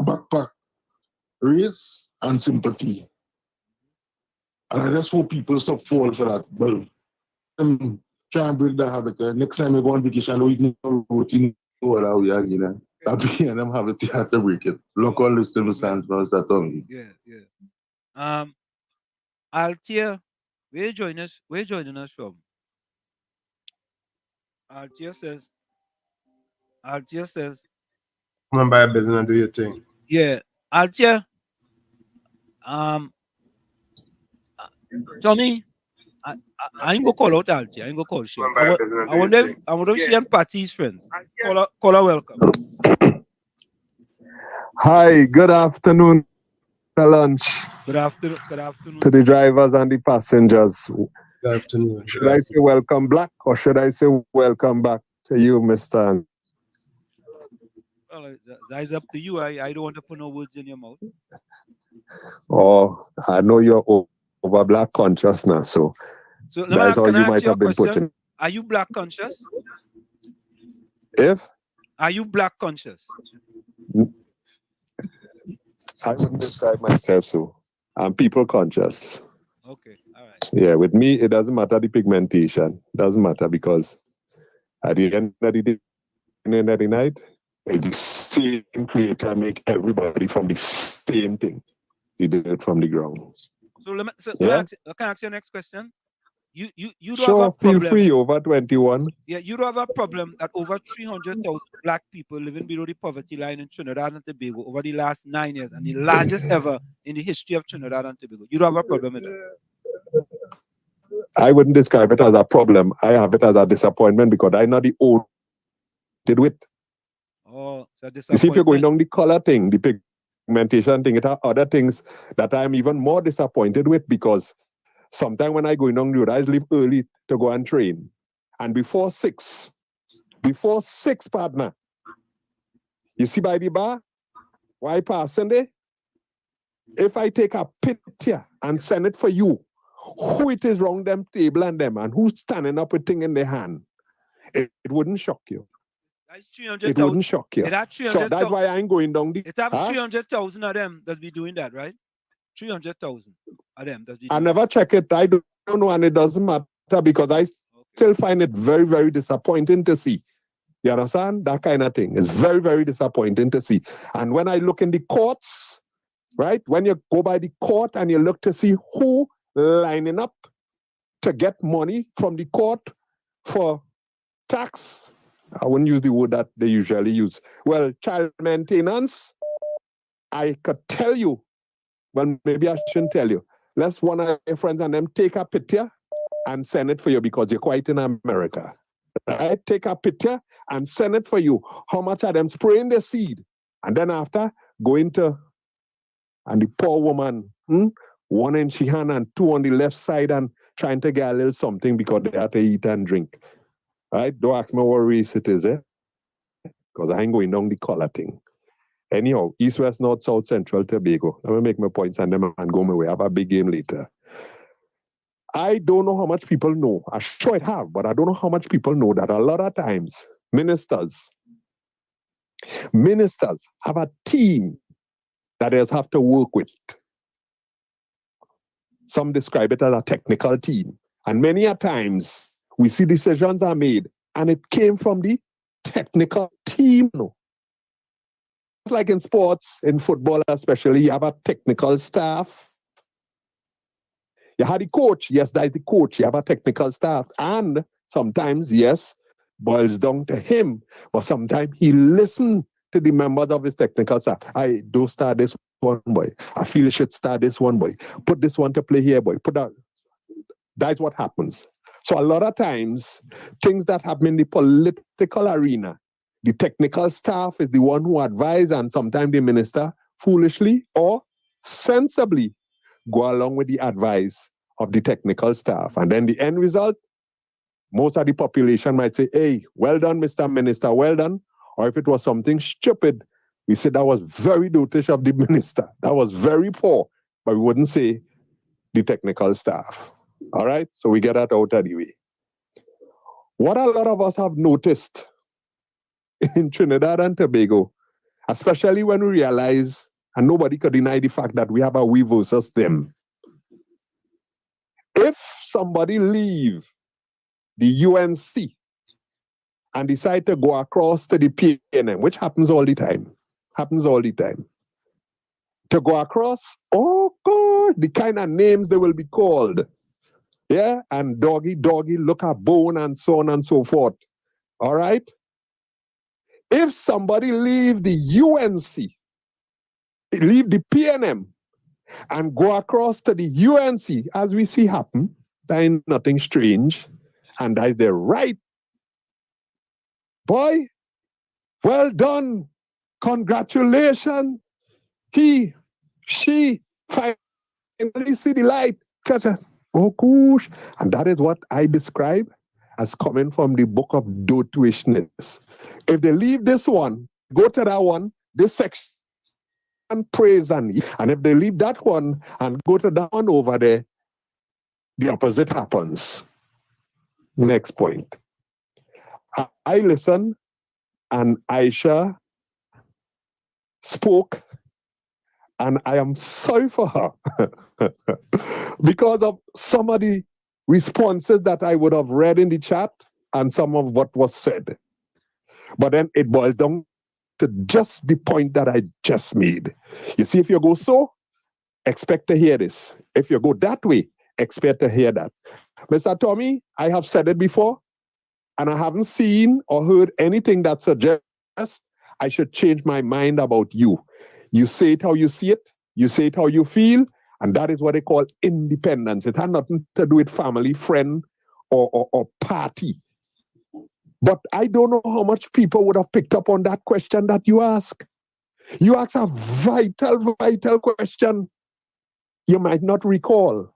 backpack: race and sympathy. And I just hope people stop falling for that. But try and break that habit. Next time you go on vacation, don't eat no roti, what are we again? I'll be and I'm having to break it. Look all this to Mr. Tommy. Yeah. Altia, where you joining us from? Altia says, Come on by a building and do your thing. Yeah, Altia. Tommy, I ain't gonna call out Altia. I ain't gonna call she. I wonder if she and Patty's friends. Call her welcome. Hi, good afternoon. Lunch. Good afternoon. To the drivers and the passengers. Good afternoon. Should I say welcome back or should I say welcome back to you, Mr. Well, that's up to you. I don't want to put no words in your mouth. Oh, I know you're over black consciousness. So that's how can you I ask might you a have been question? putting. Are you black conscious? If Are you black conscious? I wouldn't describe myself so. I'm people conscious. Okay, all right. Yeah, with me, it doesn't matter the pigmentation. Doesn't matter because at the end of the day, end of the night, it's the same creator make everybody from the same thing. He did it from the ground. So let me Yeah? can I ask you next question? You don't have a Sure, feel problem. free over 21. Yeah, you don't have a problem that over 300,000 black people living below the poverty line in Trinidad and Tobago over the last 9 years, and the largest ever in the history of Trinidad and Tobago. You don't have a problem with that. I wouldn't describe it as a problem. I have it as a disappointment because I'm not the old did with. Oh, so You see, if you're going down the color thing, the pigmentation thing, it are other things that I'm even more disappointed with because sometimes when I go down the road, I leave early to go and train. And before six, partner, you see by the bar, why passing there? If I take a picture and send it for you, who it is wrong them table and them and who's standing up with thing in their hand, it wouldn't shock you. It wouldn't shock you. So that's why I'm going down the... It have 300,000 of them that's be doing that, right? 300,000 of them that's be I doing never check it. I don't know, and it doesn't matter because I still find it very, very disappointing to see. You understand? That kind of thing. It's very, very disappointing to see. And when I look in the courts, right? When you go by the court and you look to see who lining up to get money from the court for tax, I wouldn't use the word that they usually use. Well, child maintenance, I could tell you, well, maybe I shouldn't tell you. Let's one of your friends and them take a picture and send it for you because you're quite in America. Right? Take a picture and send it for you. How much of them spraying the seed? And then after, going to, and the poor woman, one in she hand and two on the left side and trying to get a little something because they have to eat and drink. Right? Don't ask me what race it is, because I ain't going down the color thing. Anyhow, East, West, North, South, Central, Tobago. Let me make my points and then and go my way. I have a big game later. I don't know how much people know. I'm sure I have, but I don't know how much people know that a lot of times ministers have a team that they have to work with. Some describe it as a technical team. And many a times we see decisions are made and it came from the technical team. Like in sports, in football especially, you have a technical staff. You have the coach. Yes, that's the coach. You have a technical staff. And sometimes, yes, boils down to him. But sometimes he listens to the members of his technical staff. I do start this one, boy. I feel you should start this one, boy. Put this one to play here, boy. Put that. That's what happens. So a lot of times, things that happen in the political arena, the technical staff is the one who advise, and sometimes the minister foolishly or sensibly go along with the advice of the technical staff. And then the end result, most of the population might say, hey, well done, Mr. Minister, well done. Or if it was something stupid, we said that was very dotish of the minister. That was very poor. But we wouldn't say the technical staff. All right? So we get that out of the way. What a lot of us have noticed in Trinidad and Tobago, especially when we realize, and nobody could deny the fact that we have a we versus them. If somebody leave the UNC and decide to go across to the PNM, which happens all the time, to go across, oh God, the kind of names they will be called. Yeah, and doggy, look at bone and so on and so forth. All right? If somebody leave the UNC, leave the PNM, and go across to the UNC, as we see happen, there ain't nothing strange, and that's the right. Boy, well done, congratulations. He, she, finally see the light. Oh gosh, and that is what I describe as coming from the book of dotishness. If they leave this one, go to that one, this section, and praise and if they leave that one and go to that one over there, the opposite happens. Next point. I listened and Aisha spoke, and I am sorry for her because of some of the responses that I would have read in the chat and some of what was said. But then it boils down to just the point that I just made. You see, if you go so, expect to hear this. If you go that way, expect to hear that. Mr. Tommy, I have said it before, and I haven't seen or heard anything that suggests I should change my mind about you. You say it how you see it, you say it how you feel, and that is what they call independence. It had nothing to do with family, friend, or party. But I don't know how much people would have picked up on that question that you ask. You ask a vital, vital question you might not recall.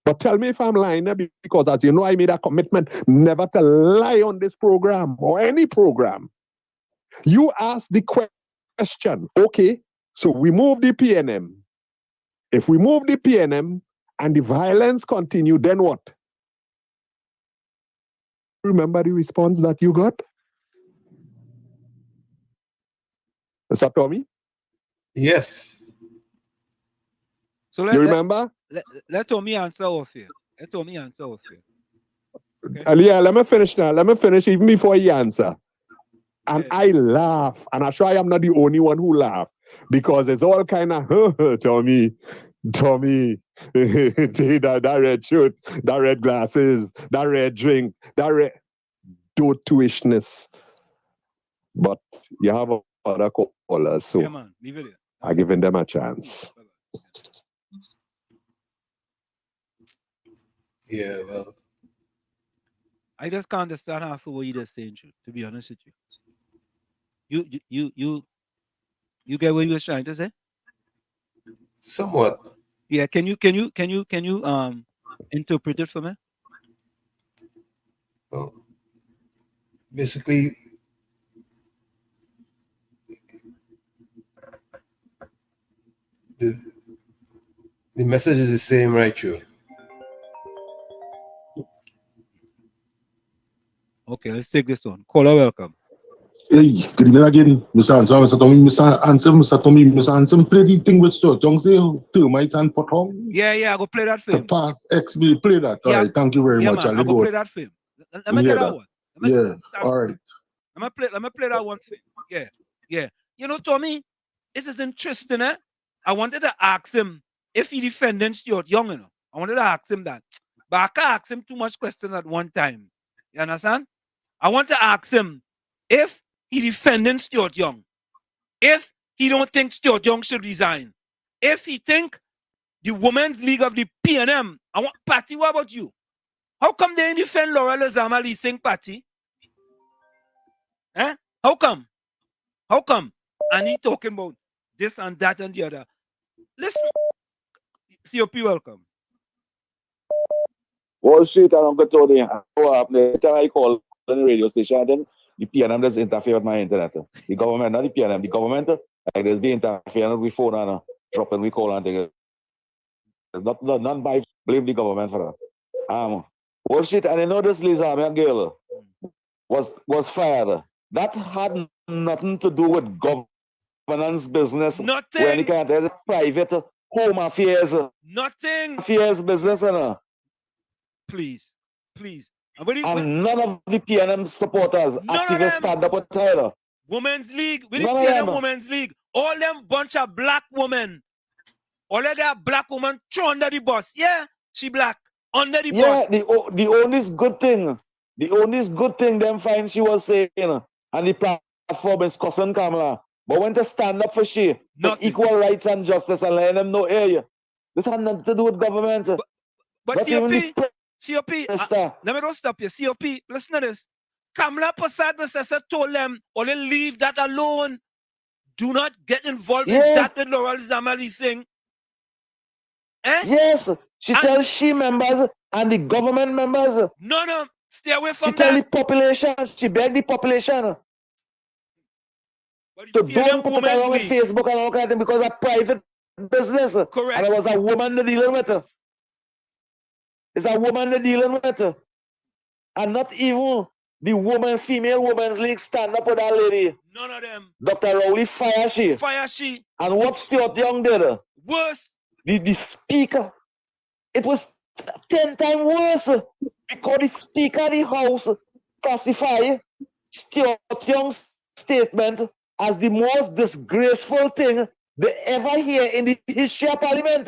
But tell me if I'm lying, because as you know, I made a commitment never to lie on this program or any program. You ask the question, okay, so we move the PNM. If we move the PNM and the violence continue, then what? Remember the response that you got? Mr. Tommy? Yes. So you remember? Let Tommy answer off here. Let Tommy answer off here. Okay. Yeah, let me finish now. Let me finish even before he answer. And yeah. I laugh, and I'm sure I am not the only one who laugh, because it's all kind of, Tommy, that red shirt, that red glasses, that red drink, that red tuishness. But you have other callers, so yeah, man. Leave it here. I'm giving them a chance. Yeah, well, I just can't understand half of what you just saying, to be honest with you. You get what you were trying to say? Somewhat. Yeah, can you interpret it for me? Well, basically, the message is the same, right? True. Okay, let's take this one. Caller, welcome. Hey, good evening again, Mr. Answer. Mr. Tommy, Mr. Tommy, Mr. Answer, play the thing with Stuart Young, say, termites and potholes. Yeah, I go play that film. To pass XB, play that. All right, thank you very much. Man, I go play that film. Let me get that one. All right. Let me play that one film. Yeah. You know, Tommy, it is interesting, eh? I wanted to ask him if he defended Stuart Young, you know. I wanted to ask him that. But I can't ask him too much questions at one time. You understand? I want to ask him if he defending Stuart Young, if he don't think Stuart Young should resign, if he think the Women's League of the PNM, I want Patty, what about you? How come they didn't defend Laura Lezama Lee Singh, Patty? Eh? How come? And he talking about this and that and the other. Listen, COP, welcome. Wall Street and Uncle Tony, I call the radio station, then the PNM does interfere with my internet. The government, not the PNM, the government, like there's the interference with phone and dropping we call and things. It's not by blame the government for that. Wall Street, and I know this Lisa, my girl, was fired. That had nothing to do with governance business. Nothing. When it can't, there's private home affairs. Nothing. Affairs business, Please. And none of the PNM supporters, activists stand up with her. Women's League, with the PNM Women's League, all them bunch of black women, all of that black woman throw under the bus. Yeah, she black, under the bus. Yeah, the only good thing them find she was saying, and the platform is cussing Kamala. But when to stand up for for equal rights and justice and letting them know, hey, this has nothing to do with government. But COP, let me just stop you. COP, listen to this. Kamala Prasad told them, only leave that alone. Do not get involved in that with Laura Lezama Lee Singh. Eh? Yes, she tells she members and the government members. No, stay away from that. She tell the population, she beg the population to don't put it around with Facebook and all kind of thing because of private business. Correct. And it was a woman dealing with her. It's a woman they're dealing with. And not even the female women's league stand up with that lady. None of them. Dr. Rowley fire she. Fire she. And what Stuart Young did? Worse. The speaker. It was 10 times worse. Because the speaker of the house classified Stuart Young's statement as the most disgraceful thing they ever hear in the history of Parliament.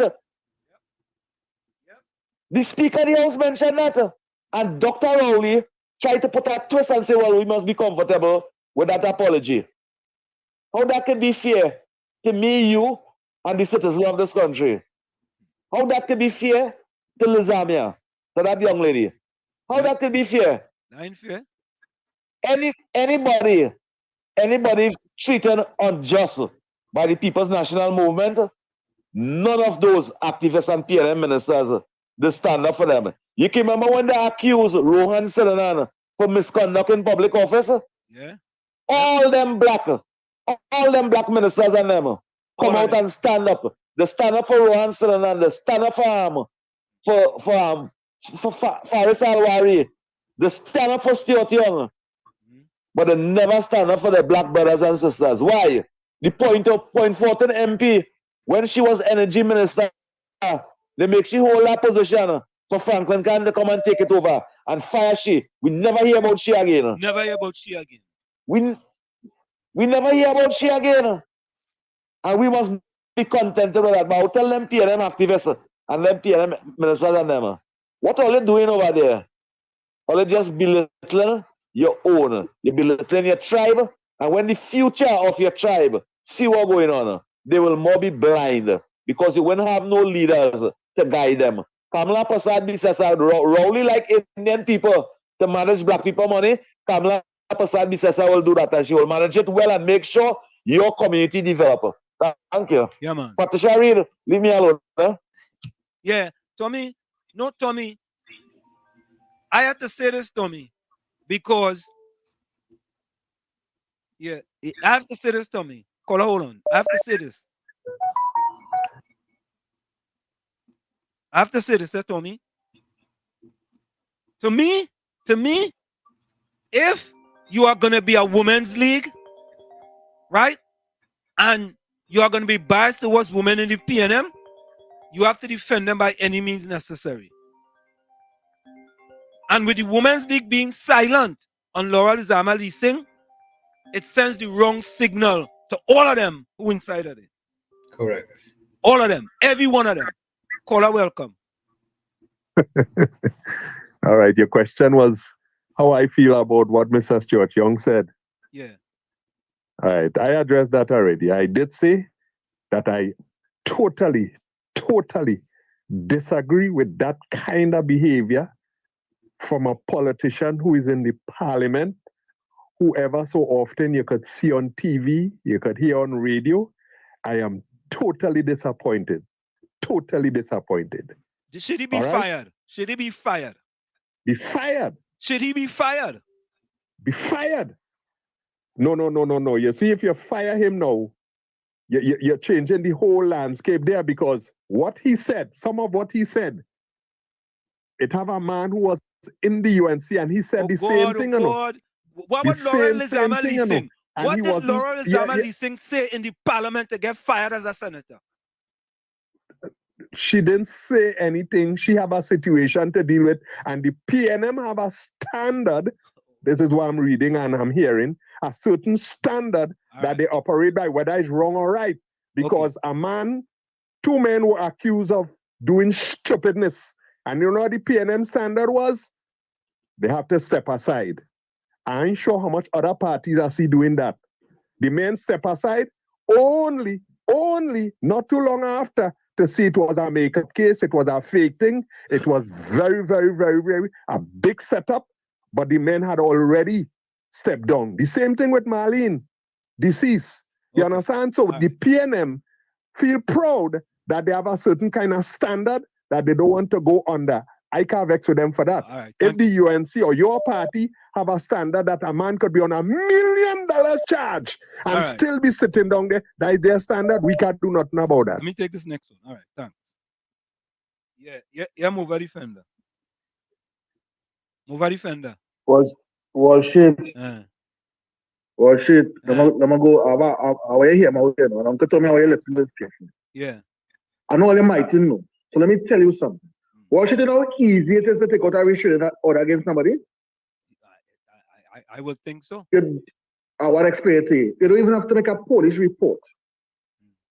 The Speaker of the House mentioned that. And Dr. Rowley tried to put a twist and say, well, we must be comfortable with that apology. How that can be fair to me, you, and the citizens of this country? How that can be fair to Lizamia, to that young lady? How that can be fair? That ain't fair. Anybody treated unjust by the People's National Movement, none of those activists and PNM ministers, they stand up for them. You can remember when they accused Rohan Selenan for misconduct in public office? Yeah. All them black ministers and them come out and stand up. They stand up for Rohan Selenan, they stand up for Faris Alwari, they stand up for Stuart Young. But they never stand up for their black brothers and sisters. Why? The point Fortin MP, when she was energy minister, they make she hold that position for Franklin Khan to come and take it over and fire she. We never hear about she again. Never hear about she again. We never hear about she again. And we must be contented with that. But I'll tell them PNM activists and them PNM ministers and them, what are they doing over there? Are they just belittling your own? You're belittling your tribe, and when the future of your tribe see what's going on, they will more be blind because you won't have no leaders to guide them. Kamala Prasad Bisesa Rowley like Indian people to manage black people money. Kamala Prasad Bisesa will do that, and she will manage it well and make sure your community develop. Thank you. Yeah, man. Patricia Reed, leave me alone. Huh? Yeah, Tommy. No, Tommy. I have to say this, Tommy, because I have to say this, Tommy. Hold on. I have to say this. Tommy. To me, if you are gonna be a women's league, right, and you are gonna be biased towards women in the PNM, you have to defend them by any means necessary. And with the Women's League being silent on Laura Lizama leasing, it sends the wrong signal to all of them who inside of it. Correct. All of them. Every one of them. Caller, welcome. All right. Your question was how I feel about what Mr. Stuart Young said. Yeah. All right. I addressed that already. I did say that I totally disagree with that kind of behavior from a politician who is in the parliament, whoever so often you could see on TV, you could hear on radio. I am totally disappointed. Totally disappointed. Should he be fired? Should he be fired? Be fired. Should he be fired? Be fired. No. You see, if you fire him now, you're changing the whole landscape there, because what he said, some of what he said, it have a man who was in the UNC and he said same thing. What was Laura Lizama leasing? What did Laura Lizama leasing say in the parliament to get fired as a senator? She didn't say anything. She have a situation to deal with, and the PNM have a standard. This is what I'm reading and I'm hearing, a certain standard that they operate by, whether it's wrong or right. Because two men were accused of doing stupidness. And you know what the PNM standard was? They have to step aside. I ain't sure how much other parties I see doing that. The men step aside only not too long after to see it was a makeup case, it was a fake thing, it was very a big setup, but the men had already stepped down. The same thing with Marlene, deceased. You understand? So the PNM feel proud that they have a certain kind of standard that they don't want to go under. I can't vex with them for that. If the UNC or your party have a standard that a man could be on $1 million charge and still be sitting down there, that is their standard. We can't do nothing about that. Let me take this next one. All right, thanks. Yeah, I'm over defender. Move a defender. Was shit. Was shit. Let me go. I want to hear my word. Uncle told me I want to listen to this carefully. Yeah. I know all you might know. So let me tell you something. Was it how easy it is to take out a restraining order against somebody? I would think so. I want to explain it to you. You don't even have to make a police report.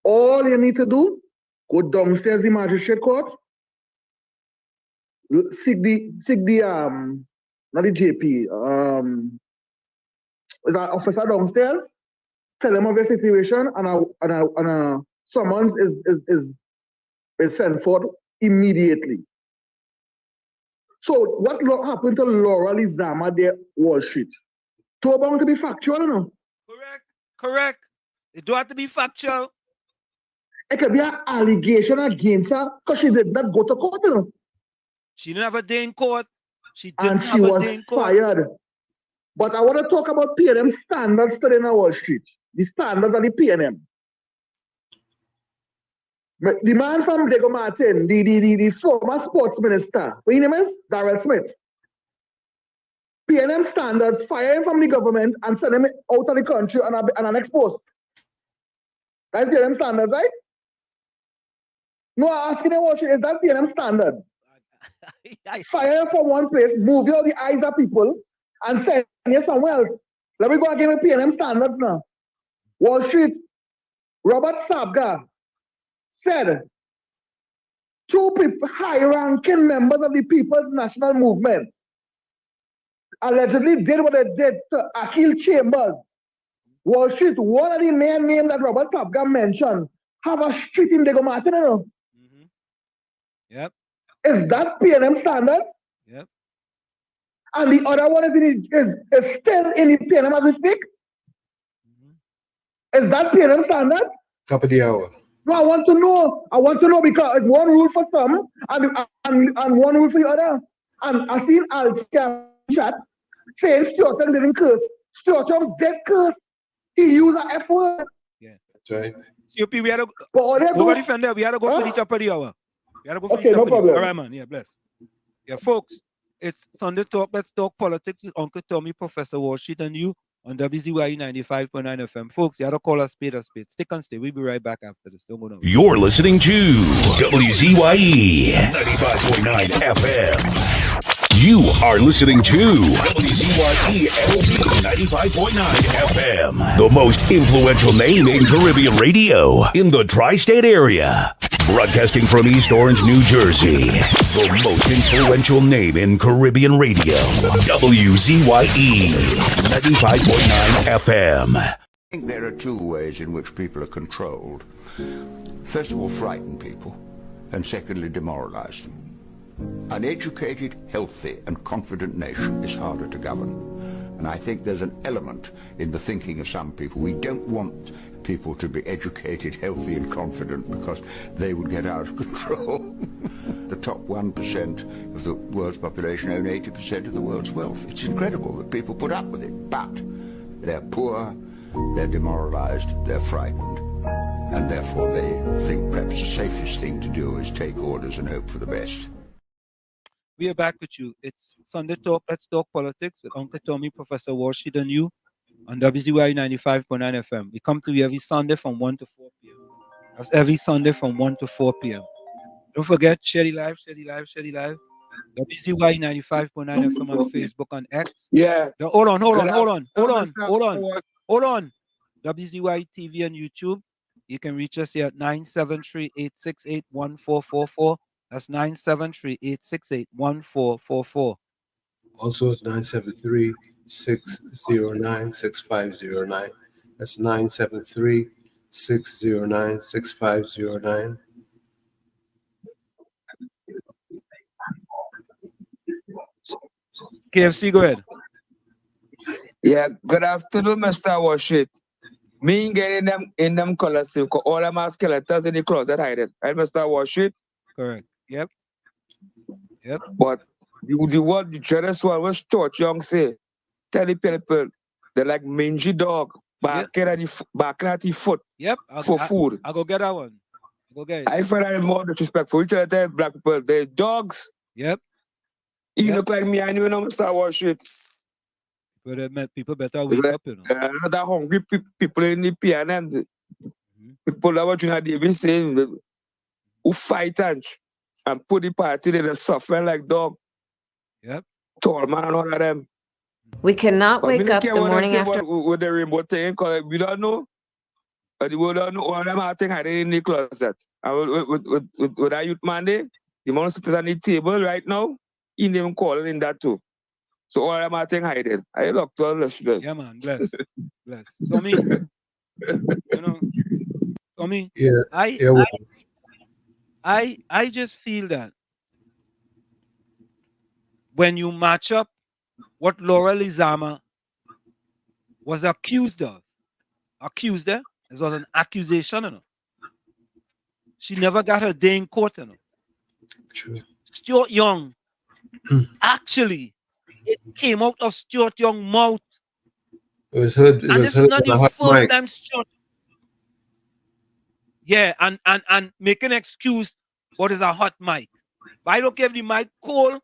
All you need to do, go downstairs the magistrate court, seek the not the JP, the officer downstairs, tell them of your situation, and a summons is sent forth immediately. So what happened to Laura Lizama there, Wall Street? So about to be factual, no? Correct. It do have to be factual. It could be an allegation against her because she did not go to court, you know? She didn't have a day in court. She didn't And have she a was day in court. fired. But I want to talk about PNM standards today in Wall Street. The standards of the PNM. The man from Diego Martin, the former sports minister, what his name is? Darrell Smith. PNM standards fire him from the government and send him out of the country and an exposed. That's PNM standards, right? No, I'm asking you, is that PNM standards? Fire him from one place, move you out the eyes of people, and send you somewhere else. Let me go again with PNM standards now. Wall Street, Robert Sabga said 2 high-ranking members of the People's National Movement allegedly did what they did to Akil Chambers. Wall Street, one of the main names that Robert Sabga mentioned, have a street in Diego Martin, you know? Yep. Is that PNM standard? Yep. And the other one is still in the PNM as we speak? Is that PNM standard? Top of the hour. No, I want to know because it's one rule for some and one rule for the other. And I seen Altia chat saying Stuart didn't curse. Stuart dead curse. He used an F word. Yeah. That's right. COP, we had to go defender. We had to go for the top of the hour. We had to go for the top of the hour. All right, man. Yeah, bless. Yeah, folks, it's Sunday Talk. Let's talk politics with Uncle Tommy, Professor Wall Street, and you on WZYE 95.9 FM. Folks, you had to call us spade a spade. Stick and stay. We'll be right back after this. Don't go nowhere. You're listening to WZYE 95.9 FM. You are listening to WZYE 95.9 FM, the most influential name in Caribbean radio in the tri-state area. Broadcasting from East Orange, New Jersey, the most influential name in Caribbean radio, WZYE 95.9 FM. I think there are 2 ways in which people are controlled. First of all, frighten people, and secondly, demoralize them. An educated, healthy, and confident nation is harder to govern. And I think there's an element in the thinking of some people. We don't want people to be educated, healthy, and confident because they would get out of control. The top 1% of the world's population own 80% of the world's wealth. It's incredible that people put up with it, but they're poor, they're demoralized, they're frightened, and therefore they think perhaps the safest thing to do is take orders and hope for the best. We are back with you. It's Sunday Talk. Let's talk politics with Uncle Tommy, Professor Wall Street, and you on WZYE 95.9 FM. We come to you every Sunday from 1 to 4 p.m. That's every Sunday from 1 to 4 p.m. Don't forget, share the live. WZYE 95.9 FM on Facebook, on X. Yeah. Hold on. WZYE TV on YouTube. You can reach us here at 973-868-1444. That's 973-868-1444. Also 973-609-6509. That's 973-609-6509. KFC, go ahead. Yeah, good afternoon, Mr. Wall Street. Me getting in them colors, all of my skeletons in the closet hiding. Right, Mr. Wall Street? Correct. Yep. But the word, the generous one was Stuart Young say, tell the people they're like mangy dog, barking at the foot for food. I'll go get that one. I find that more disrespectful. We tell black people, they're dogs. Yep. You look like me, I know I'm Star Wars shit. People better wake up, you know. That hungry people in the PNM. People that what Davis saying, who fight and put the party there, they suffer like dog. Yep. Tall man and all of them. We cannot wake up the morning after. With the rainbow thing, because we don't know. But we don't know all them thing hiding in the closet. And with that youth man there, the man sitting on the table right now, he didn't even call in that too. So all them thing hiding. I look to all listeners. Yeah, man, bless. Bless. So me, you know, so me, I just feel that when you match up what Laura Lizama was accused of, this was an accusation, you know. She never got her day in court, you know. True. Stuart Young, actually, it came out of Stuart Young's mouth. It was heard. It And was this is heard not on the a hot first mic. time Stuart. Yeah, and make an excuse what is a hot mic. But I don't care if the mic cold,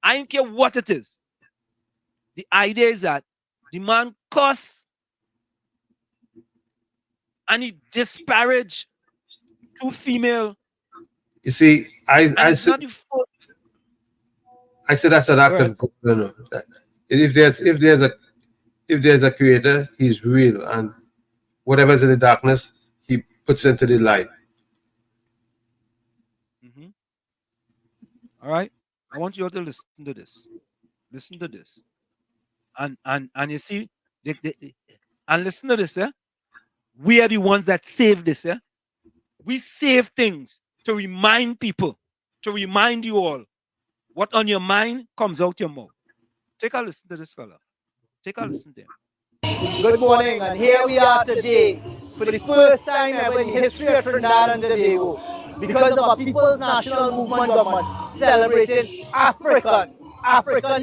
I don't care what it is. The idea is that the man cuss and he disparage two female. You see, I said not the first. I said that's an act of God. You know, that if there's a creator, he's real, and whatever's in the darkness, he puts into the light. All right, I want you all to listen to this. Listen to this, and you see, and listen to this. We are the ones that save this. We save things to remind people, to remind you all, what on your mind comes out your mouth. Take a listen to this fella. Take a listen to him. Good morning, and here we are today for the first time ever in the history of Trinidad and Tobago, because of our People's National Movement government celebrating African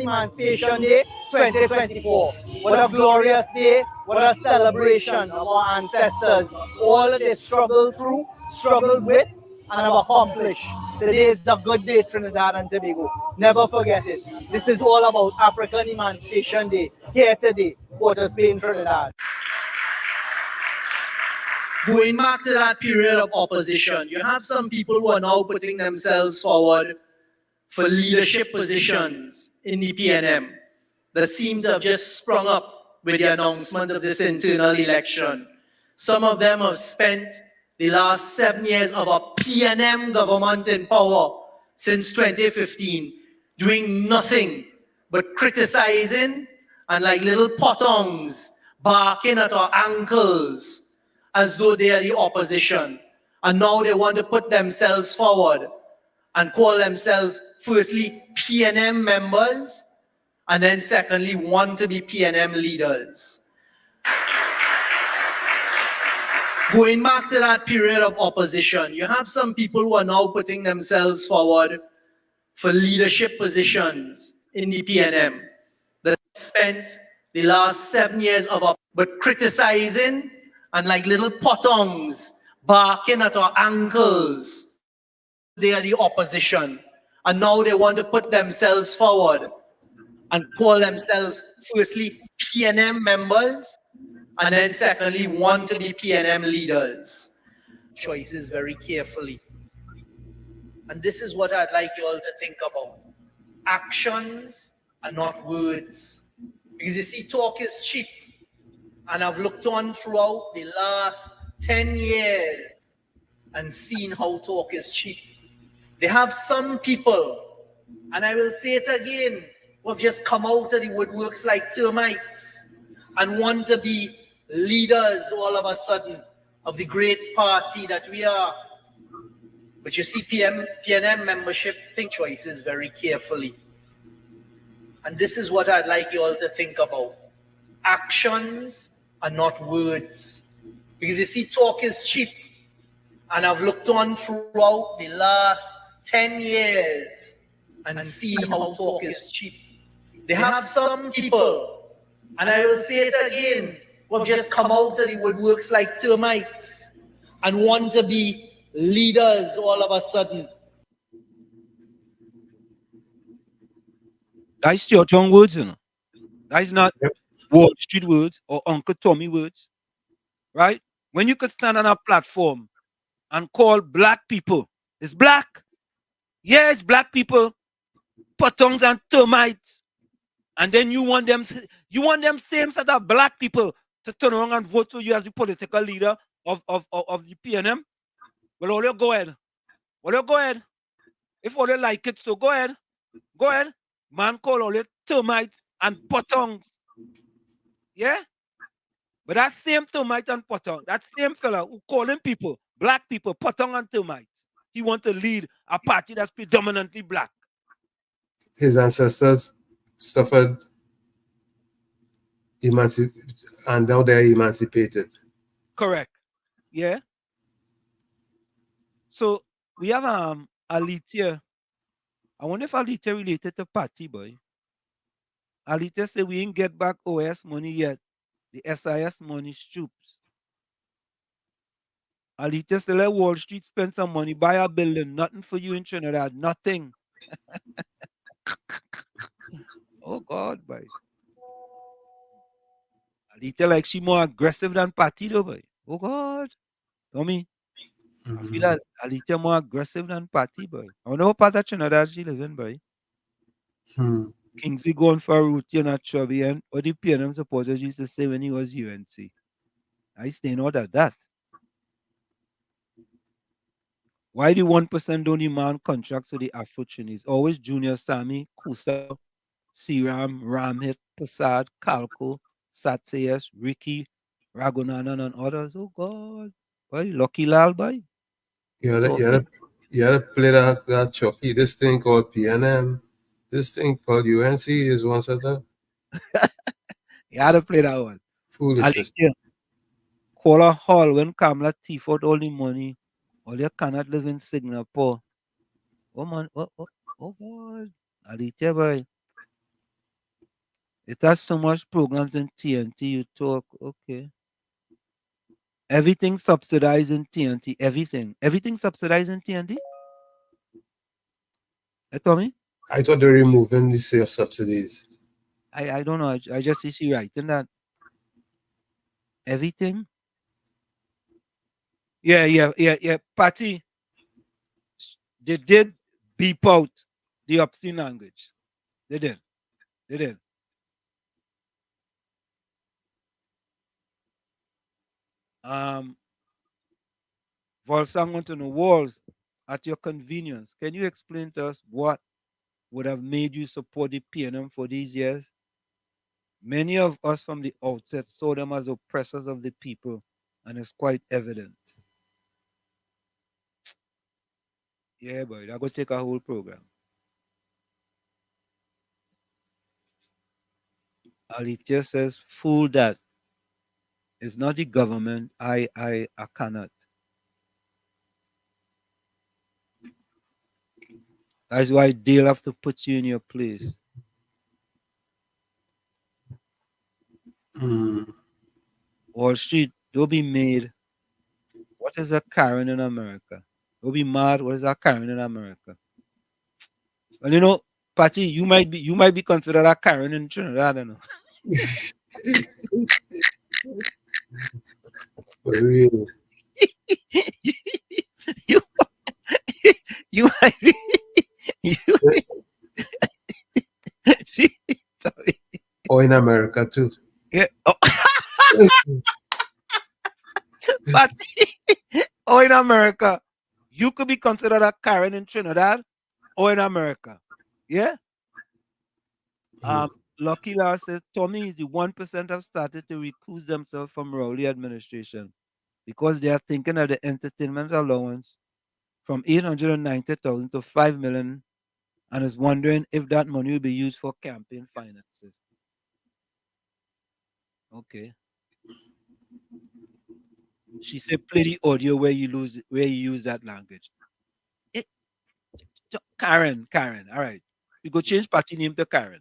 Emancipation Day 2024. What a glorious day, what a celebration of our ancestors, all that they struggled through, struggled with, and have accomplished. Today is a good day, Trinidad and Tobago. Never forget it. This is all about African Emancipation Day, here today, Port of Spain, Trinidad. Going back to that period of opposition, you have some people who are now putting themselves forward for leadership positions in the PNM that seem to have just sprung up with the announcement of this internal election. Some of them have spent the last 7 years of a PNM government in power since 2015, doing nothing but criticizing and like little pottongs barking at our ankles as though they are the opposition. And now they want to put themselves forward and call themselves firstly PNM members, and then secondly want to be PNM leaders. Going back to that period of opposition, you have some people who are now putting themselves forward for leadership positions in the PNM that spent the last 7 years of but criticizing and like little pottongs barking at our ankles. They are the opposition, and now they want to put themselves forward and call themselves firstly PNM members, and then secondly want to be PNM leaders. Choices very carefully. And this is what I'd like you all to think about. Actions are not words. Because you see, talk is cheap. And I've looked on throughout the last 10 years and seen how talk is cheap. They have some people, and I will say it again, who have just come out of the woodworks like termites and want to be leaders all of a sudden of the great party that we are. But you see, PNM membership, think choices very carefully. And this is what I'd like you all to think about. Actions are not words. Because you see, talk is cheap. And I've looked on throughout the last 10 years and seen how talk is cheap. They have some people, and I will say it again, who have just come out of the woodworks like termites and want to be leaders all of a sudden. That's your own words, you know. That's not Wall Street words or Uncle Tommy words, right? When you could stand on a platform and call black people, it's black. Yeah, it's black people, patongs and termites. And then you want them same set of black people to turn around and vote for you as the political leader of the PNM. Well, all you go ahead. Well, you go ahead. If all you like it, so go ahead. Go ahead. Man call all you termites and patongs. Yeah? But that same termite and potong, that same fella who calling people, black people, potong and termites, he want to lead a party that's predominantly black. His ancestors suffered and now they're emancipated. Correct. Yeah. So we have Alitia. I wonder if Alitia related to party, boy. Alitia said we ain't get back OS money yet. The SIS money stoops. Alitia said let Wall Street spend some money, buy a building. Nothing for you in Trinidad. Nothing. Oh God, boy. Alita like she more aggressive than Patty though, boy. Oh God. Tommy. I feel that Alita more aggressive than Patty, boy. I wonder what part of Trinidad she live in, boy. Kingsley going for a routine at Chubby and what the PNM supporters used to say when he was UNC. I stay out of that. Why the 1% don't demand contracts to the Afro-Chinese? Always Junior Sammy, Kusa, Siram, Ramhit, Passad, Kalko, Satsayas, Ricky, Ragunanan, and others. Oh God. Boy, Lucky Lal, boy. You gotta play that chucky. This thing called PNM, this thing called UNC is one set up. You had to play that one. Foolishness. Call a hall when Kamala thief out all the money. All you cannot live in Singapore. Oh man, oh God. Alicia, boy. It has so much programs in TNT. You talk, okay. Everything subsidized in TNT. Everything subsidized in TNT. Tommy? I thought they were removing the sales subsidies. I don't know. I just see she writing that. Everything. Yeah. Patty. They did beep out the obscene language. They did. Volsang went on the walls at your convenience. Can you explain to us what would have made you support the PNM for these years? Many of us from the outset saw them as oppressors of the people, and it's quite evident. Yeah, boy, that could take a whole program. Alitia says, fool that. It's not the government. I cannot. That's why they'll have to put you in your place. Wall Street, don't be made. What is a Karen in America? Don't be mad. What is a Karen in America? Well, you know, Patty, you might be considered a Karen in Trinidad, I don't know. For real. you might be. Or in America too. Yeah. Oh. But or in America, you could be considered a Karen in Trinidad or in America. Yeah. Lucky Lars says Tommy is the 1% have started to recuse themselves from Rowley administration because they are thinking of the entertainment allowance from 890,000 to 5 million and is wondering if that money will be used for campaign finances. Okay. She said play the audio where you use that language. Karen. All right. You go change party name to Karen.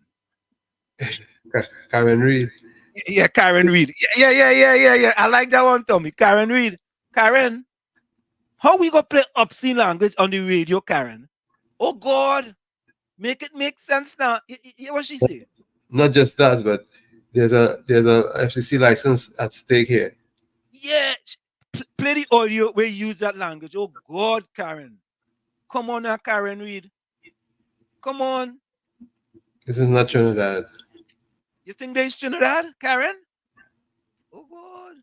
Karen Reed. Yeah, Karen Reed. Yeah. I like that one, Tommy. Karen Reed. Karen, how we gonna play obscene language on the radio, Karen? Oh God. Make it make sense now. You what she say? Not just that, but there's a FCC license at stake here. Yeah. Play the audio where you use that language. Oh God, Karen. Come on now, Karen Reed. Come on. This is not Trinidad. You think there's Trinidad, Karen? Oh God.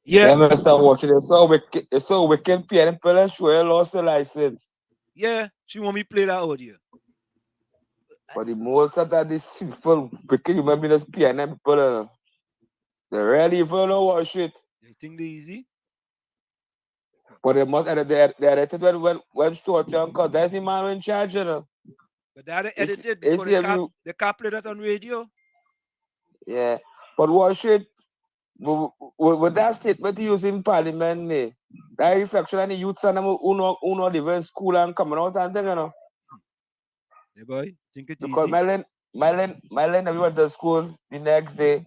Yeah, Mr. Watching. It's so wicked. Pierre Pella swear lost the license. Yeah, she want me play that audio. But the most of that is sinful wicked human beings piano people. They really even know what shit. They think they easy. But they must edit when Stuart Young cause that's the man in charge, you know. But that edited because they can't play that on radio. Yeah. But what shit with that statement he used in parliament, that reflection on the youths and who know live in school and coming out and thing, you know. Yeah, boy, think it's because easy. Mylan, we went to school the next day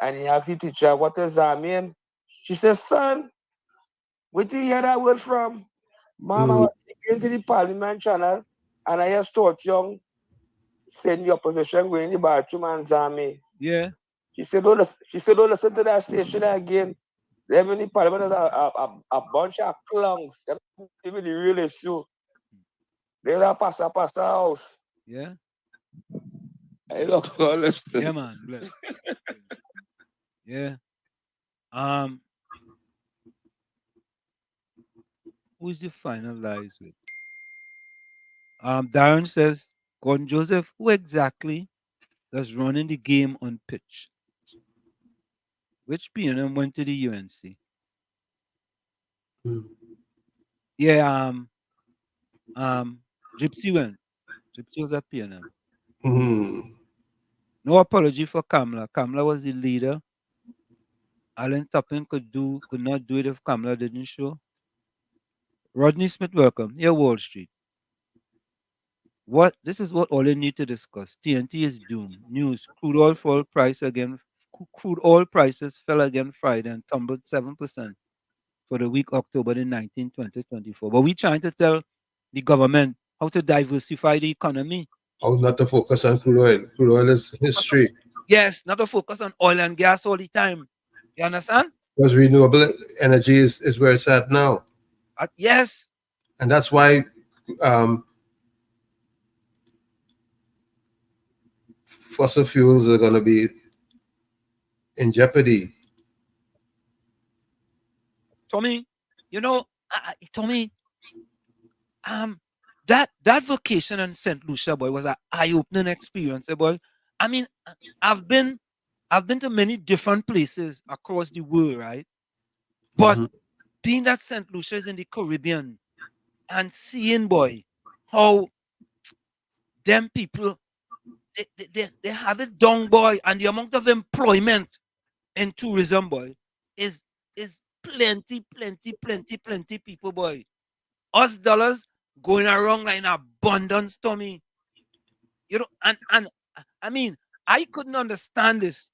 and he asked the teacher, what does that mean? She says, son, where do you hear that word from? Mom, I was taken to the parliament channel and I just Stuart Young saying the opposition going in the bathroom and Zami. Yeah. She said, don't listen to that station again. Them in the parliament is a bunch of clowns. Them even the real issue. They're a passa house. Yeah. I don't listen. Yeah, man. Bless. Yeah. Who's the finalize with? Darren says, Gordon Joseph, who exactly is running the game on pitch? Which PNM went to the UNC? Yeah, Gypsy went. Gypsy was a PNM. No apology for Kamala. Kamala was the leader. Alan Topping could not do it if Kamala didn't show. Rodney Smith, welcome. Here, Wall Street. This is what all you need to discuss. TNT is doomed. News: crude oil prices fell again Friday and tumbled 7% for the week October the 19th, 2024. But we trying to tell the government how to diversify the economy. How not to focus on crude oil. Crude oil is history. Yes, not to focus on oil and gas all the time. You understand? Because renewable energy is where it's at now. Yes. And that's why fossil fuels are going to be in jeopardy. Tommy, Tommy, that vacation in St. Lucia, boy, was an eye-opening experience, boy. I mean, I've been to many different places across the world, right? But being that St. Lucia is in the Caribbean and seeing, boy, how them people they have it done, boy, and the amount of employment in tourism, boy, is plenty people, boy. Us dollars going around like in abundance, Tommy. You know, and I mean, I couldn't understand this,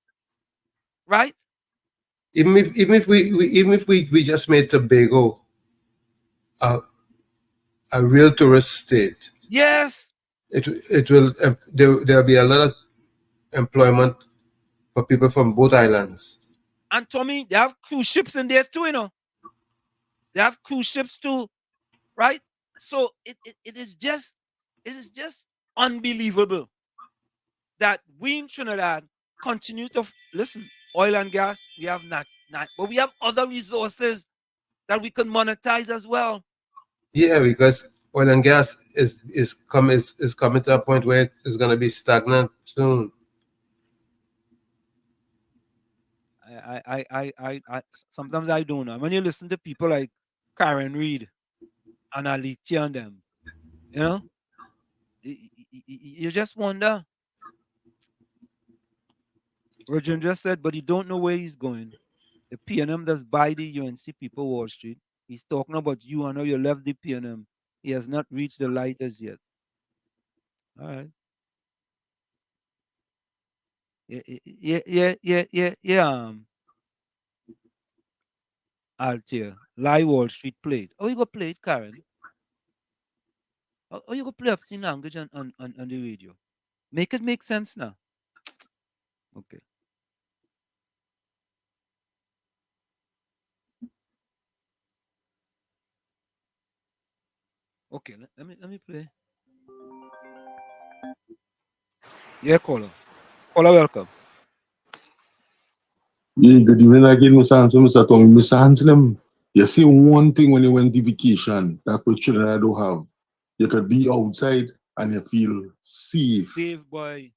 right? Even if we just made Tobago a real tourist state. Yes. It will there'll be a lot of employment for people from both islands. And Tommy, they have cruise ships in there too, you know. They have cruise ships too, right? So it is just unbelievable that we in Trinidad continue to listen. Oil and gas, we have not, but we have other resources that we can monetize as well. Yeah, because oil and gas is coming to a point where it's going to be stagnant soon. I sometimes I don't know. When you listen to people like Karen Reed and Alicia and them, you know, you just wonder. Roger just said, but he don't know where he's going. The PNM does buy the UNC people Wall Street. He's talking about you. I know you left the PNM. He has not reached the light as yet. All right. Yeah. Altia. Live Wall Street played. Oh, you go play it, Karen? Oh, you go play obscene language on the radio. Make it make sense now. Okay. Okay, let me play. Yeah, caller. Caller, welcome. Yeah, good evening again, Mr. Hansen, Mr. Tommy. Mr. Hansen, you see one thing when you went to vacation that with children I don't have. You could be outside and you feel safe Safe boy.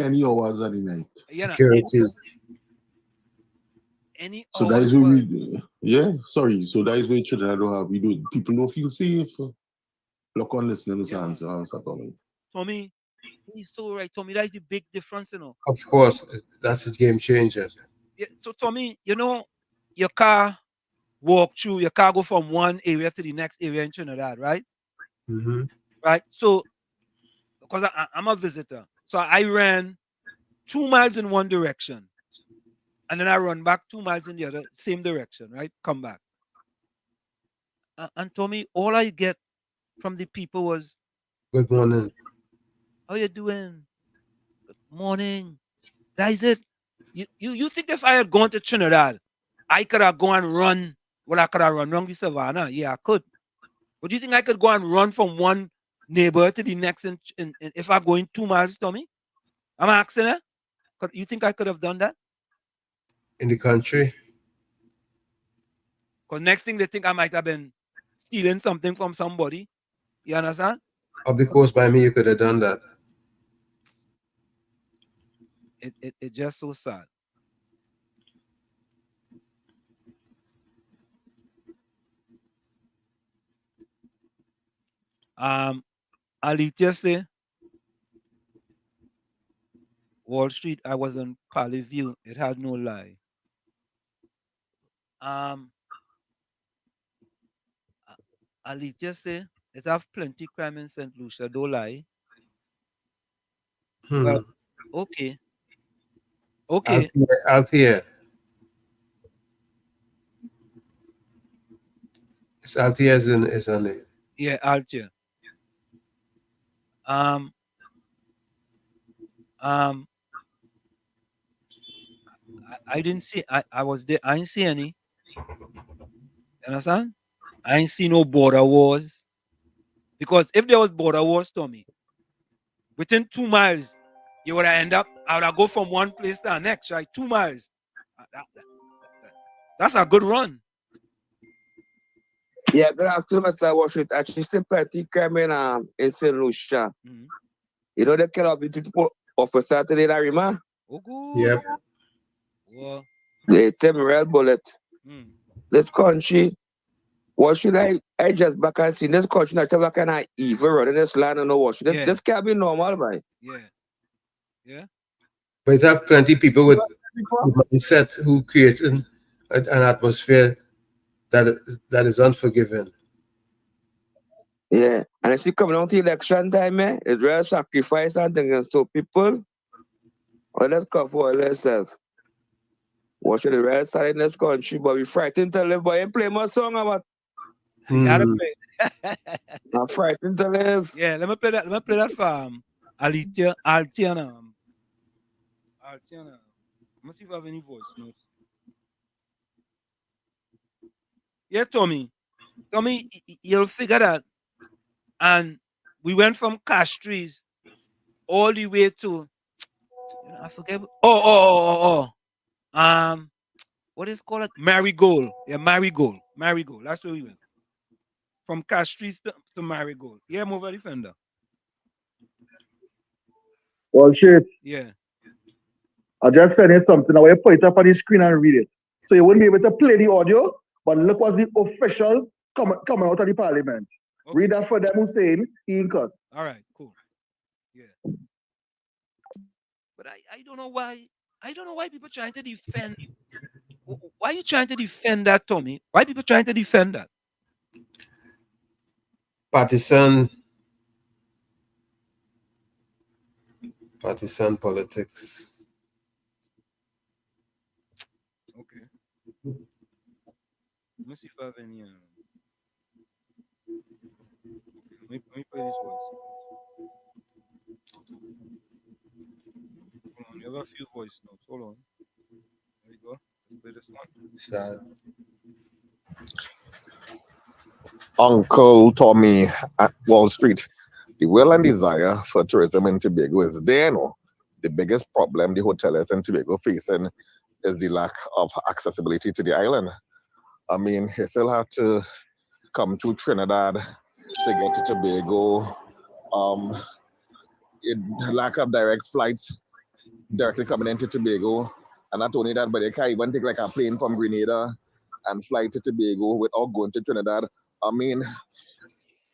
any hours of the night. Security. Any So that hours, is where boy. So that is where children I don't have. People don't feel safe. Look on listening, Mr. Hansen, Mr. Tommy. Tommy, he's so right, Tommy. That is the big difference, Of course, that's a game changer. Yeah, so Tommy, your car walk through, your car go from one area to the next area in Trinidad, right? Mm-hmm. Right. So, because I'm a visitor, so I ran 2 miles in one direction, and then I run back 2 miles in the other same direction, right? Come back. And Tommy, all I get from the people was, Good morning. "How you doing? Good morning." That is it. You think if I had gone to Trinidad, I could have gone and run? Well, I could have run around the savannah. Yeah, I could. But do you think I could go and run from one neighbor to the next if I'm going 2 miles, Tommy? I'm asking her. You think I could have done that? In the country? Because next thing they think I might have been stealing something from somebody. You understand? Up the coast by me, you could have done that. It's just so sad. Alithia say, Wall Street, I was on Pali View. It had no lie. Alithia say, it have plenty crime in St. Lucia, don't lie. Well, okay. Okay. Althea. It's Althea is on it. Yeah, Althea. I didn't see. I was there. I didn't see any. You understand? I ain't see no border wars. Because if there was border wars, Tommy, within 2 miles, you would have end up. I would have go from one place to the next, right? 2 miles. That's a good run. Yeah, good afternoon, Mr. Washington. Actually, still plenty crime in St. Lucia. You know, they kill off the officer today, Larima? Yep. Well, they take me real bullet. This country, what should I just back and see this country not tell what kind of evil running this land and no what. This can't be normal, man. Yeah. But you have plenty of people with mindset who create an atmosphere that is unforgiving. Yeah, and I see coming on to election time, it's real sacrifice and things to people. Or let's come for ourselves. What should the real side in this country, but we frightened to live, but you play my song about. You gotta play. I'm frightened to live. Yeah, let me play that for Alithia. Altiana. Let me see if I have any voice notes. Yeah, Tommy. Tommy, you'll figure that. And we went from cash trees all the way to I forget. Oh. What is it called? Marigold. Yeah, Marigold. That's where we went. From cash trees to Marigold. Yeah, move defender. Well, shit. Yeah. I just sent you something. I will put it up on the screen and read it. So you wouldn't be able to play the audio, but look what's the official coming out of the parliament. Okay. Read that for them Hussein, he in cut. All right, cool. Yeah. But I don't know why. I don't know why people trying to defend. Why are you trying to defend that, Tommy? Why are people trying to defend that? Partisan politics. Okay. me see if I have any. Let me play this voice. Hold on, you have a few voice notes. Hold on. There you go. Let's play this one. Sad. Uncle Tommy at Wall Street. The will and desire for tourism in Tobago is there, no? The biggest problem the hoteliers in Tobago facing is the lack of accessibility to the island. I mean, he still have to come to Trinidad to get to Tobago. Lack of direct flights directly coming into Tobago. And not only that, but they can't even take like a plane from Grenada and fly to Tobago without going to Trinidad. I mean,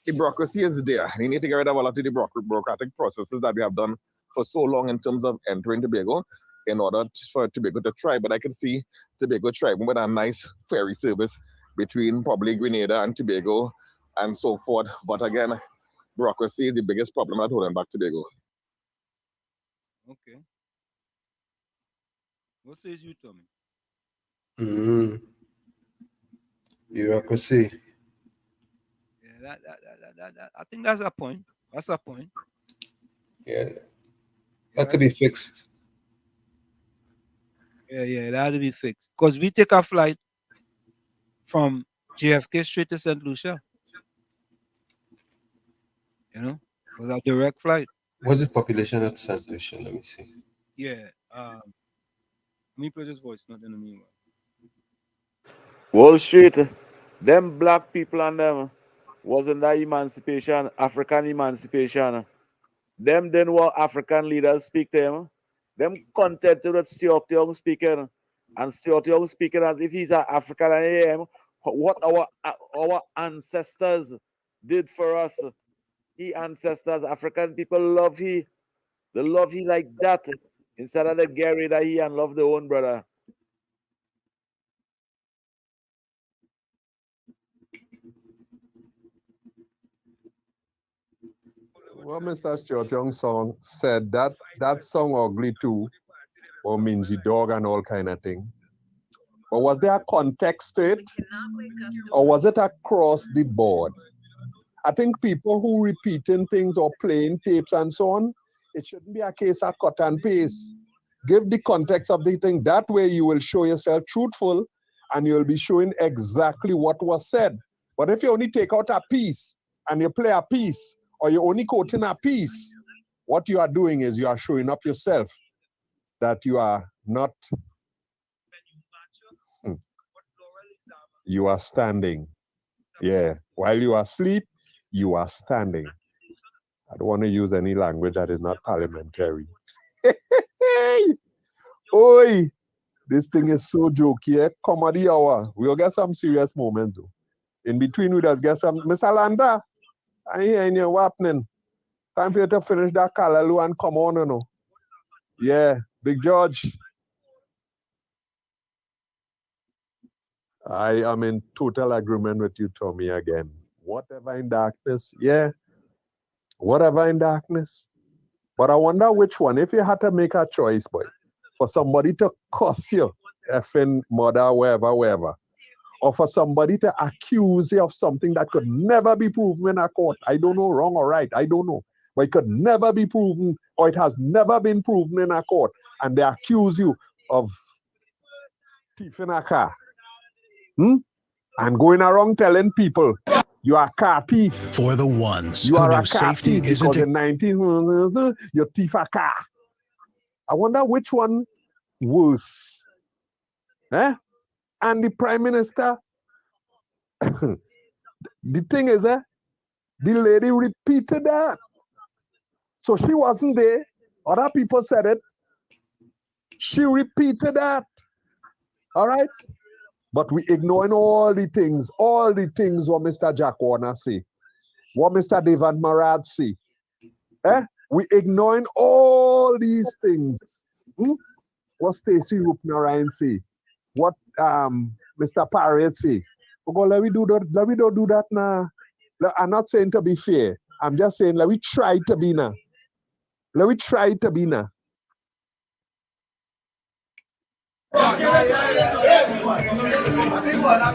the bureaucracy is there. We need to get rid of all of the bureaucratic processes that we have done for so long in terms of entering Tobago in order for Tobago to thrive. But I can see Tobago thriving with a nice ferry service between probably Grenada and Tobago and so forth. But again, bureaucracy is the biggest problem at holding back Tobago. Okay. What says you, Tommy? Bureaucracy. Yeah, that I think that's a point. That's a point. Yeah. That to be fixed. Yeah, that had to be fixed. Because we take a flight from JFK straight to St. Lucia. You know, it was a direct flight. What's the population at St. Lucia? Let me see. Yeah. Let me play this voice, not in the meanwhile. Wall Street, them black people and them wasn't that emancipation, African emancipation. Them then what African leaders speak to them. Them contented with Stuart Young speaking. And Stuart Young speaking as if he's an African and AM. What our ancestors did for us. He ancestors, African people love he. They love he like that. Instead of the Gary that he and love their own brother. Well, Mr. Stuart Young song said that song ugly too, or mingy dog and all kind of thing. But was there a context to it? Or was it across the board? I think people who repeating things or playing tapes and so on, it shouldn't be a case of cut and paste. Give the context of the thing. That way you will show yourself truthful and you'll be showing exactly what was said. But if you only take out a piece and you play a piece, or you're only quoting a piece, what you are doing is you are showing up yourself that you are not, you are standing. Yeah, while you are asleep, you are standing. I don't want to use any language that is not parliamentary. Oi, this thing is so jokey, eh? Comedy hour. We'll get some serious moments though. In between, we just get some. Miss Alanda, I hear in your happening. Time for you to finish that Kalalu and come on, you know. Yeah, Big George. I am in total agreement with you, Tommy, again. Whatever in darkness, yeah. Whatever in darkness. But I wonder which one. If you had to make a choice, boy, for somebody to cuss you, effing mother, wherever, or for somebody to accuse you of something that could never be proven in a court. I don't know, wrong or right, I don't know. But it could never be proven, or it has never been proven in a court, and they accuse you of thief in a car. And going around telling people you are a car thief. For the ones You who are know a car safety thief isn't because in 19 you thief a car. I wonder which one worse. And the Prime Minister, the thing is, the lady repeated that. So she wasn't there. Other people said it. She repeated that. All right? But we ignoring all the things what Mr. Jack Warner say, what Mr. David Marad say. We ignoring all these things. What Stacey Rupnarayan say, what Mr. Parrott say. Let me do that. Let me don't do that now. I'm not saying to be fair. I'm just saying let me try to be now. Let me try to be now.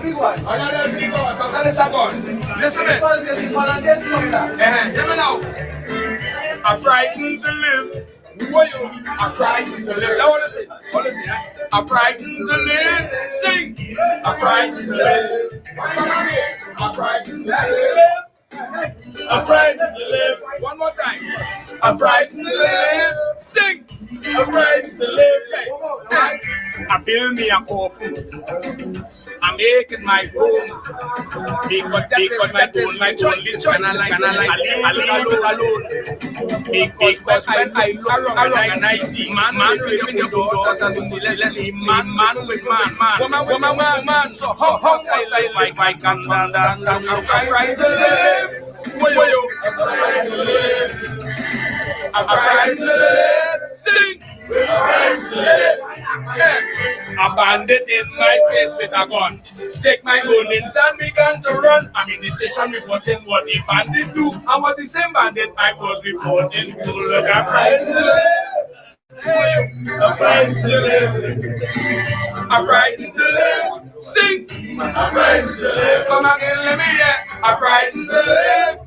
big one. Another big one. Sometimes it's a gun. Listen to me. Hear me now. I'm frightened to live. I'm frightened to live. I'm frightened to live. Sing. I'm frightened to live. I'm frightened to live. I'm frightened to live. One more time. I'm frightened to live. Sing. I'm frightened to live. I build me a coffin. I'm making my home. Because my bone, my choice is kind of like I live alone. Because when I look around and I see man with the daughters as let's see man with man, woman. So how must I live like I can understand? I'm frightened to live. I'm frightened to live. I'm frightened to live. Sing. I'm frightened to live. A bandit in my face with a gun. Take my gun and began to run. I'm in the station reporting what the bandit do. And what the same bandit I was reporting to. Look, I'm frightened to live. I'm frightened to live. I'm frightened to live. Sing. I'm frightened to live. Come again, let me hear. I'm frightened to live.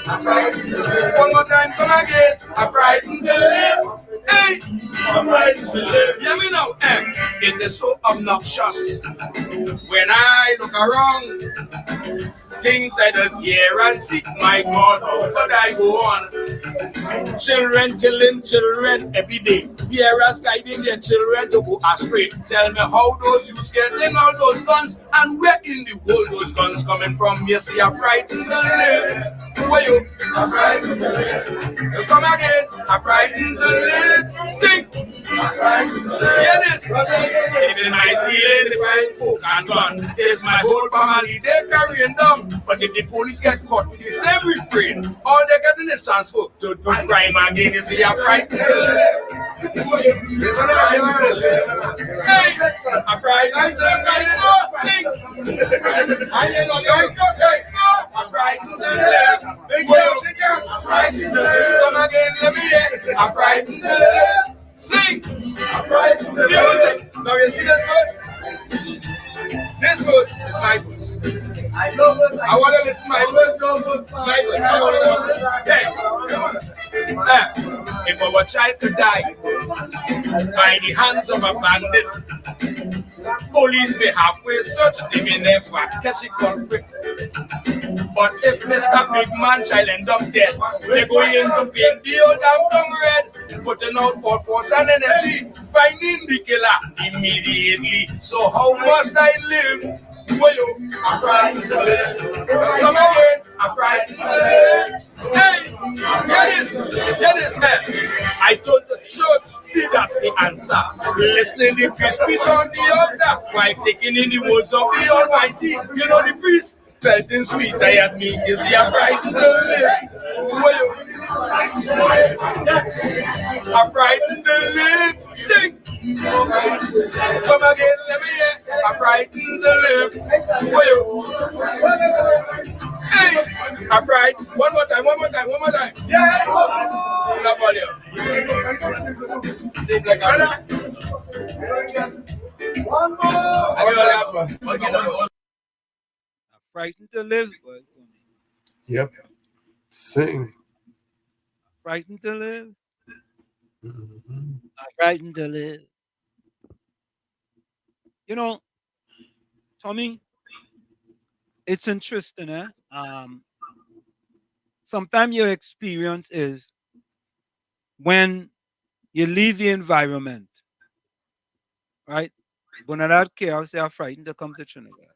I'm frightened to live. One more time, come again. I'm frightened to live. Hey, I'm frightened to live. Hear me now. It is so obnoxious when I look around. Things I just hear and see. My God, how could I go on? Children killing children every day. Parents guiding their children to go astray. Tell me how those youths getting all those guns, and where in the world those guns coming from? You see, I'm frightened to live. Where you? I'm frightened to live. You come again. I'm frightened to live. Sing. I'm frightened to live. Hear this. Even I see it, if I cook and gun, it's my whole family they carrying down. But if the police get caught, they say refrain. All they getting is transfer to crime again. You see, I'm frightened to live. Hey, I'm frightened to live. Sing. I'm frightened to live. I'm frightened to live. Come again, let me hear. I'm frightened to live. Sing. I'm frightened to live. Music. Now you see this verse? This verse is my verse. I want to listen to my verse. My verse. If our child could die by the hands of a bandit, police may halfway search, they may never catch the culprit. But if Mr. Big Man child end up dead, they're going to paint the old damn tongue red, putting out all force and energy, finding the killer immediately. So how must I live? I'm frightened to live. Come again, I'm frightened to live. Hey, get this, man. I told the church, that's the answer. Listening to the speech on the altar, while taking in the words of the Almighty. You know the priest felt in sweet, I had me, is the I'm frightened to live. I'm frightened to live. Sing. Come again, let me hear. I'm frightened to live. Hey, I'm frightened. One more time. Yeah. Love all you. Sing like one more. I'm frightened to live. Yep. Sing. Frightened to live. I'm frightened to live. You know, Tommy, it's interesting, eh? Sometimes your experience is when you leave the environment, right? But not out care, I say I'm frightened to come to Trinidad.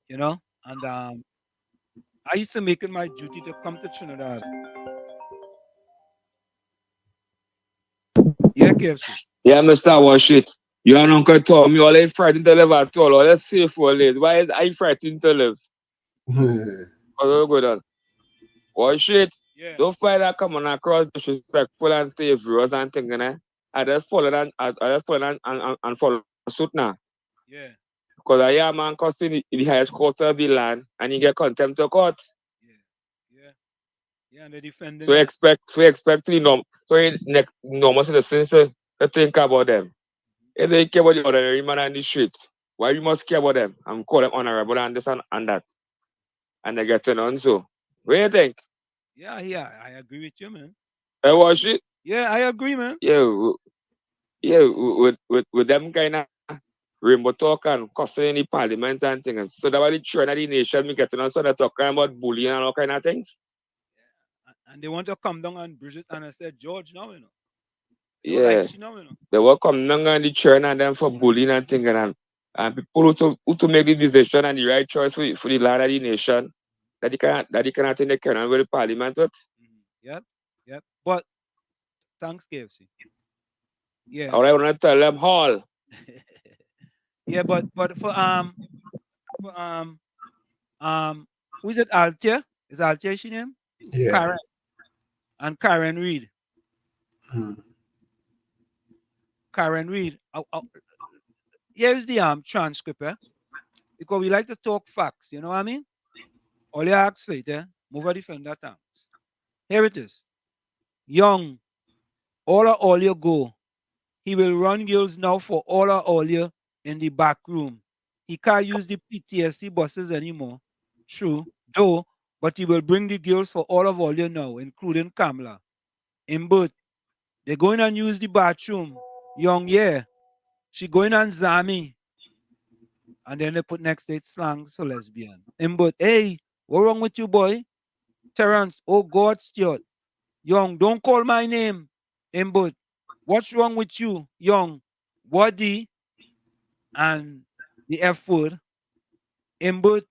You know? And I used to make it my duty to come to Trinidad. Yeah, KFC. Yeah, Mr. Washit. You and Uncle Tom, you all ain't frightened to live at all. Let's see for late. Why is I frightened to live? Oh, good on. Washit. Yeah. Don't find that coming across disrespectful and saviorous and thinking, eh? I just follow and follow suit now. Yeah. Because I am man costing the highest court of the land and you get contempt of court. Yeah, and they defend So expect the normal citizens to think about them. If they care about the ordinary man on the streets, why you must care about them and call them honorable and this and that? And they get on so. What do you think? Yeah, I agree with you, man. Was it? Yeah, I agree, man. Yeah, with them kind of rainbow talk and cussing in the parliament and things. So that was the trend of the nation, me getting on so they're talking about bullying and all kind of things. And they want to come down on Bridget and I said, George, no, you know. Yeah. They will come down on the trend and them for bullying and things and people who to make the decision and the right choice for the land of the nation that they cannot think they can with the parliament with. Yep. But thanks, KFC. Yeah. All right, I want to tell them all. Yeah, but who is it? Altia? Is Altia she name? Yeah. Karen. And Karen Reed. Karen Reed. Here's the transcript, because we like to talk facts, you know what I mean? All you ask for it, move a defender tanks. Here it is. Young, all you go. He will run girls now for all you in the back room. He can't use the PTSD buses anymore. True, though, but he will bring the girls for all you now, including Kamala. In both, they're going and use the bathroom. Young, yeah. She going and Zami. And then they put next to it slang, so lesbian. In both, hey, what wrong with you, boy? Terrence, oh God, Stuart. Young, don't call my name. In both, what's wrong with you, young? Body and the F word. In both,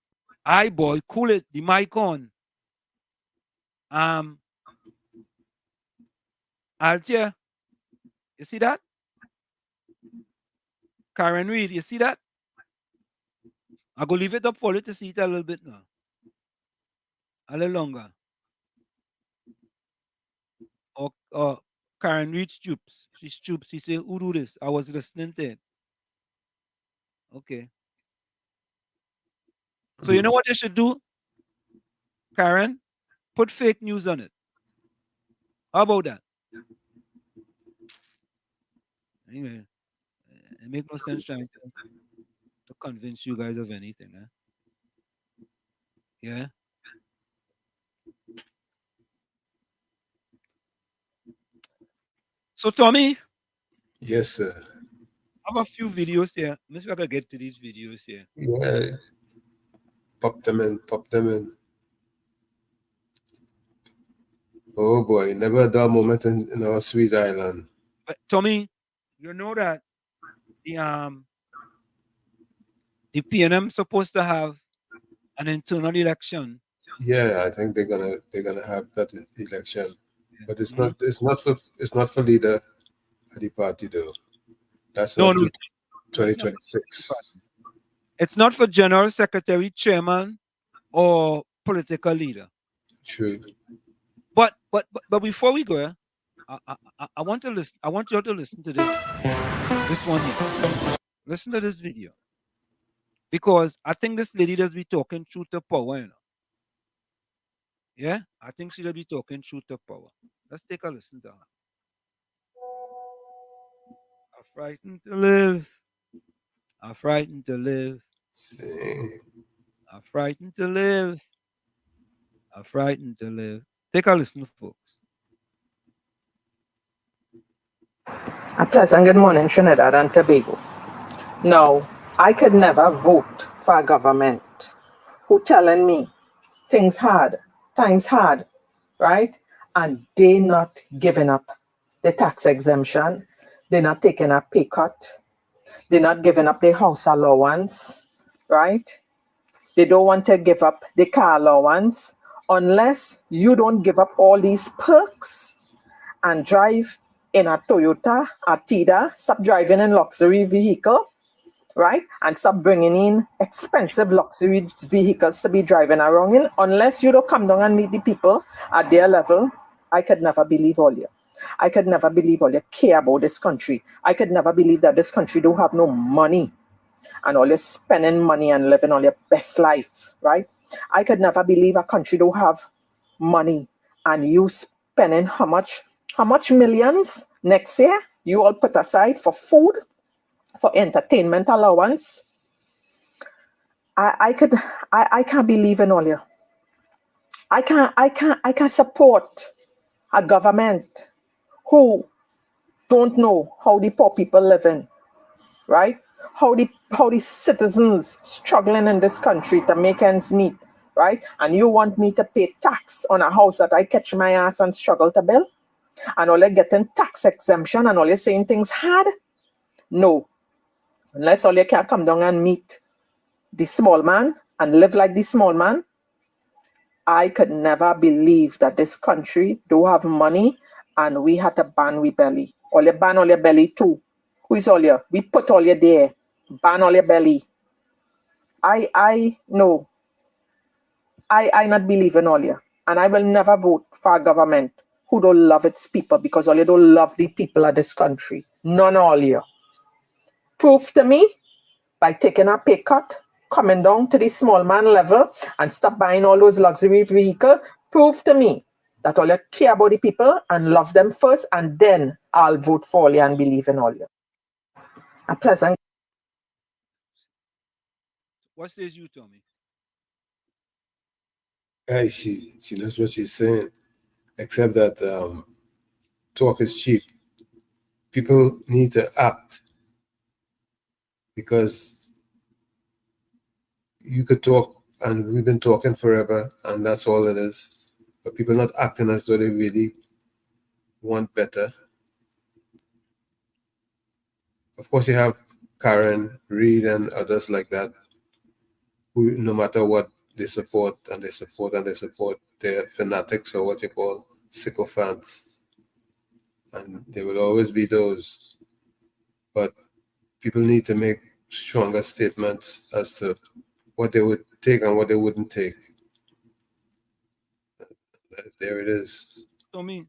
I boy, cool it, the mic on. Altia, you see that? Karen Reed, you see that? I go leave it up for you to see it a little bit now. A little longer. Or Karen Reed stoops. She stoops. She say, who do this? I was listening to it. Okay. So you know what they should do? Karen, put fake news on it. How about that? Anyway, it makes no sense trying to convince you guys of anything. Yeah. So Tommy. Yes, sir. I have a few videos here. Maybe I can get to these videos here. Yeah. Pop them in. Oh boy, never a dull moment in our sweet island. But Tommy, you know that the PNM supposed to have an internal election. Yeah, I think they're gonna have that election, but it's not for leader of the party though. That's not 2026. It's not for general secretary, chairman, or political leader. True. But before we go, I want to listen. I want you all to listen to this one here. Listen to this video, because I think this lady does be talking truth to power. You know? Yeah, I think she does be talking truth to power. Let's take a listen to her. I'm frightened to live. I'm frightened to live. I'm frightened to live. I'm frightened to live. Take a listen, folks. A pleasant good morning, Trinidad and Tobago. Now, I could never vote for a government who telling me things hard, times hard, right? And they not giving up the tax exemption. They're not taking a pay cut. They're not giving up the house allowance, right? They don't want to give up the car allowance unless you don't give up all these perks and drive in a Toyota, a Tida, stop driving in luxury vehicle, right? And stop bringing in expensive luxury vehicles to be driving around in. Unless you don't come down and meet the people at their level, I could never believe all you. I could never believe all you care about this country. I could never believe that this country don't have no money and all you spending money and living on your best life, right? I could never believe a country don't have money and you spending how much millions next year you all put aside for food, for entertainment allowance. I can't believe in all you. I can't support a government who don't know how the poor people living, right? How the citizens struggling in this country to make ends meet, right? And you want me to pay tax on a house that I catch my ass and struggle to build? And all you're getting tax exemption and all you're saying things hard? No. Unless all you can come down and meet the small man and live like the small man, I could never believe that this country do have money and we had to ban we belly. All you ban all your belly too. Who is all you? We put all you there. Ban all your belly. I no. I not believe in all you. And I will never vote for a government who don't love its people because all you don't love the people of this country. None of all you. Prove to me by taking a pay cut, coming down to the small man level and stop buying all those luxury vehicles. Prove to me that all you care about the people and love them first, and then I'll vote for all you and believe in all you. A pleasant. What says you, Tommy? Hey, she knows what she's saying, except that talk is cheap. People need to act, because you could talk, and we've been talking forever, and that's all it is. But people not acting as though they really want better. Of course, you have Karen, Reed, and others like that, who no matter what, they support, and they support, and they support. They're fanatics, or what you call sycophants. And there will always be those. But people need to make stronger statements as to what they would take and what they wouldn't take. There it is. Tommy.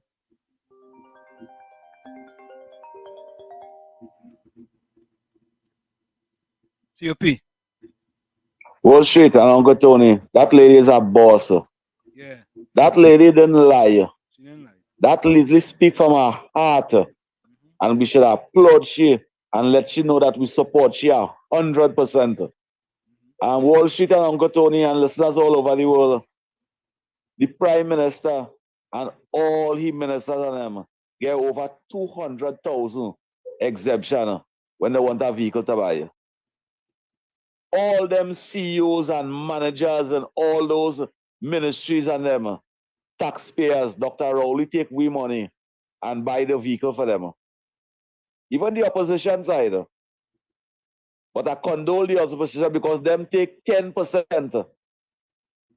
COP. Wall Street and Uncle Tony, that lady is a boss. Yeah. That lady didn't lie. She didn't lie. That lady speak from her heart. And we should applaud she and let she know that we support she 100%. And Wall Street and Uncle Tony and listeners all over the world, the Prime Minister and all his ministers and them get over 200,000 exemption when they want a vehicle to buy. All them CEOs and managers and all those ministries and them taxpayers, Dr. Rowley take we money and buy the vehicle for them. Even the opposition side. But I condole the opposition because them take 10%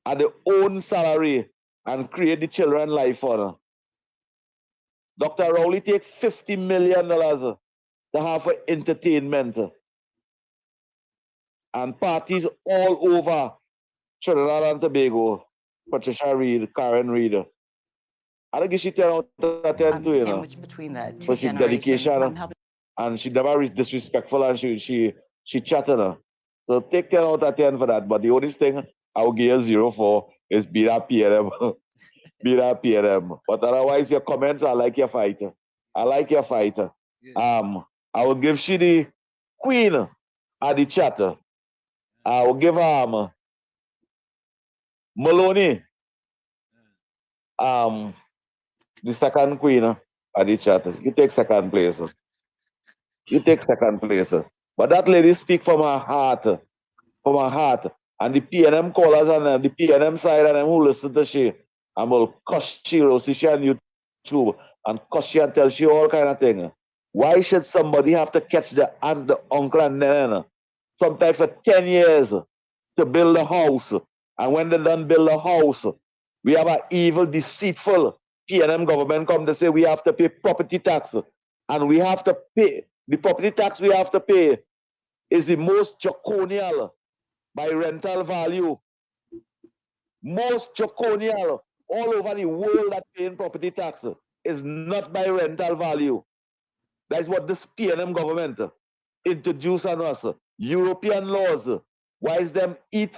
of their own salary and create the children life for them. Dr. Rowley take $50 million to have for entertainment and parties all over Trinidad and Tobago. Patricia Reed, Karen Reed. I don't give she 10 out of 10 to you know. Between the two But she dedication and she never is disrespectful and she chatted. So take 10 out of 10 for that. But the only thing I will give you 0 for is be that PNM. Be that PNM. But otherwise your comments I like your fighter. I like your fighter. Yeah. I will give she the queen at the chatter. I will give Maloney the second queen at the chatter. You take second place. You take second place. But that lady speak from her heart. From her heart. And the PNM callers and the PNM side and them who listen to she and will cuss she, see she on YouTube and cuss she and tell she all kind of thing. Why should somebody have to catch the aunt, the uncle and then sometimes for 10 years to build a house? And when they done build a house, we have an evil, deceitful PNM government come to say we have to pay property tax. And we have to pay, the property tax we have to pay is the most draconian by rental value. Most draconian all over the world that paying property tax is not by rental value. That's what this PNM government introduced on us. European laws. Why is them eat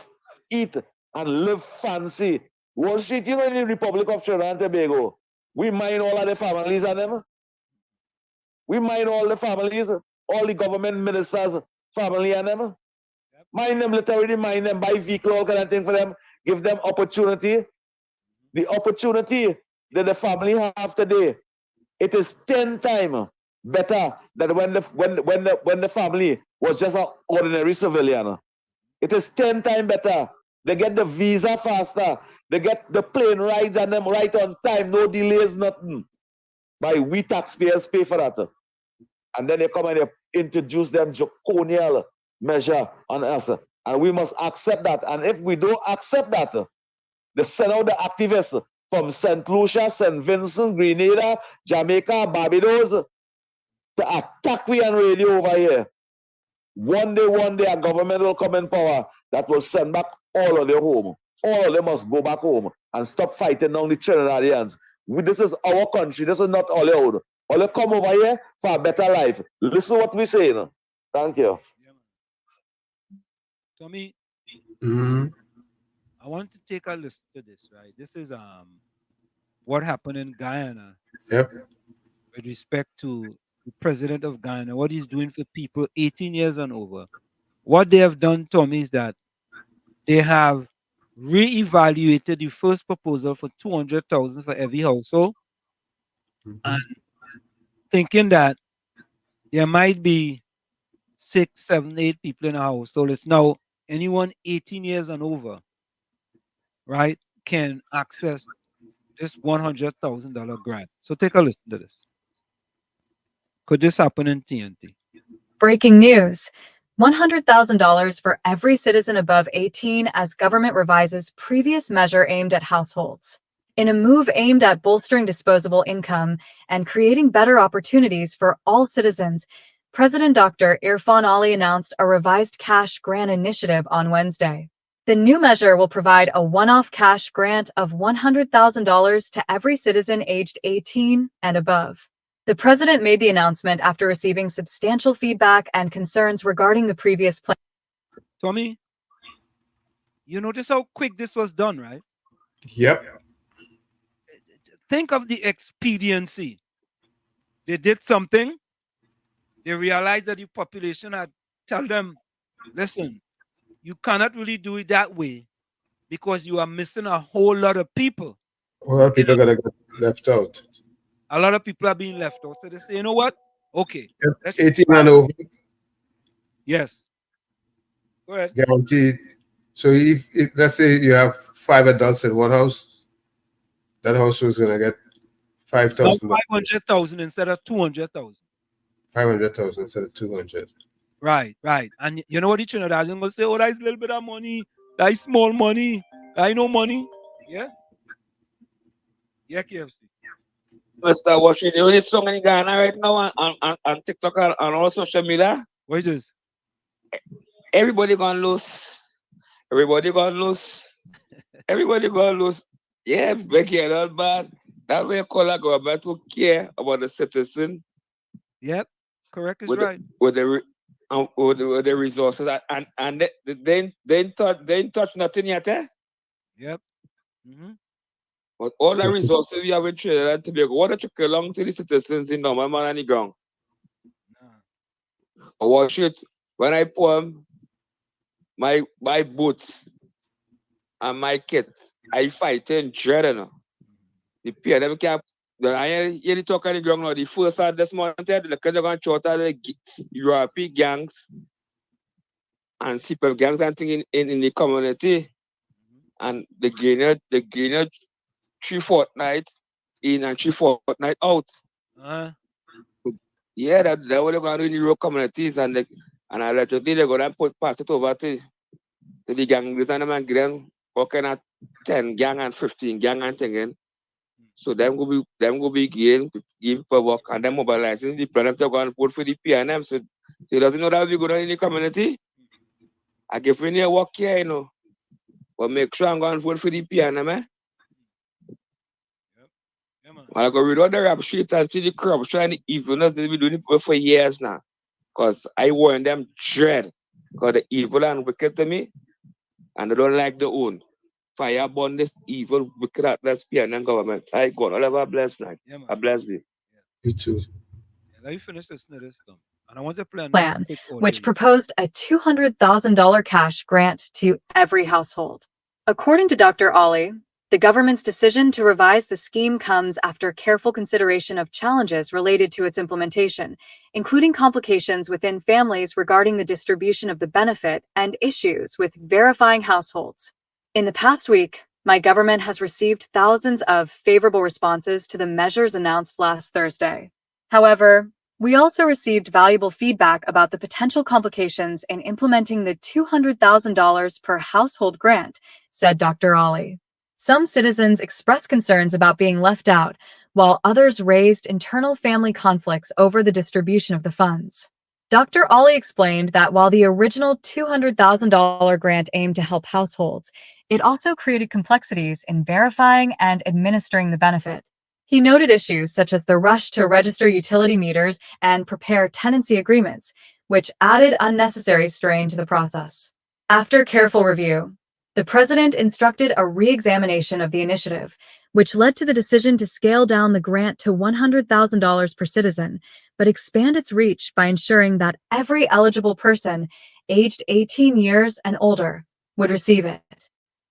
and live fancy? Wall Street, you know, in the Republic of Trinidad and Tobago, we mine all of the families and them. We mine all the families. all the government ministers, family and them. Mind them literally, mind them, buy vehicle, all kind of thing for them, give them opportunity. The opportunity that the family have today, it is 10 times better than when the family was just an ordinary civilian. It is 10 times better. They get the visa faster. They get the plane rides and them right on time, no delays, nothing. By we taxpayers pay for that. And then they come and they introduce them draconian measure on us. And we must accept that. And if we don't accept that, they send out the activists from St. Lucia, St. Vincent, Grenada, Jamaica, Barbados to attack we on radio over here. One day, a government will come in power that will send back all of them home. All of them must go back home and stop fighting down the Trinidadians. This is our country. This is not Hollywood. All come over here for a better life. Listen what we say. Thank you. Tommy, Mm-hmm. I want to take a listen to this, right? This is what happened in Guyana. Yep. With respect to the president of Guyana, what he's doing for people 18 years and over. What they have done, Tommy, is that they have re-evaluated the first proposal for 200,000 for every household, and thinking that there might be 6, 7, 8 people in a household. It's now anyone 18 years and over, right, can access this $100,000 grant. So take a listen to this. Could this happen in TNT? Breaking news. $100,000 for every citizen above 18 as government revises previous measure aimed at households. In a move aimed at bolstering disposable income and creating better opportunities for all citizens, President Dr. Irfan Ali announced a revised cash grant initiative on Wednesday. The new measure will provide a one-off cash grant of $100,000 to every citizen aged 18 and above. The president made the announcement after receiving substantial feedback and concerns regarding the previous plan. Tommy, you notice how quick this was done, right? Yep. Think of the expediency. They did something. They realized that the population had told them, listen, you cannot really do it that way because you are missing a whole lot of people. A lot of people are going to get left out. A lot of people are being left out. So they say, you know what? Okay. 18 and over. Yes. Go ahead. Guaranteed. So if let's say you have 5 adults in one house, that house was going to get 5,000. 500,000 instead of 200,000. 500,000 instead of 200. Right, right. And you know what the Trinidadians going to say? Oh, that's a little bit of money. That's small money. I know money. Yeah? Yeah, KFC. Mr. Washington, you only song in Ghana right now on TikTok and all social media. What is this? Everybody gonna lose. Everybody gonna lose. Everybody gonna lose. Yeah, Becky, not bad. That way, call a government who care about the citizen. Yep, correct is with right. With the resources and they ain't touch nothing yet, eh? Yep. Mm-hmm. But all the resources we have in Trinidad and Tobago, what that you belong to the citizens in normal man on the ground? I watch it when I pour my boots and my kit, I fight in dread, you know. The peer them can't. I hear the talk on the ground now. The first of this month, the kind of short of the European gangs and CPF gangs and things in the community, and they gain 3 fortnights in and 3 fortnights out. Yeah, that what they're going to do in the rural communities, and allegedly they're going to pass it over to the gangs and them give them all kind of 10 gang and 15 gang and things. So them go be give for work and them mobilizing the plan to go and vote for the PNM. So he doesn't know that will be good in the community. I give him a work here, you know. But make sure I'm going to vote for the PNM, eh? I go read all the rap sheet and see the corruption and the evilness they've been doing it for years now. Because I warn them dread. Because the evil and wicked to me, and they don't like their own. Fire burn this evil, wicked, heartless PNM government. I God, all of our blessed night. I bless thee. You too. Let me finish this. And I want to play plan, which proposed a $200,000 cash grant to every household. According to Dr. Ollie, the government's decision to revise the scheme comes after careful consideration of challenges related to its implementation, including complications within families regarding the distribution of the benefit and issues with verifying households. In the past week, my government has received thousands of favorable responses to the measures announced last Thursday. However, we also received valuable feedback about the potential complications in implementing the $200,000 per household grant, said Dr. Ollie. Some citizens expressed concerns about being left out, while others raised internal family conflicts over the distribution of the funds. Dr. Ollie explained that while the original $200,000 grant aimed to help households, it also created complexities in verifying and administering the benefit. He noted issues such as the rush to register utility meters and prepare tenancy agreements, which added unnecessary strain to the process. After careful review, the president instructed a re-examination of the initiative, which led to the decision to scale down the grant to $100,000 per citizen, but expand its reach by ensuring that every eligible person aged 18 years and older would receive it.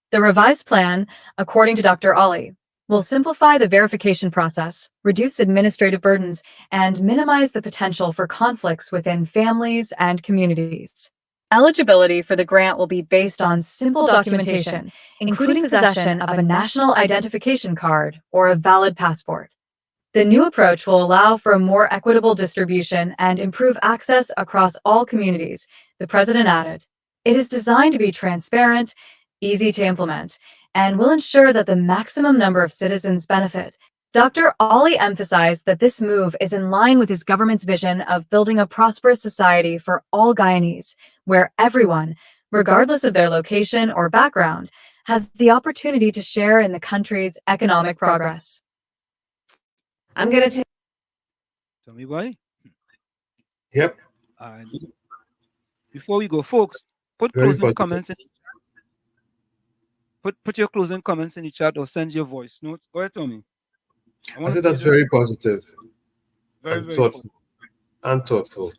The revised plan, according to Dr. Ollie, will simplify the verification process, reduce administrative burdens, and minimize the potential for conflicts within families and communities. Eligibility for the grant will be based on simple documentation, including possession of a national identification card or a valid passport. The new approach will allow for a more equitable distribution and improve access across all communities, the president added. It is designed to be transparent, easy to implement, and will ensure that the maximum number of citizens benefit. Dr. Ollie emphasized that this move is in line with his government's vision of building a prosperous society for all Guyanese, where everyone, regardless of their location or background, has the opportunity to share in the country's economic progress. I'm going to take... Tell me why. Yep. Before we go, folks, put Very closing positive. comments in. Put your closing comments in the chat or send your voice notes. Go ahead, Tommy. I said that's very positive. Very, and very thoughtful. And thoughtful.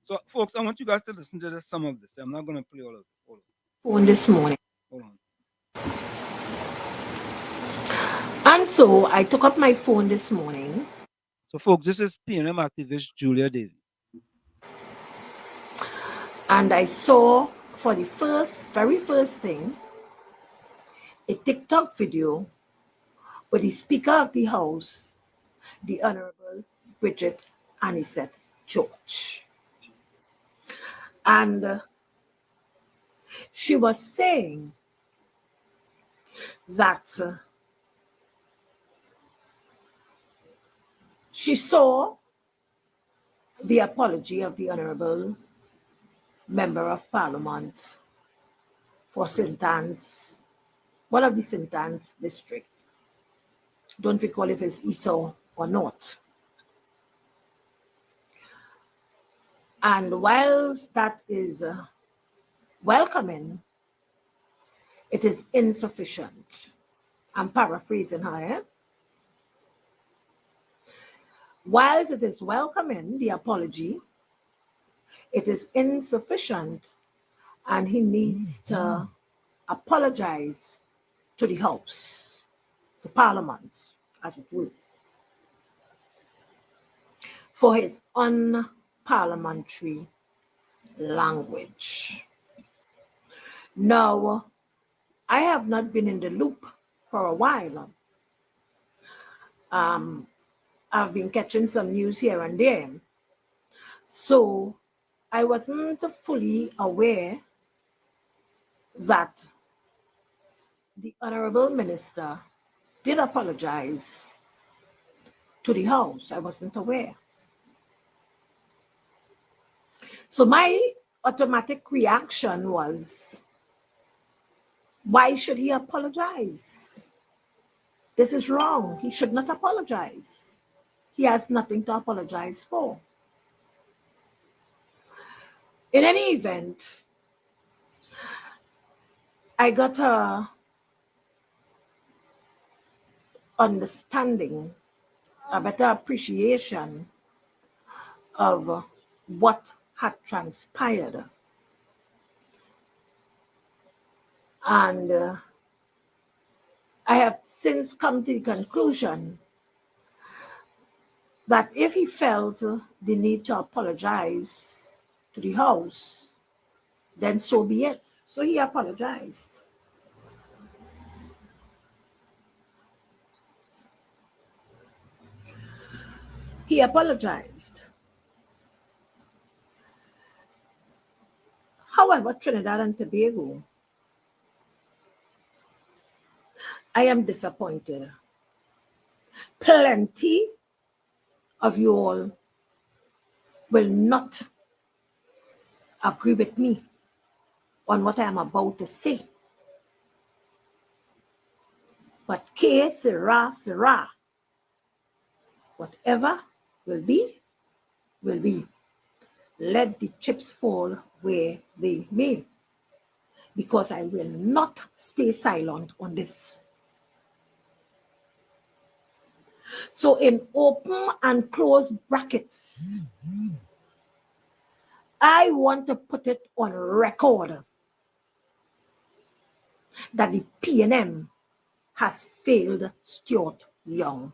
So, folks, I want you guys to listen to some of this. I'm not going to play all of it. Hold Phone this morning. on. And so I took up my phone this morning. So, folks, this is PNM activist Julia Davy. And I saw for the very first thing, a TikTok video with the Speaker of the House, the Honorable Bridget Anisette George. And she was saying that she saw the apology of the Honorable Member of Parliament for St. Anne's, one of the St. Anne's district. Don't recall if it's Esau or not. And whilst that is welcoming, it is insufficient. I'm paraphrasing her. Eh? Whilst it is welcoming, the apology, it is insufficient, and he needs to apologize to the House, the Parliament, as it were, for his unparliamentary language. Now, I have not been in the loop for a while. I've been catching some news here and there. So I wasn't fully aware that the Honorable Minister did apologize to the House. I wasn't aware. So my automatic reaction was, why should he apologize? This is wrong. He should not apologize. He has nothing to apologize for. In any event, I got a understanding, a better appreciation of what had transpired. And I have since come to the conclusion that if he felt the need to apologize to the House, then so be it. So he apologized. He apologized. However, Trinidad and Tobago, I am disappointed. Plenty of you all will not agree with me on what I am about to say. But que sera, sera. Whatever will be, will be. Let the chips fall where they may. Because I will not stay silent on this. So in open and closed brackets, I want to put it on record that the PNM has failed Stuart Young.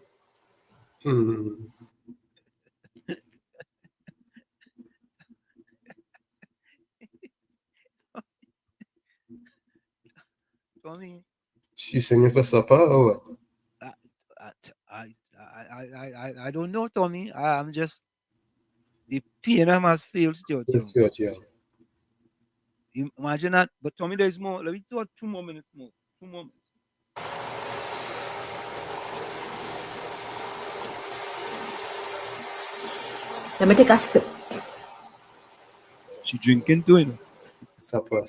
Tommy, She's singing for supper or what? I don't know, Tommy. I'm just the PNM has failed Stuart Young. Stuart Young. Imagine that. But Tommy, there's more. Let me talk 2 more minutes more. 2 more minutes. Let me take a sip. She drinking too, you know. Supper.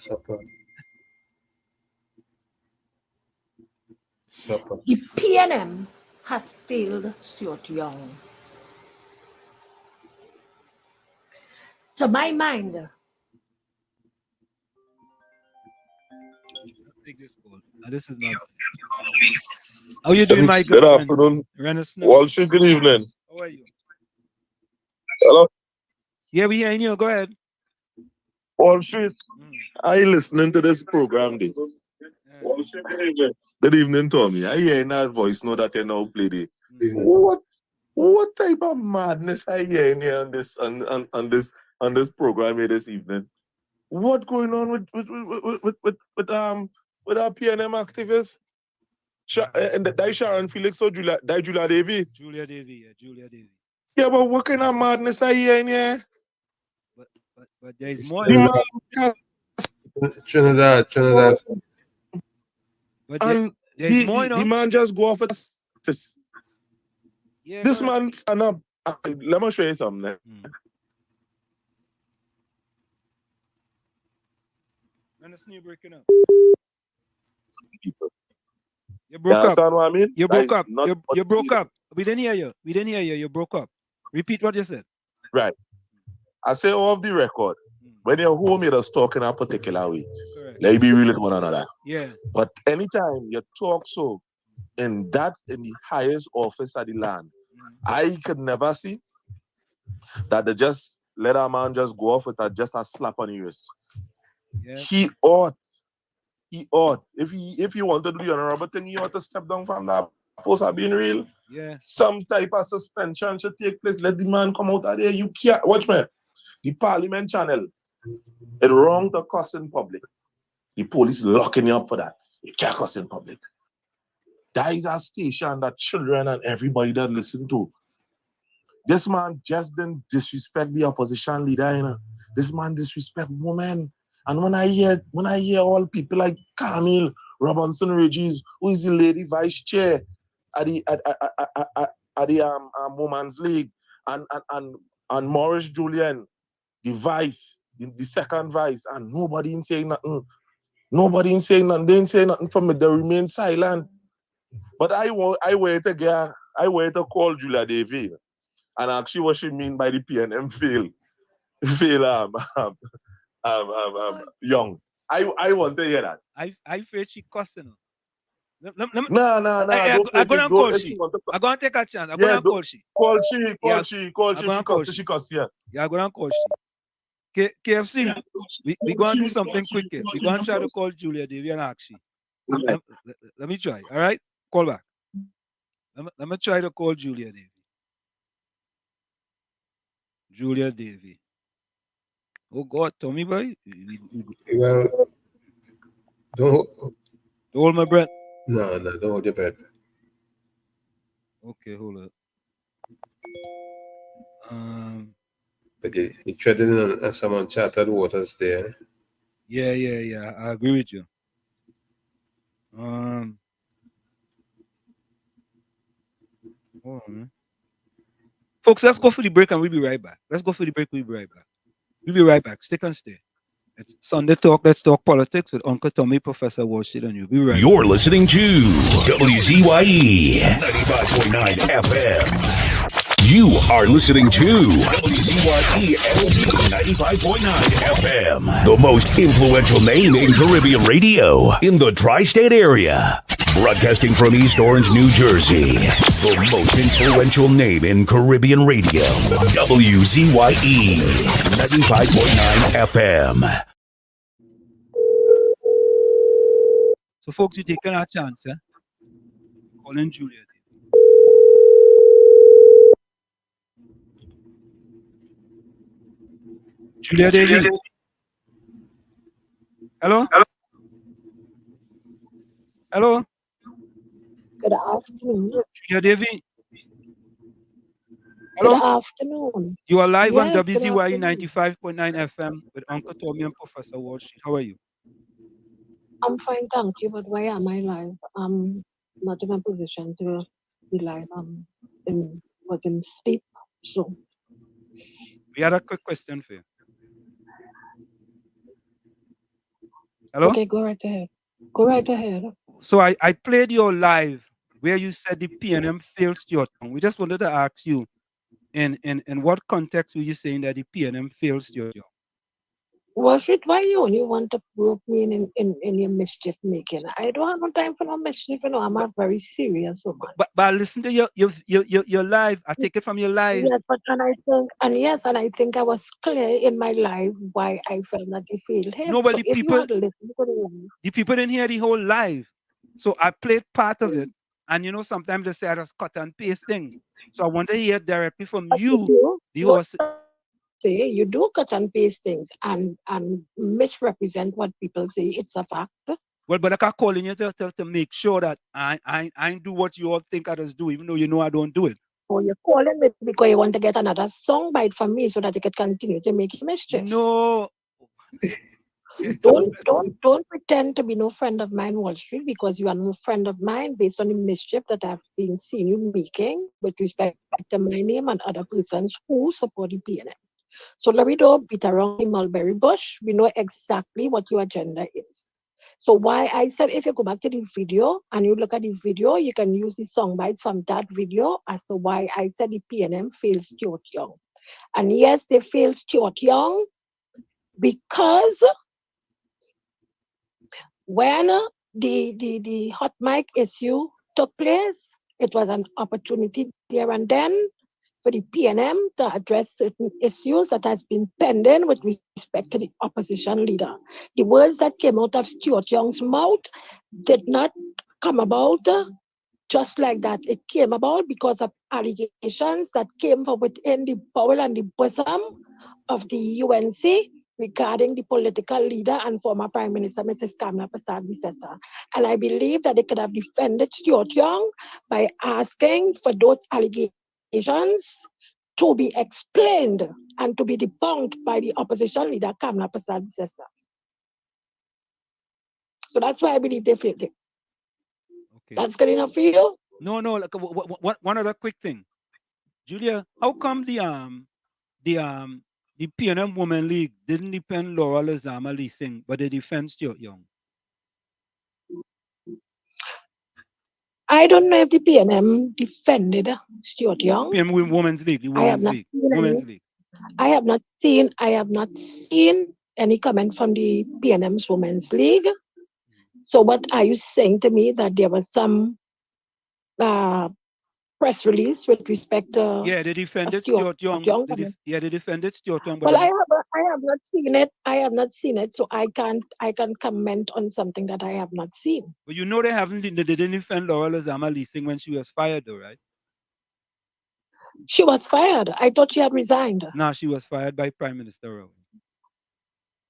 The PNM has failed Stuart Young. To my mind, let's take this call. This is my. How you doing, my Good girlfriend? afternoon. Renner Snow. Wall Street, good evening. How are you? Hello? Yeah, we hearing you. Go ahead. Wall Street, I listening to this program, this. Wall Street, good evening. Good evening, Tommy. I hear in that voice note that you now play it. What type of madness I hear in here on this program here this evening? What going on with our PNM activists? And that Sharon Felix or Julia Davy? Julia Davy, Julia Davy. Yeah, but what kind of madness I hear in here? But there's more. Trinidad. But and there's more, you know? the man just go off at this. Yeah, this man stand up. Let me show you something. You're breaking up. You broke up. Understand what I mean? You broke up. You broke up. We didn't hear you. You broke up. Repeat what you said. Right. I say off the record. When you're home, you're just talking a particular way. Correct. Let be real with one another. Yeah. But anytime you talk so in the highest office of the land, I could never see that they just let a man just go off with just a slap on the wrist. Yeah. He ought. If he wanted to do the honorable thing, he ought to step down from that post of being real. Yeah. Some type of suspension should take place. Let the man come out of there. You can't watch me. The Parliament channel. It's wrong to cuss in public. The police locking you up for that. You can't cuss in public. That is a station that children and everybody that listen to. This man just didn't disrespect the opposition leader, you know. This man disrespect women. And when I hear all people like Camille Robinson Regis, who is the lady vice chair at the Women's League, and Maurice Julian, the vice, the second vice, and nobody ain't saying nothing. Nobody ain't saying nothing. They ain't saying nothing for me. They remain silent. But I wait to call Julia Davy and ask you what she mean by the PNM fail Young. I want to hear that. I afraid she cussing her. Nah. Don't I play go it. and Go call if she. you want to. I go and take a chance. I go Yeah, and call she. call she. Yeah, She cuss, yeah. Yeah, I go and call she. KFC, we going to do something quick here. We going to try to call Julia Davy and ask she. Let me try. All right? Call back. Let me try to call Julia Davy. Julia Davy. Oh, God, Tommy boy. Well, don't hold my breath. No, don't hold your breath. Okay, hold up. But you're treading on some uncharted waters there. Yeah. I agree with you. Hold on, man. Folks, let's go for the break and we'll be right back. We'll be right back. We'll be right back. Stick and stay. It's Sunday Talk. Let's talk politics with Uncle Tommy, Professor Walshit, and you. Be right You're back. listening to WZYE 95.9 FM. You are listening to WZYE 95.9 FM, the most influential name in Caribbean radio in the tri-state area. Broadcasting from East Orange, New Jersey, the most influential name in Caribbean radio, WZYE 95.9 FM. So, folks, you taking a chance, eh? Calling Julia. Julia Davy. Hello? Hello? Good afternoon. Julia Davy. Good Hello? afternoon. You are live on Yes, good WZYE afternoon. 95.9 FM with Uncle Tommy and Professor Walshit. How are you? I'm fine, thank you. But why am I live? I'm not in a position to be live. Was in sleep. So We had a quick question for you. Hello? okay, go right ahead. Go right ahead. So I played your live where you said the PNM failed Stuart Young. We just wanted to ask you, in what context were you saying that the PNM failed Stuart Young? Was it why you only want to provoke me in your mischief making? I don't have no time for no mischief. You know, I'm a very serious woman. But listen to your live. I take it from your live. Yes, and I think I was clear in my live why I felt that they failed him. No, but so the if people, you had listened to the people didn't hear the whole live. So I played part of it. And you know, sometimes they say I just cut and paste thing. So I want to hear directly from you. Say you do cut and paste things and misrepresent what people say. It's a fact. Well, but I can't call in you to make sure that I do what you all think I just do, even though you know I don't do it. Or you're calling me because you want to get another song bite from me so that you can continue to make mischief. No. Don't pretend to be no friend of mine, Wall Street, because you are no friend of mine based on the mischief that I've been seeing you making with respect to my name and other persons who support the PNM. So let me don't beat around the mulberry bush. We know exactly what your agenda is. So why I said if you go back to the video and you look at the video, you can use the song bites from that video as to why I said the PNM fails Stuart Young. And yes, they failed Stuart Young because when the hot mic issue took place, it was an opportunity there and then for the PNM to address certain issues that has been pending with respect to the opposition leader. The words that came out of Stuart Young's mouth did not come about just like that. It came about because of allegations that came from within the bowel and the bosom of the UNC regarding the political leader and former Prime Minister, Mrs. Kamla Persad-Bissessar. And I believe that they could have defended Stuart Young by asking for those allegations to be explained and to be debunked by the opposition leader, Kamla Persad-Bissessar. So that's why I believe they failed it. Okay. That's good enough for you? No. Like one other quick thing, Julia. How come the PNM Women League didn't defend Laura Lozama Leasing, but they defend Stuart Young? I don't know if the PNM defended Stuart Young. PNM Women's League, the Women's League. Women's League. I have not seen any comment from the PNM's Women's League So what are you saying to me, that there was some press release with respect to the defendant Stuart Young? Young? The defendant Stuart Young. Well, I have not seen it. I have not seen it, so I can comment on something that I have not seen. But you know they didn't defend Laura Lozama leasing when she was fired, though, right? She was fired. I thought she had resigned. No, she was fired by Prime Minister Rowley.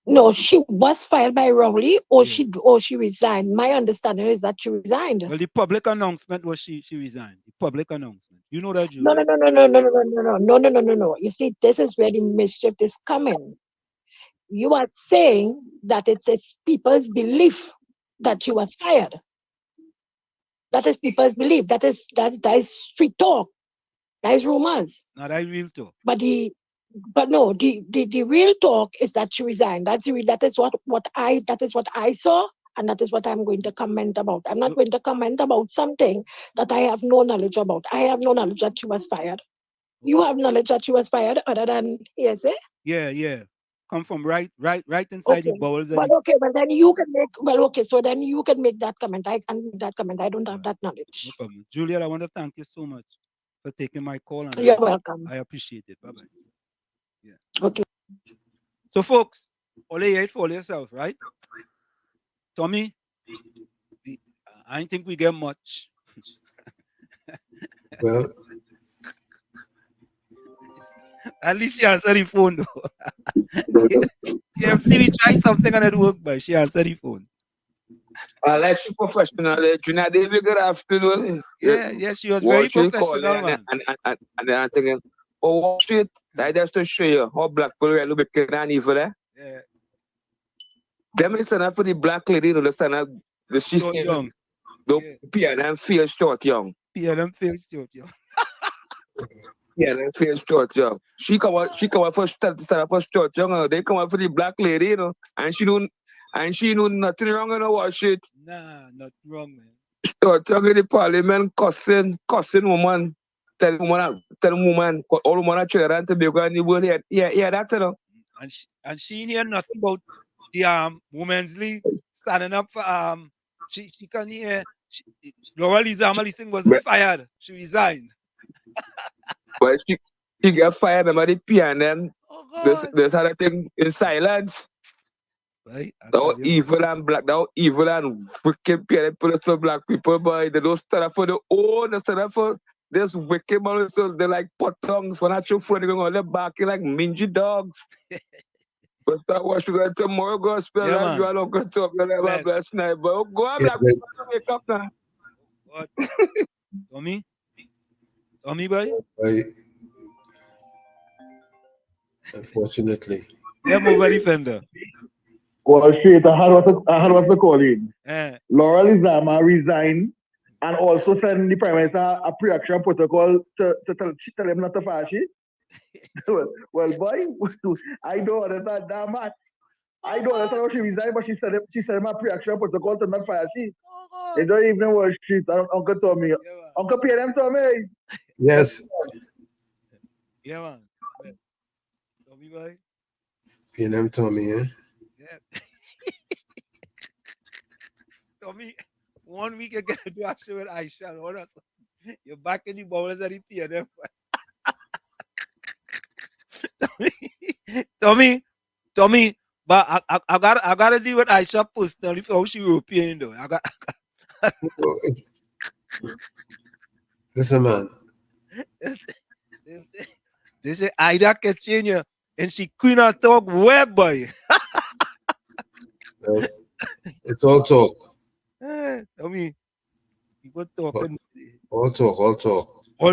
No, she was fired by Rowley, or she resigned. My understanding is that she resigned. Well, the public announcement was she resigned. The public announcement. You know that, No. You see, this is where the mischief is coming. You are saying that it is people's belief that she was fired. That is people's belief. That is street talk. That is rumors. Not that real talk. But the real talk is that she resigned. That is what I saw, and that is what I'm going to comment about. I'm not going to comment about something that I have no knowledge about. I have no knowledge that she was fired. You have knowledge that she was fired other than hearsay? Yeah. Come from right inside the bowels. But then you can make so then you can make that comment. I can make that comment. I don't have that knowledge. No problem. Juliet, I want to thank you so much for taking my call. And You're welcome. I appreciate it. Bye-bye. Yeah. Okay. So, folks, all you hear for yourself, right? Tommy, I don't think we get much. Well, at least she answered the phone, though. Yeah, see, we try something and it worked, but she answered the phone. I like you professional. Junior David, good afternoon. Yeah, she was very professional, man. And then I'm thinking, oh, Wall Street, that just to show you how black people are looking at evil, eh? Yeah. Them is stand up for the black lady, you know, stand up, the she young. The PNM feel short young. PNM feel short young. PNM feel short young. She come out for stand up for short young. They come out for the black lady, you know, and she know nothing wrong in the Wall Street. Nah, not wrong, man. Short young in the parliament cussing woman. Tell woman, all woman are children to be going to the world. Yeah, that's it. And she hear nothing about the Women's League standing up for she can hear Laura Lozama wasn't fired. She resigned. But she got fired by the PNM. This other thing in silence. Right? That evil and black, that evil and wicked PNM black people, boy. They don't stand up for the own, they stand up for this wicked man. So they're like pottongs. When I choke for them on their back, like mingy dogs. But start watching that tomorrow gospel. Yeah, man. You are not going to talk about bless night, but go on, black people to wake up now. What? Tommy, boy? Unfortunately. Yeah, move defender. Well, shit, I had what to call it. Laura Lozama resigned and also send the Prime Minister a pre-action protocol to tell him not to fire she. Well, boy, I don't understand that much. I don't understand how she resigned, but she sent him a pre-action protocol to not fire she. They don't even know what street. Uncle Tommy. Uncle PNM Tommy. Yes. Yeah, man. Tommy, boy. PNM Tommy, eh? Yeah. Tommy, 1 week ago, do a show with Aisha. You're back in the bowlers at the PNM. Tommy, but I gotta see what Aisha personally for how she European though. Listen, man. They say Ida can change her, and she couldn't talk web boy. Well, it's all talk. Tommy, people talking. All talk. All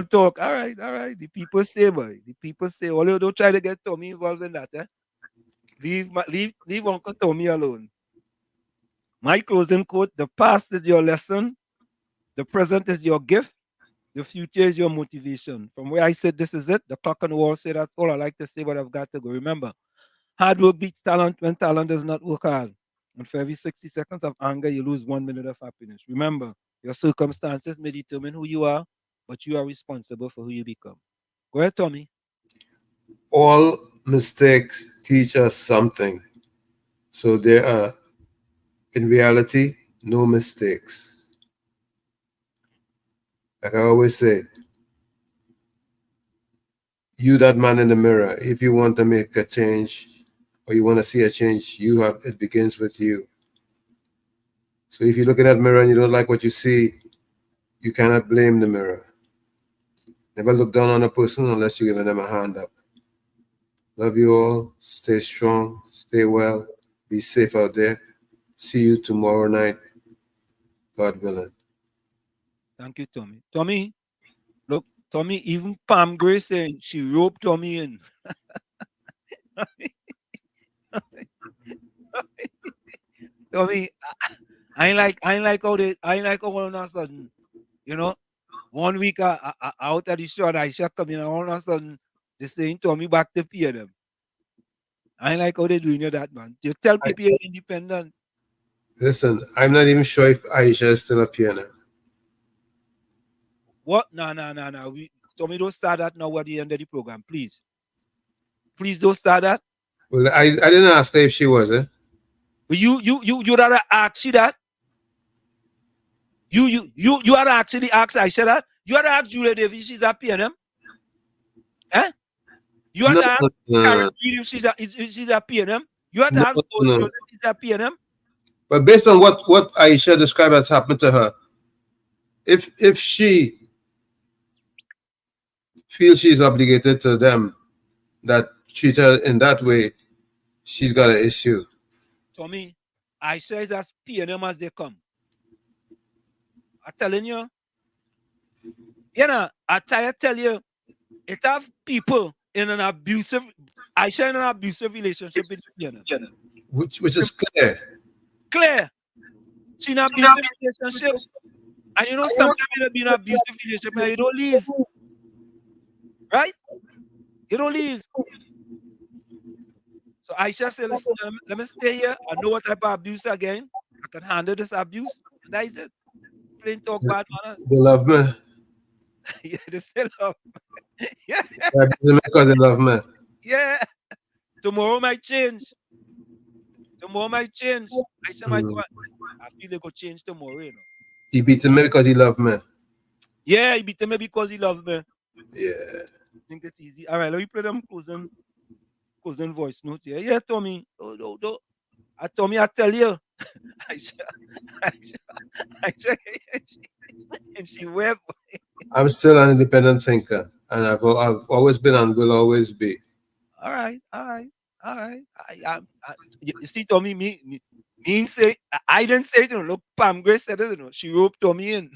talk. All right. The people say, boy. The people say, although don't try to get Tommy involved in that, eh? Leave Uncle Tommy alone. My closing quote: the past is your lesson, the present is your gift, the future is your motivation. From where I said this is it, the clock on the wall said that's all I like to say, but I've got to go. Remember, hard work beats talent when talent does not work hard. And for every 60 seconds of anger, you lose 1 minute of happiness. Remember, your circumstances may determine who you are, but you are responsible for who you become. Go ahead, Tommy. All mistakes teach us something. So there are, in reality, no mistakes. Like I always say, you that man in the mirror, if you want to make a change or you want to see a change, it begins with you. So if you look in that mirror and you don't like what you see, you cannot blame the mirror. Never look down on a person unless you're giving them a hand up. Love you all. Stay strong. Stay well. Be safe out there. See you tomorrow night, God willing. Thank you, Tommy. Tommy, look, Tommy, even Pam Grace saying she roped Tommy in. Tommy, I ain't like how all of a sudden, you know, 1 week out of the show, I shall come in, and all of a sudden they saying Tommy back to pay them. I ain't like how they doing that, man. You tell people you're independent. Listen, I'm not even sure if Aisha is still a piano. What? No. Tommy, don't start that now at the end of the program, please. Please don't start that. Well, I didn't ask her if she was, eh? But you rather ask she that? You had to actually ask Aisha that? You had to ask Julia Davis she's a PNM? Eh? You had to ask Karen Reed if she's a PNM? You had to ask Joseph if she's a PNM? But based on what Aisha described has happened to her, if she feels she's obligated to them that treat her in that way, she's got an issue. Tommy, Aisha is as PNM as they come. I'm telling you. You know, I tell you, it have people in an abusive, Aisha in an abusive relationship with PNM. Which is clear. Clear. She in an abusive relationship. And you know, sometimes you be in an abusive relationship and you don't leave. Right? You don't leave. So Aisha said, listen, let me stay here. I know what type of abuse again. I can handle this abuse. And that is it. Plain talk bad manners. They love me. Yeah, they still love me. Yeah. Because they love me. Yeah. Tomorrow might change. Aisha might go. I feel they go change tomorrow, you know. He beating me because he loved me. Yeah, he beat me because he loved me. Yeah. Think it's easy. All right, let me play them closing voice note. Yeah, Tommy. Tommy, I tell you. Aisha, and she wept. I'm still an independent thinker, and I've always been and will always be. All right. You see, Tommy, me say I didn't say it. Look, Pam Grace said it. She roped Tommy in.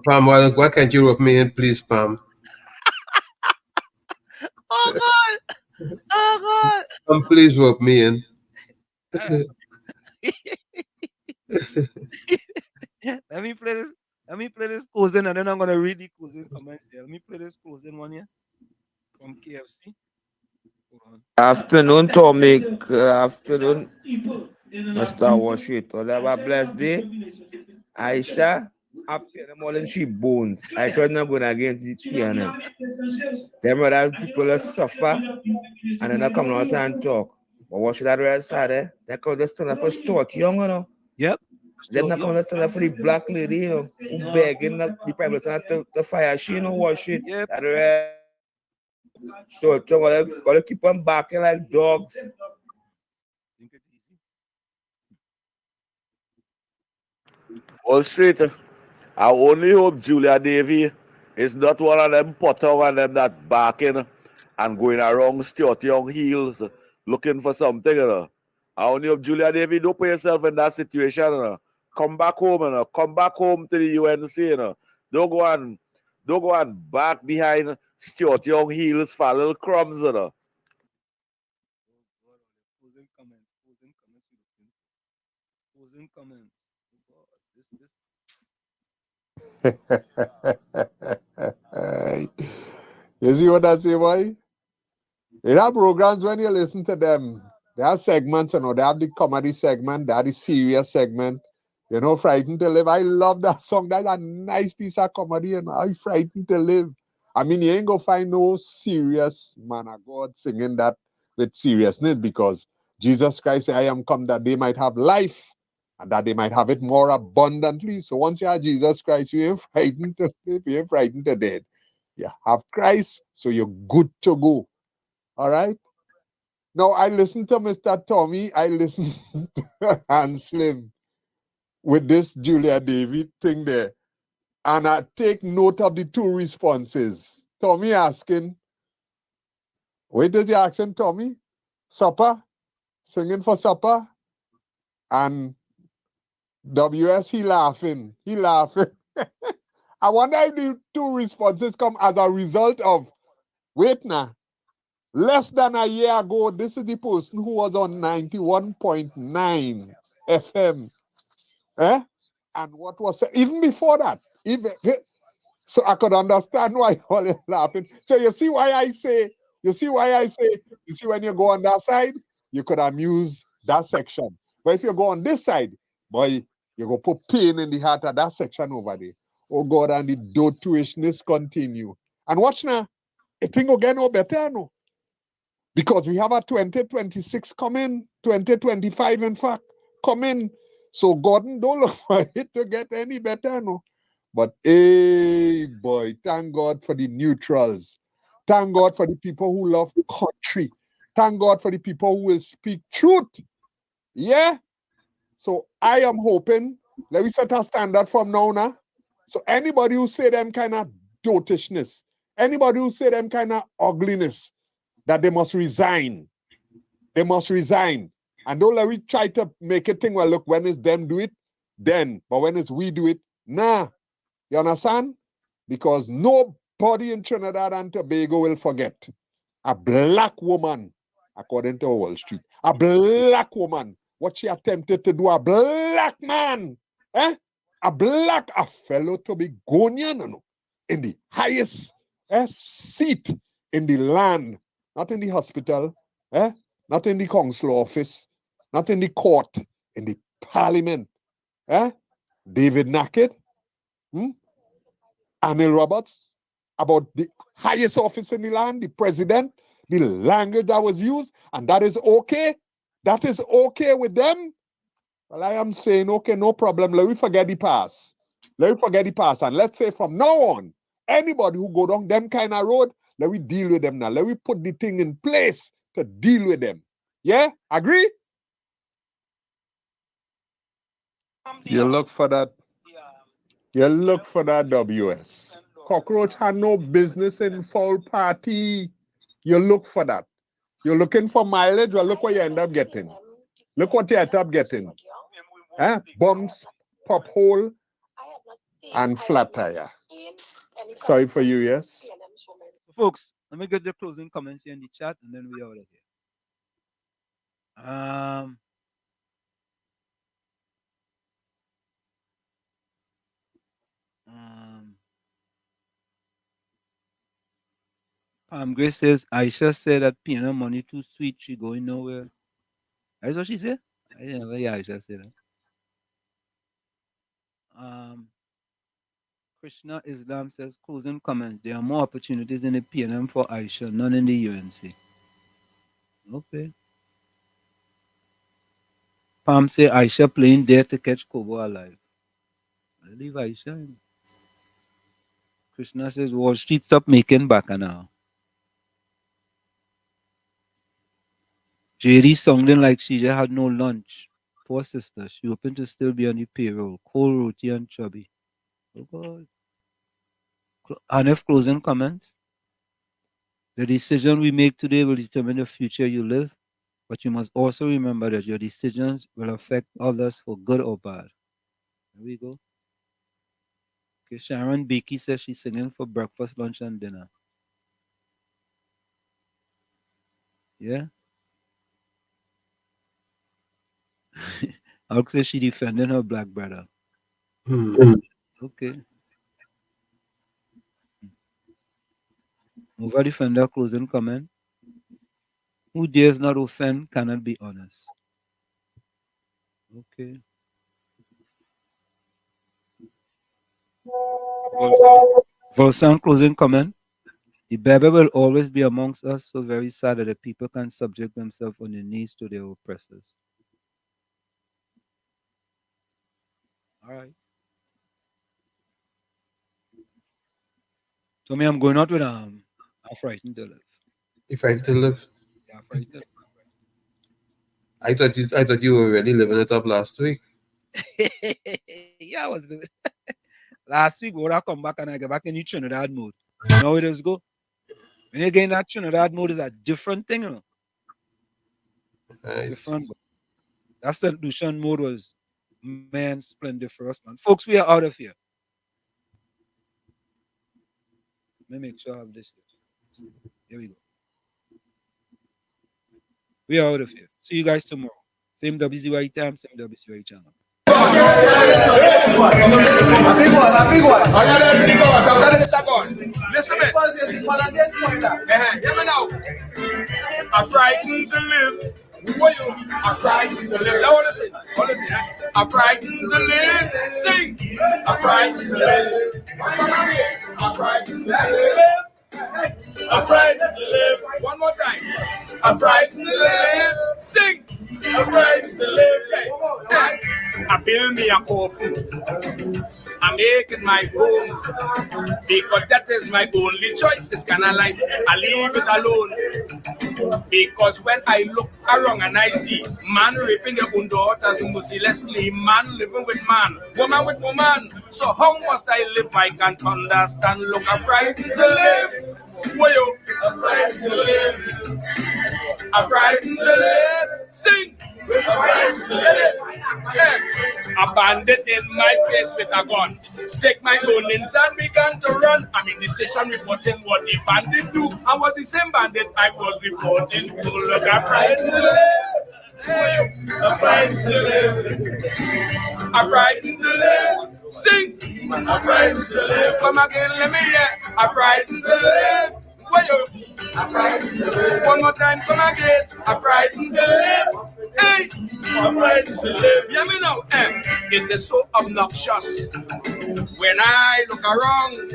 Pam, why can't you rope me in, please, Pam? Oh God! Pam, please rope me in. Let me play this closing, and then I'm gonna read the closing comments here. Let me play this closing one here from KFC. Afternoon, Tommy. Afternoon, Mr. Washington. Have a blessed day. Aisha, up in the morning, she bones. I tried not going against the piano. Them other people that suffer and then they come out and talk. But what should I do sad? They come to stand up for Stuart Young, you know. Yep. Then they come to stand up for the black lady, you know, who begging the private to fire. She, you know, what shit. Yep. So gotta keep on barking like dogs. Wall Street, I only hope Julia Davy is not one of them potter and them that barking and going around Stuart Young heels looking for something. You know. I only hope Julia Davy don't put yourself in that situation. You know. Come back home, you know. Come back home to the UNC. You know. Don't go and back behind Stuart Young heels for little crumbs. You know. Closing comments. You see what I say, boy? In our programs, when you listen to them, there are segments, you know, they have the comedy segment, they have the serious segment, you know, Frightened to Live. I love that song. That's a nice piece of comedy, and I'm Frightened to Live. I mean, you ain't gonna find no serious man of God singing that with seriousness because Jesus Christ said, I am come that they might have life and that they might have it more abundantly. So once you have Jesus Christ, you ain't frightened to live, you ain't frightened to dead. You have Christ, so you're good to go. All right? Now, I listened to Mr. Tommy. I listened to Hans Slim with this Julia David thing there. And I take note of the two responses. Tommy asking, wait, does he ask him, Tommy? Supper? Singing for supper? And WS, he laughing. He laughing. I wonder if the two responses come as a result of, wait now, less than a year ago, this is the person who was on 91.9 FM. Eh? And what was, even before that, even, so I could understand why all are laughing. So you see why I say, you see when you go on that side, you could amuse that section. But if you go on this side, boy, you go put pain in the heart of that section over there. Oh God, and the dotuishness continue. And watch now, it thing will get no better, no. Because we have a 2026 coming, 2025 in fact, coming. So Gordon, don't look for it to get any better, no. But hey, boy, thank God for the neutrals. Thank God for the people who love country. Thank God for the people who will speak truth. Yeah? So I am hoping, let me set a standard from now. So anybody who say them kind of dotishness, anybody who say them kind of ugliness, that they must resign. They must resign. And don't let me try to make it thing, well, look, when it's them do it, then. But when it's we do it, nah. You understand? Because nobody in Trinidad and Tobago will forget a black woman, according to Wall Street, a black woman, what she attempted to do, a black man, a fellow Tobagonian, in the highest seat in the land, not in the hospital, not in the council office, not in the court, in the parliament. David Nackett, Anil Roberts, about the highest office in the land, the president, the language that was used, and that is okay. That is okay with them. Well, I am saying, okay, no problem. Let me forget the past. Let me forget the past. And let's say from now on, anybody who go down them kind of road, let me deal with them now. Let me put the thing in place to deal with them. Yeah? Agree? You look for that. You look for that WS. Cockroach had no business in foul party. You look for that. You're looking for mileage, well, look what you end up getting. Look what you end up getting. Bumps, pop hole, and flat tire. Sorry for you, yes? So folks, let me get the closing comments here in the chat, and then we are out of here. Grace says, Aisha said that piano money too sweet, she going nowhere. That's what she said? I didn't know Aisha said that. Krishna Islam says, closing comments, there are more opportunities in the PNM for Aisha, none in the UNC. Okay. Pam say Aisha playing there to catch Kobo alive. I leave Aisha. Krishna says Wall Street stop making bacchanal. JD sounding like she just had no lunch. Poor sister. She hoping to still be on the payroll. Cold roti and chubby. Oh God. Hanif, closing comments. The decision we make today will determine the future you live, but you must also remember that your decisions will affect others for good or bad. There we go. Okay, Sharon Beakey says she's singing for breakfast, lunch, and dinner. Yeah. Alex says she defending her black brother. Okay. Over defender, closing comment. Who dares not offend cannot be honest. Okay. Volsan, closing comment. The Bible will always be amongst us, so very sad that the people can subject themselves on their knees to their oppressors. All right. So me, I'm going out with I'm frightened to live. You frightened to live? Yeah, I'm frightened to live. I thought you were already living it up last week. Yeah, I was living. Last week, when I come back and I get back in the Trinidad mode. You know where it go? When you get in that Trinidad mode, is a different thing, you know. Right. Different. That St. Lucian mode was, man, splendid for us, man. Folks, we are out of here. Let me make sure I have this. Here we go. We are out of here. See you guys tomorrow. Same WZYE time, same WZYE channel. A big one. Are you ready to go? After this second, listen to me. Hear me now. I'm frightened to live. I'm frightened to live. Hold it. I'm frightened to live. Sing. I'm frightened to live. I'm frightened to live. I'm frightened to live. One more time. I'm frightened to live. Sing. I'm frightened to live. I build me a coffin. I'm making my home because that is my only choice. This kind of life, I leave it alone. Because when I look around and I see man raping their own daughters mercilessly, man living with man, woman with woman. So how must I live? I can't understand. Look, I'm frightened to live. Whoa, I'm frightened to live. I'm frightened to live. Sing. I'm frightened to live. A bandit in my face with a gun. Take my onions and began to run. I'm in the station reporting what the bandit do. I was the same bandit I was reporting to. Look, I'm frightened to live. I'm frightened to live. I'm frightened to live. Sing. I'm frightened to live. Come again, let me hear. I'm frightened to live. I'm frightened to live. One more time, come again. I'm frightened to live. Hey, I'm frightened to live. Hear me now. It is so obnoxious when I look around.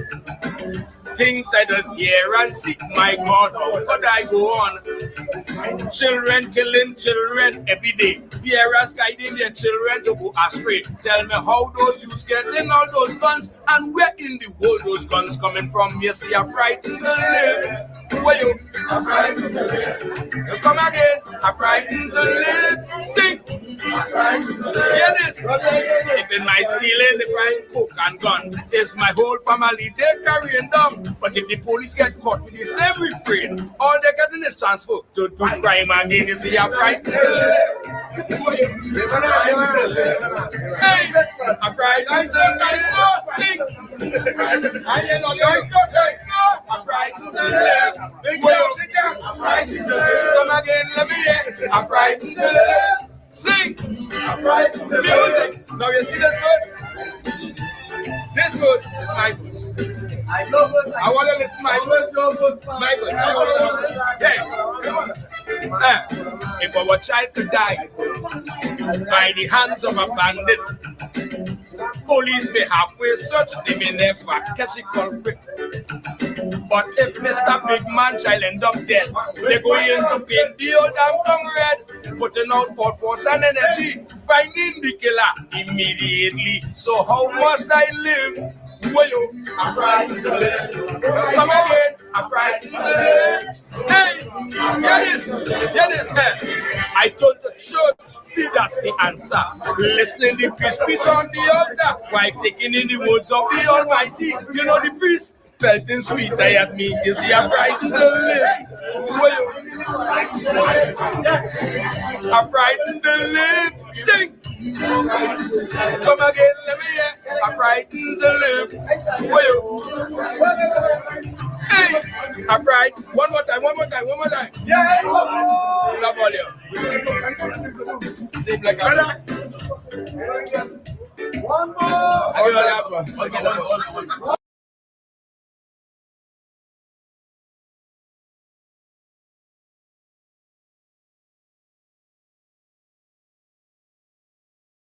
Things I just hear and see. My God, how could I go on? Children killing children every day. Parents guiding their children to go astray. Tell me how those youths getting all those guns and where in the world those guns coming from? You see, I'm frightened to live. Where you? I'm frightened to live. You come again. I'm frightened to live. Sing. I'm frightened to live. Hear this. If in my ceiling they find coke and gun, it's my whole family they carrying down. But if the police get caught with the same refrain, all they getting is transfer to do crime again. You see, I'm frightened to live. Hey, I'm frightened to live. Sing. I'm frightened to live. I'm frightened to live. Come again, let me hear. I'm frightened to live. Sing. I'm frightened to live. Music. Now you see this verse? This verse is my verse. I want to listen to my verse. My verse. Hey. If our child could die by the hands of a bandit, police may halfway search, they may never catch the culprit. But if Mr. Big Man child end up dead, they're going to paint the old damn tongue red, putting out all force and energy, finding the killer immediately. So how must I live? Well, I'm frightened to live. Come again, I'm frightened to live. Hey, hear this, hey. I told the church, that's the answer. Listening to the speech on the altar, while taking in the words of the Almighty. You know the priest felt in sweet at me. Is he I'm frightened to live? Well, I'm frightened to live. Sing. Come again, let me hear. I'm frightened to live. Well, hey, I'm frightened. One more time. Yeah, love all you. Seem like a one more.